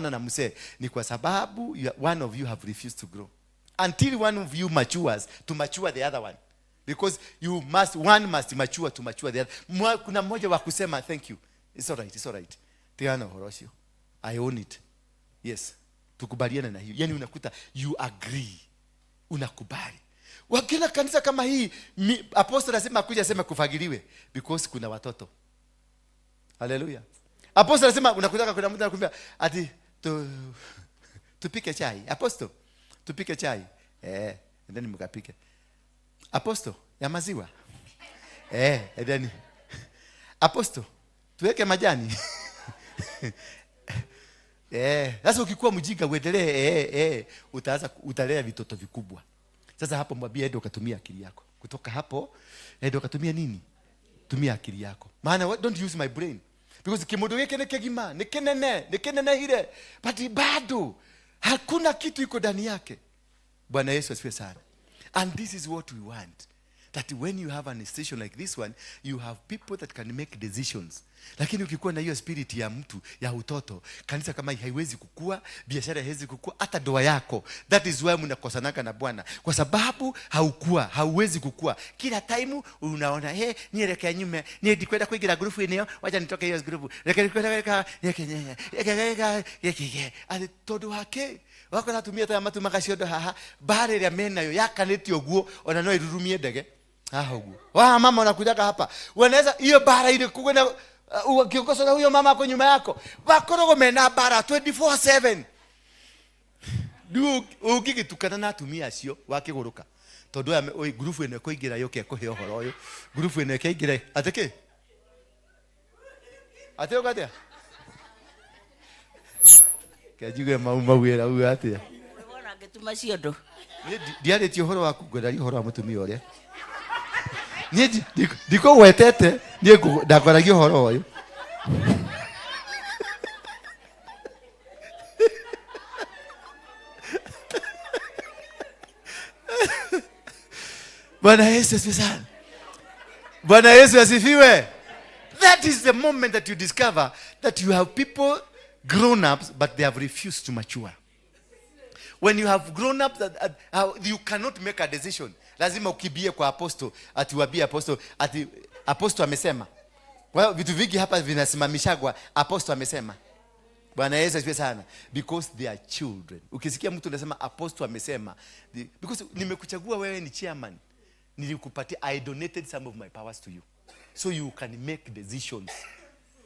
na msee. Ni kwa sababu one of you have refused to grow. Until one of you matures to mature the other one. Because one must mature to mature the other. Kuna mmoja wa kusema thank you. It's all right. Tiana horosio. I own it. Yes. Tukubaliana na hiyo. Yaani unakuta you agree. Unakubali. Wakila kanisa kama hii, apostle anasema kuja aseme kufagiliwe because kuna watoto. Hallelujah. Apostle anasema unakutaka kuna mtu anakuambia ati tupike chai. Apostle, tupike chai. Ndani mkapike. Apostle, ya maziwa. Ndani. Apostle, tuweke majani. Sasa ukikuwa mjinga uendelee utalea vitoto vikubwa. Sasa hapo mwambie ndio ukatumia akili yako. Kutoka hapo ndio ukatumia nini? Tumia akili yako. Maana don't use my brain. Because kimodo yake ni kegima, ni kenene ile. But bado hakuna kitu iko ndani yake. Bwana Yesu asifiwe sana. And this is what we want. That when you have an institution like this one, you have people that can make decisions. Lakini ukikuwa na hiyo spirit ya mtu ya utoto, kanisa kama hii haiwezi kukua, biashara haiwezi kukua, hata ndoa yako. That is why mnakosanaka na Bwana. Kwa sababu hauwezi kukua. Kila time unaona nielekea nyume, nikwenda kuingia group eneo, wacha nitoke hiyo group. Ali todo hake. Wako natumia ta matu makashodo haha, bare ya mena yo yakaneti oguo, ona no irurumie ndege. Oguo. Mama unakuja hapa. Wanaweza hiyo bara ile kukwenda ukikosa na huyo mama ako nyuma yako. Bakorogo mena bara 24/7. Ukigitukana na atumia acio wakiguruka. Tondu ya group ene kuingira yoke kuhe ohoro uyu. Group ene kaingira ateke. Ateo gatia. Kajuge mawira uyu atia. Wona ngetuma ciondo. Ndiari ti ohoro waku ngwendari ohoro wa mutumia uria. Ndiko wetete ndakoragia ohoro uyu. Bwana Yesu asifiwe. Bwana Yesu asifiwe. That is the moment that you discover that you have people grown-ups but they have refused to mature. When you have grown-ups you cannot make a decision. Lazima ukibie kwa apostle, ati wabie apostle, ati apostle amesema. Well, vitu vingi hapa vinasimamishagwa, apostle amesema. Bwana Yesu asifiwe sana. Because they are children. Ukisikia mtu anasema apostle amesema, because nimekuchagua wewe ni chairman. Nilikupatia, I donated some of my powers to you. So you can make decisions.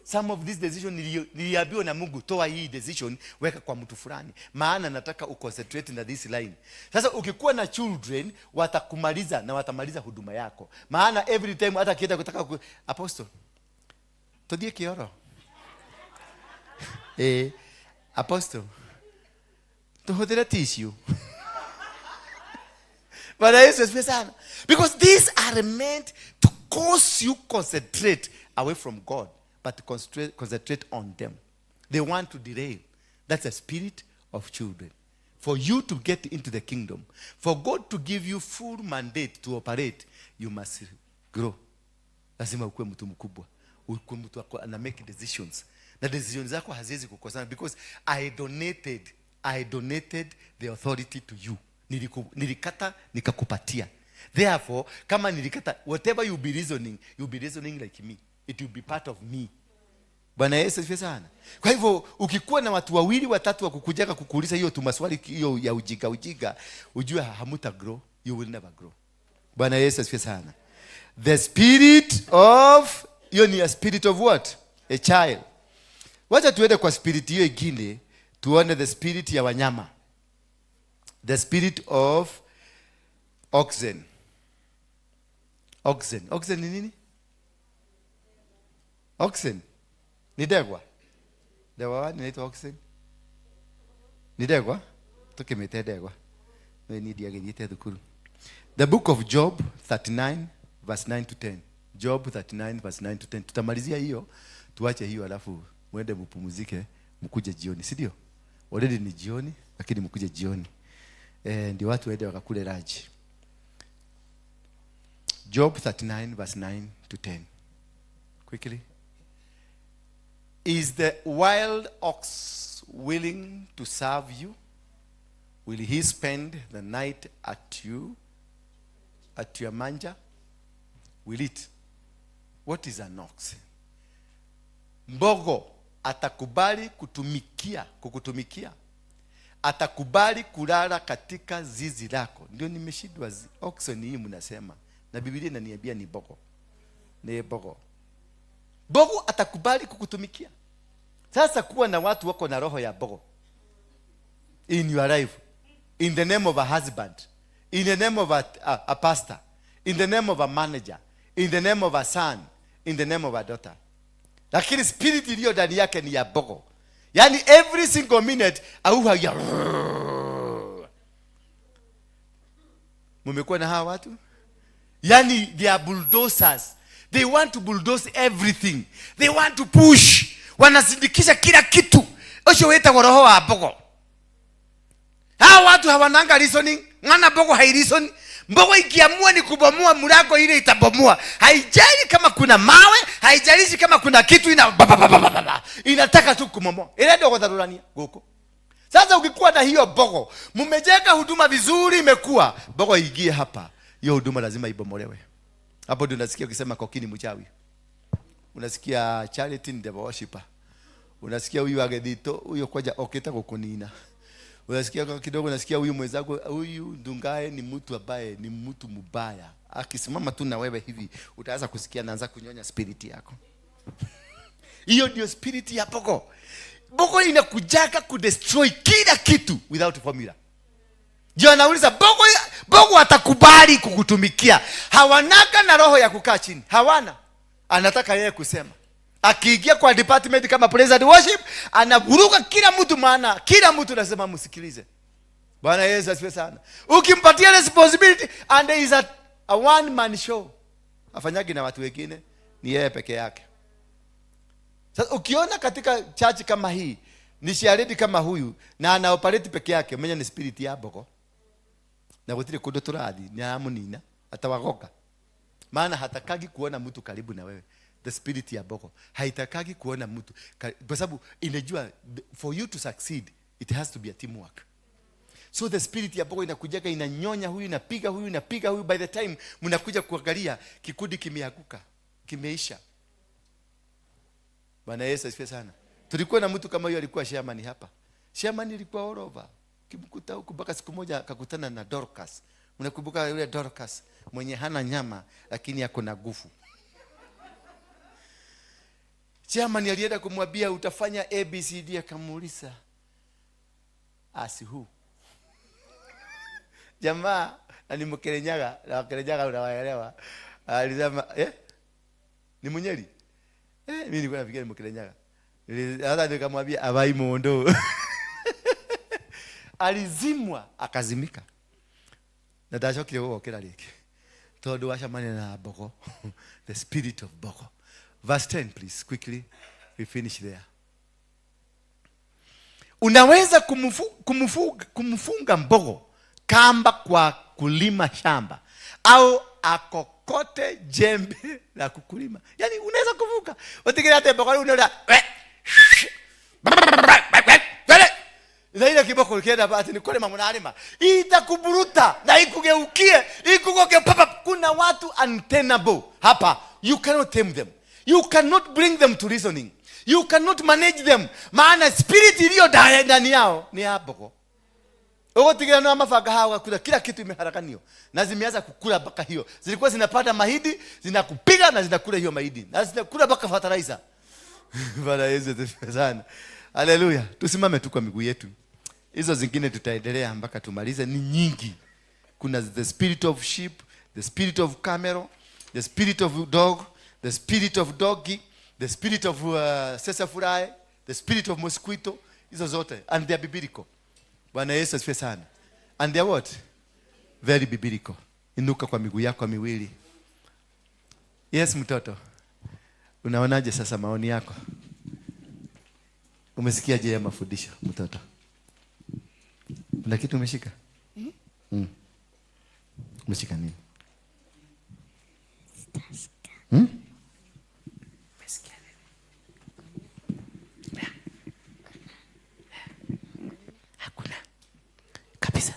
Some of these decisions niliambiwa na Mungu, toa hii decision weka kwa mtu fulani. Maana nataka uconcentrate na this line. Sasa ukikuwa na children watakumaliza na watamaliza huduma yako. Maana every time hata kienda kutaka apostle. Todie kioro. Apostle. Tohodera tissue. But Yesu asifiwe sana. Because these are meant to cause you concentrate away from God, but to concentrate on them. They want to derail. That's the spirit of children. For you to get into the kingdom, for God to give you full mandate to operate, you must grow. Lazima ukue mtu mkubwa. Ukue mtu ana make decisions. Na decisions zako haziwezi kukosana because I donated the authority to you. Nilikata nikakupatia. Therefore, kama nilikata, whatever you be reasoning like me. It will be part of me. Bwana Yesu asifiwe sana. Kwa hivyo ukikuwa na watu wawili watatu wa kukujaka kukuuliza hiyo tu maswali hiyo ya ujiga, ujue hamuta grow, you will never grow. Bwana Yesu asifiwe sana. The spirit of, hiyo ni a spirit of what? A child. Wacha tuende kwa spirit hiyo ingine, tuone the spirit ya wanyama. The spirit of oxen. Oxen ni nini? Oxen ni degwa. Ndegwa wani inaitwa oxen. Ni ndegwa? Tukimete ndegwa. No ni diagethite thukuru. The book of Job 39 verse 9 to 10. Job 39 verse 9 to 10. Tutamalizia hiyo, tuache hiyo alafu muende mpumzike, mkuje jioni, si ndio? Already ni jioni, lakini mkuje jioni. Ndio watu waende wakakule lunch. Job 39 verse 9 to 10. Quickly. Is the wild ox willing to serve you? Will he spend the night at your manger? Will it? What is an ox? Mbogo atakubali kukutumikia. Atakubali kulala katika zizi lako. Ndio nimeshindwa oxen hii mnasema. Na Biblia inaniambia ni bogo. Ni bogo. Bogo atakubali kukutumikia. Sasa kuwa na watu wako na roho ya bogo in your life, in the name of a husband, in the name of a pastor, in the name of a manager, in the name of a son, in the name of a daughter. Lakini spirit iliyo ndani yake ni ya bogo. Yani every single minute auha ya. Mumekuwa na hawa watu? Yani they are bulldozers. They want to bulldoze everything. They want to push. Wanasindikisha kila kitu. Osho weta kwa roho wa bogo. Hawa watu hawananga reasoning. Mwana bogo hai reason. Mbogo ikiamua ni kubomoa mlango ile itabomoa. Haijali kama kuna mawe, haijalishi kama kuna kitu inataka tu kumomoa. Ile ndio kwa dharurania goko. Sasa ukikuwa na hiyo bogo, mmejenga huduma vizuri imekuwa, bogo igie hapa. Hiyo huduma lazima ibomolewe. Hapo ndio unasikia ukisema kokini mchawi. Unasikia Charity ni devil worshiper. Unasikia huyu agedito, huyo kwaja oketa kukunina. Unasikia kidogo unasikia huyu mwenzako, huyu Ndungae ni mtu ambaye ni mtu mbaya. Akisimama tu na wewe hivi, utaanza kusikia anaanza kunyonya spirit yako. Hiyo ndio spirit ya bogo. Bogo inakujaka kudestroy kila kitu without formula. Ndio anauliza bogo atakubali kukutumikia. Hawanaka na roho ya kukaa chini. Hawana. Anataka yeye kusema. Akiingia kwa department kama praise and worship, anaburuka kila mtu, maana kila mtu lazima msikilize. Bwana Yesu asifiwe sana. Ukimpatia responsibility and there is a one man show, afanyagi na watu wengine, ni yeye peke yake. Sasa ukiona katika church kama hii ni sharedi kama huyu na ana operate peke yake, mwenye ni spirit ya bogo na gutire kundu turadi ni amunina atawagoka, maana hatakagi kuona mtu karibu na wewe. The spirit ya bogo haitakagi kuona mtu, kwa sababu inajua for you to succeed it has to be a teamwork. So the spirit ya bogo inakujaga, inanyonya huyu, inapiga huyu, inapiga huyu. By the time mnakuja kuangalia kikundi kimeanguka, kimeisha. Bwana Yesu asifiwe sana. Tulikuwa na mtu kama huyo, alikuwa chairman hapa. Chairman ilikuwa all over. Kimkuta huko mpaka siku moja akakutana na Dorcas. Unakumbuka yule Dorcas mwenye hana nyama lakini yako na nguvu. Chairman alienda kumwambia utafanya ABCD, akamuuliza asihu. Jamaa ni Mkerenyaga, na Mkerenyaga unawaelewa. Alisema ni Munyeri. Mimi nilikuwa nafikiri ni Mkerenyaga. Hata nikamwambia abai mondo. Alizimwa akazimika. Na dacho kile kila liki. Todo washa manena na bogo. The spirit of bogo. Verse 10 please, quickly. We finish there. Unaweza kumfunga mbogo kamba kwa kulima shamba au akokote jembe la kukulima. Yani unaweza kuvuka. Utikira hata mbogo unaona ile kiboko kienda bati ni kule mamunalima itakuburuta na ikugeukie ikugoke papa. Kuna watu untenable hapa. You cannot tame them. You cannot bring them to reasoning. You cannot manage them. Maana spirit iliyo ndani yao ni hapo. Ogotigana na mafaka hawa kula kila kitu imeharakanio. Na zimeanza kukula baka hiyo. Zilikuwa zinapata mahidi, zinakupiga na zinakula hiyo mahidi. Na zinakula baka fertilizer. Bwana Yesu asifiwe sana. Haleluya. Tusimame tu kwa miguu yetu. Hizo zingine tutaendelea mpaka tumalize, ni nyingi. Kuna the spirit of sheep, the spirit of camel, the spirit of dog, the spirit of doggy, the spirit of sesafurae, the spirit of mosquito, hizo zote, and they are biblical. Bwana Yesu asifiwe sana. And they are what? Very biblical. Inuka kwa miguu yako miwili. Yes, mtoto. Unaonaje sasa maoni yako? Umesikia je ya mafundisho mtoto? Una kitu umeshika? Umeshika nini? Umesikia nini? Hakuna. Kabisa.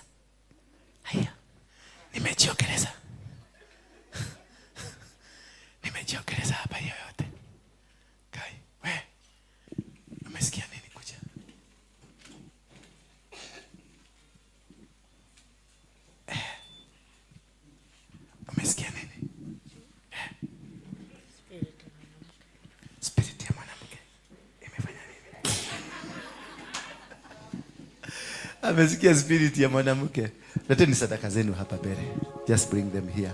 Haya. Nimejiogeleza. Nimejiogeleza hapa hiyo yote. Kai, we. Umesikia nini kuja? Umesikia nini? Spirit ya mwanamke. Imefanya nini? Amesikia spirit ya mwanamke. Leteni sadaka zenu hapa mbele. Just bring them here.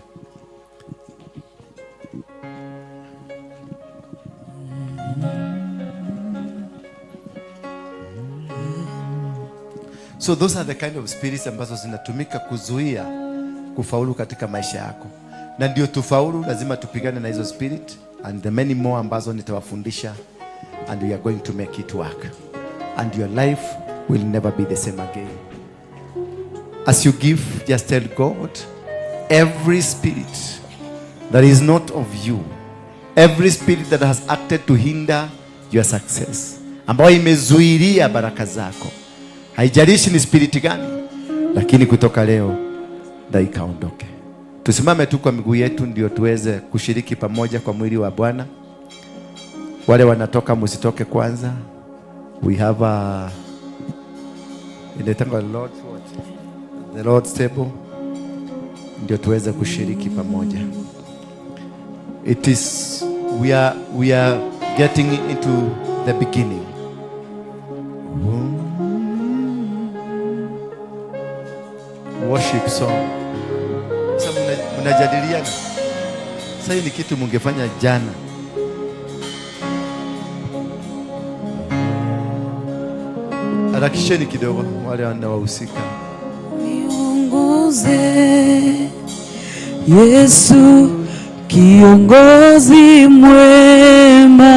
So those are the kind of spirits ambazo zinatumika kuzuia kufaulu katika maisha yako. Na ndio tufaulu lazima tupigane na hizo spirit, and the many more ambazo nitawafundisha, and we are going to make it work. And your life will never be the same again. As you give, just tell God, every spirit that is not of you, every spirit that has acted to hinder your success, ambayo imezuilia baraka zako, haijalishi ni spirit gani, lakini kutoka leo na ikaondoke. Tusimame tu kwa miguu yetu ndio tuweze kushiriki pamoja kwa mwili wa Bwana. Wale wanatoka musitoke kwanza. We have inaitwa the Lord's table, ndio tuweze kushiriki pamoja. It is we are getting into the beginning. Worship song. Sasa mnajadiliana. Sasa hii ni kitu mungefanya jana. Harakisheni kidogo wale wanaohusika. Niongoze Yesu, kiongozi mwema,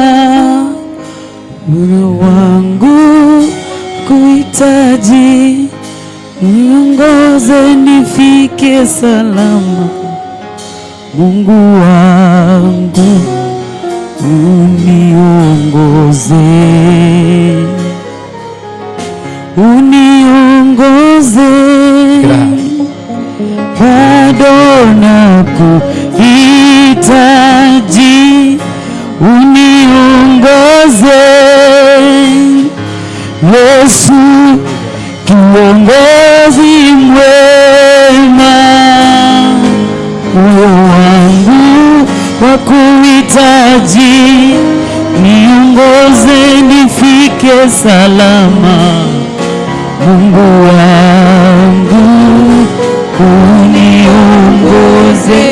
moyo wangu kuhitaji, niongoze nifike salama. Mungu wangu uniongoze, uniongoze, bado nakuhitaji, uniongoze Yesu, kiongozi mwema, moyo wangu wakuhitaji, niongoze nifike salama. Mungu wangu uniongoze,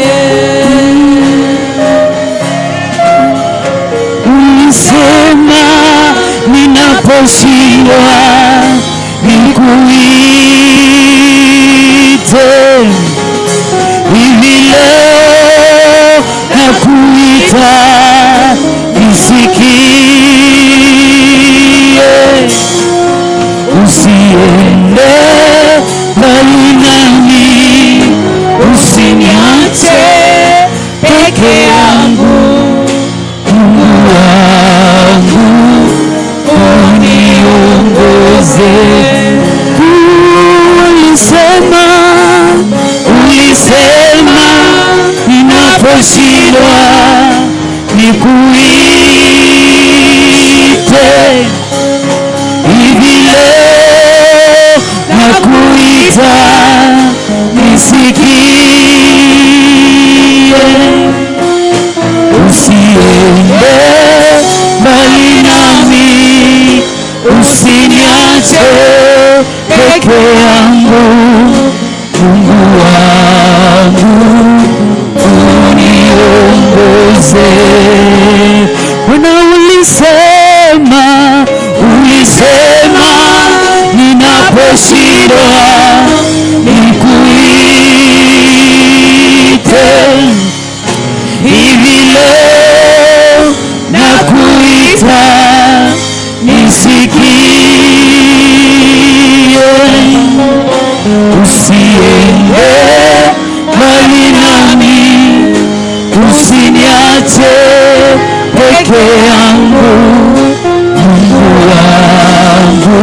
ulisema ninaposhindwa nikuite, hivi leo nakuita nisikie, usiende mbali nami, usiniache peke yangu. Mungu wangu uniongoze, ulisema ninaposhindwa nikuite, hivi leo nakuita nisikie, usiende mbali nami, usiniache peke yangu. Mungu wangu uniongoze. Bwana ulisema ulisema ninaposhindwa nikuite. Hivi leo nakuita nisikie. Usiende mbali nami, usiniache peke yangu. Mungu wangu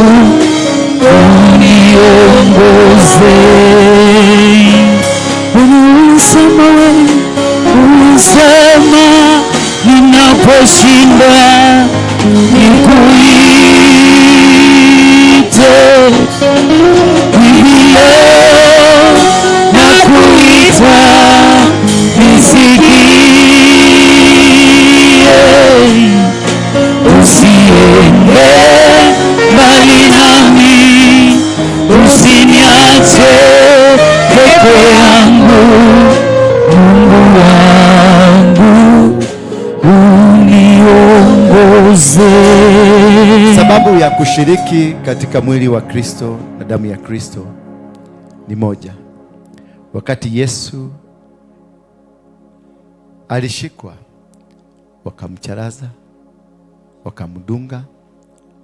uniongoze. Ulisema ninaposhinda nikuite. Hivi leo nakuita nisikie. Usiende mbali nami, usiniache peke yangu. Mungu wangu uniongoze. Sababu ya kushiriki katika mwili wa Kristo na damu ya Kristo ni moja. Wakati Yesu alishikwa, wakamcharaza, wakamdunga,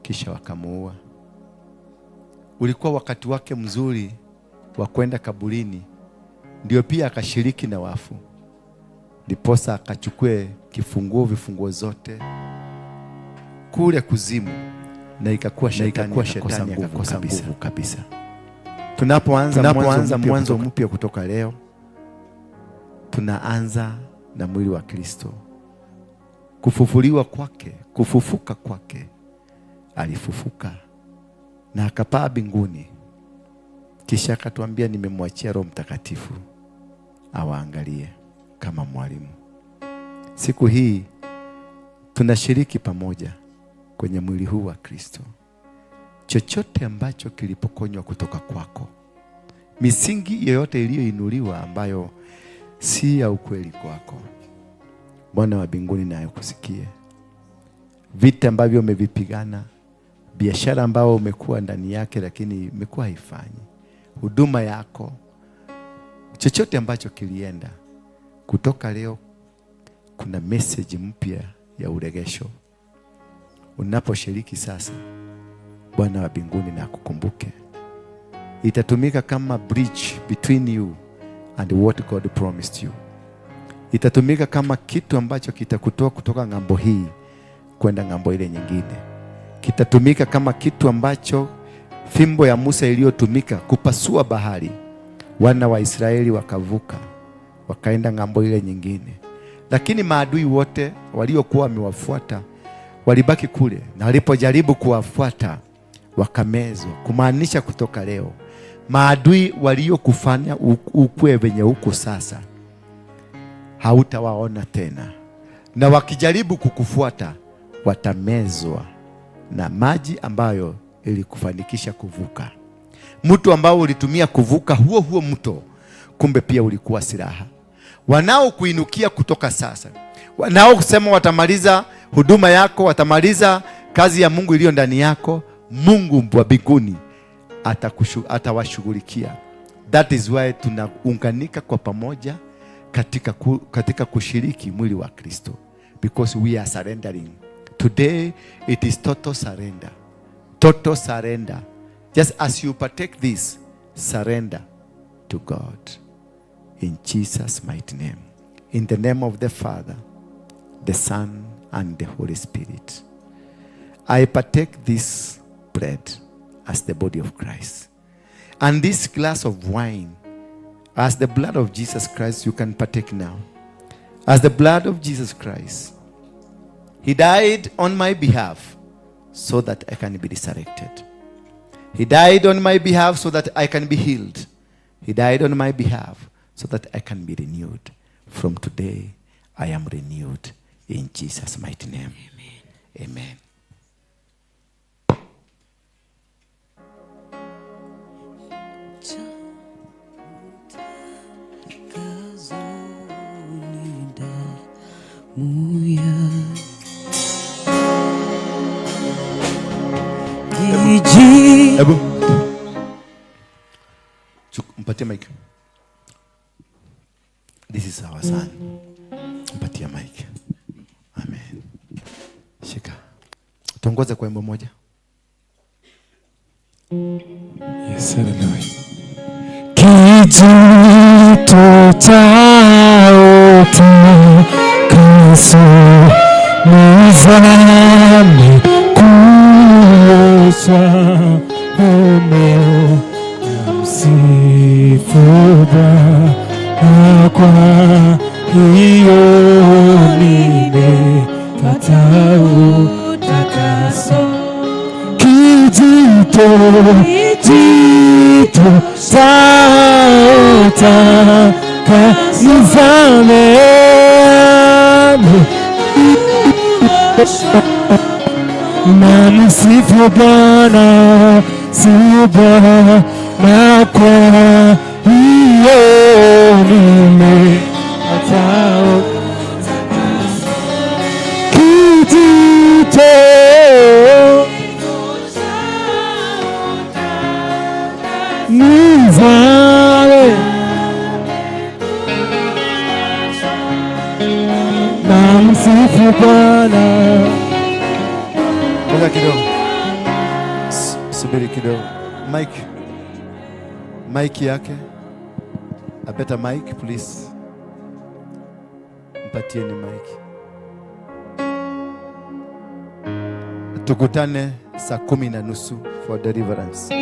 kisha wakamuua. Ulikuwa wakati wake mzuri wa kwenda kaburini, ndio pia akashiriki na wafu. Ndiposa akachukue vifunguo zote kule kuzimu, na ikakuwa shetani akakosa nguvu kabisa. Tunapoanza mwanzo mpya kutoka leo, tunaanza na mwili wa Kristo. Kufufuka kwake, alifufuka na akapaa mbinguni, kisha akatuambia nimemwachia Roho Mtakatifu awaangalie kama mwalimu. Siku hii tunashiriki pamoja kwenye mwili huu wa Kristo. Chochote ambacho kilipokonywa kutoka kwako, misingi yoyote iliyoinuliwa ambayo si ya ukweli kwako, Bwana wa mbinguni na akusikie. Vita ambavyo umevipigana, biashara ambayo umekuwa ndani yake lakini imekuwa haifanyi, huduma yako, chochote ambacho kilienda, kutoka leo kuna message mpya ya uregesho. Unaposhiriki sasa, Bwana wa mbinguni na akukumbuke. Itatumika kama bridge between you and what God promised you. Itatumika kama kitu ambacho kitakutoa kutoka ngambo hii kwenda ngambo ile nyingine. Kitatumika kama kitu ambacho fimbo ya Musa iliyotumika kupasua bahari, wana wa Israeli wakavuka wakaenda ngambo ile nyingine. Lakini maadui wote waliokuwa wamewafuata walibaki kule, na walipojaribu kuwafuata wakamezwa. Kumaanisha kutoka leo maadui waliokufanya ukue venye huko sasa hautawaona tena, na wakijaribu kukufuata watamezwa na maji ambayo ilikufanikisha kuvuka. Mto ambao ulitumia kuvuka huo mto, kumbe pia ulikuwa silaha. Wanao kuinukia kutoka sasa, wanao kusema watamaliza huduma yako, watamaliza kazi ya Mungu iliyo ndani yako, Mungu wa mbinguni atawashughulikia. That is why tunaunganika kwa pamoja katika kushiriki mwili wa Kristo, because we are surrendering. Today it is total surrender. Total surrender. Just as you partake this, surrender to God. In Jesus' mighty name. In the name of the Father, the Son, and the Holy Spirit. I partake this bread as the body of Christ, and this glass of wine as the blood of Jesus Christ. You can partake now as the blood of Jesus Christ. He died on my behalf so that I can be resurrected. He died on my behalf so that I can be healed. He died on my behalf so that I can be renewed. From today, I am renewed in Jesus' mighty name. Amen. Amen. Hebu mpatie mic. This is our son. Mpatie mic. Amen. Shika. Tuongoze kwa wimbo moja. Yes, hallelujah. Kijito cha utakaso nizame kuosha humo na msifu Bwana, kwa hiyo nimepata utakaso. Kijito cha utakaso nizame na msifu Bwana, na kwa hiyo nimepata kijito nizame na msifu Bwana. Ngoja kidogo. Subiri kidogo. Mic yake. A better mic, please. Mpatieni mic. Tukutane saa 10:30 for deliverance.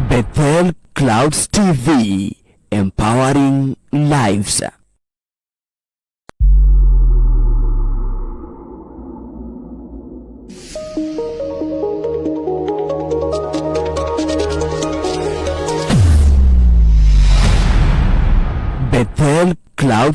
Bethel Clouds TV, empowering lives.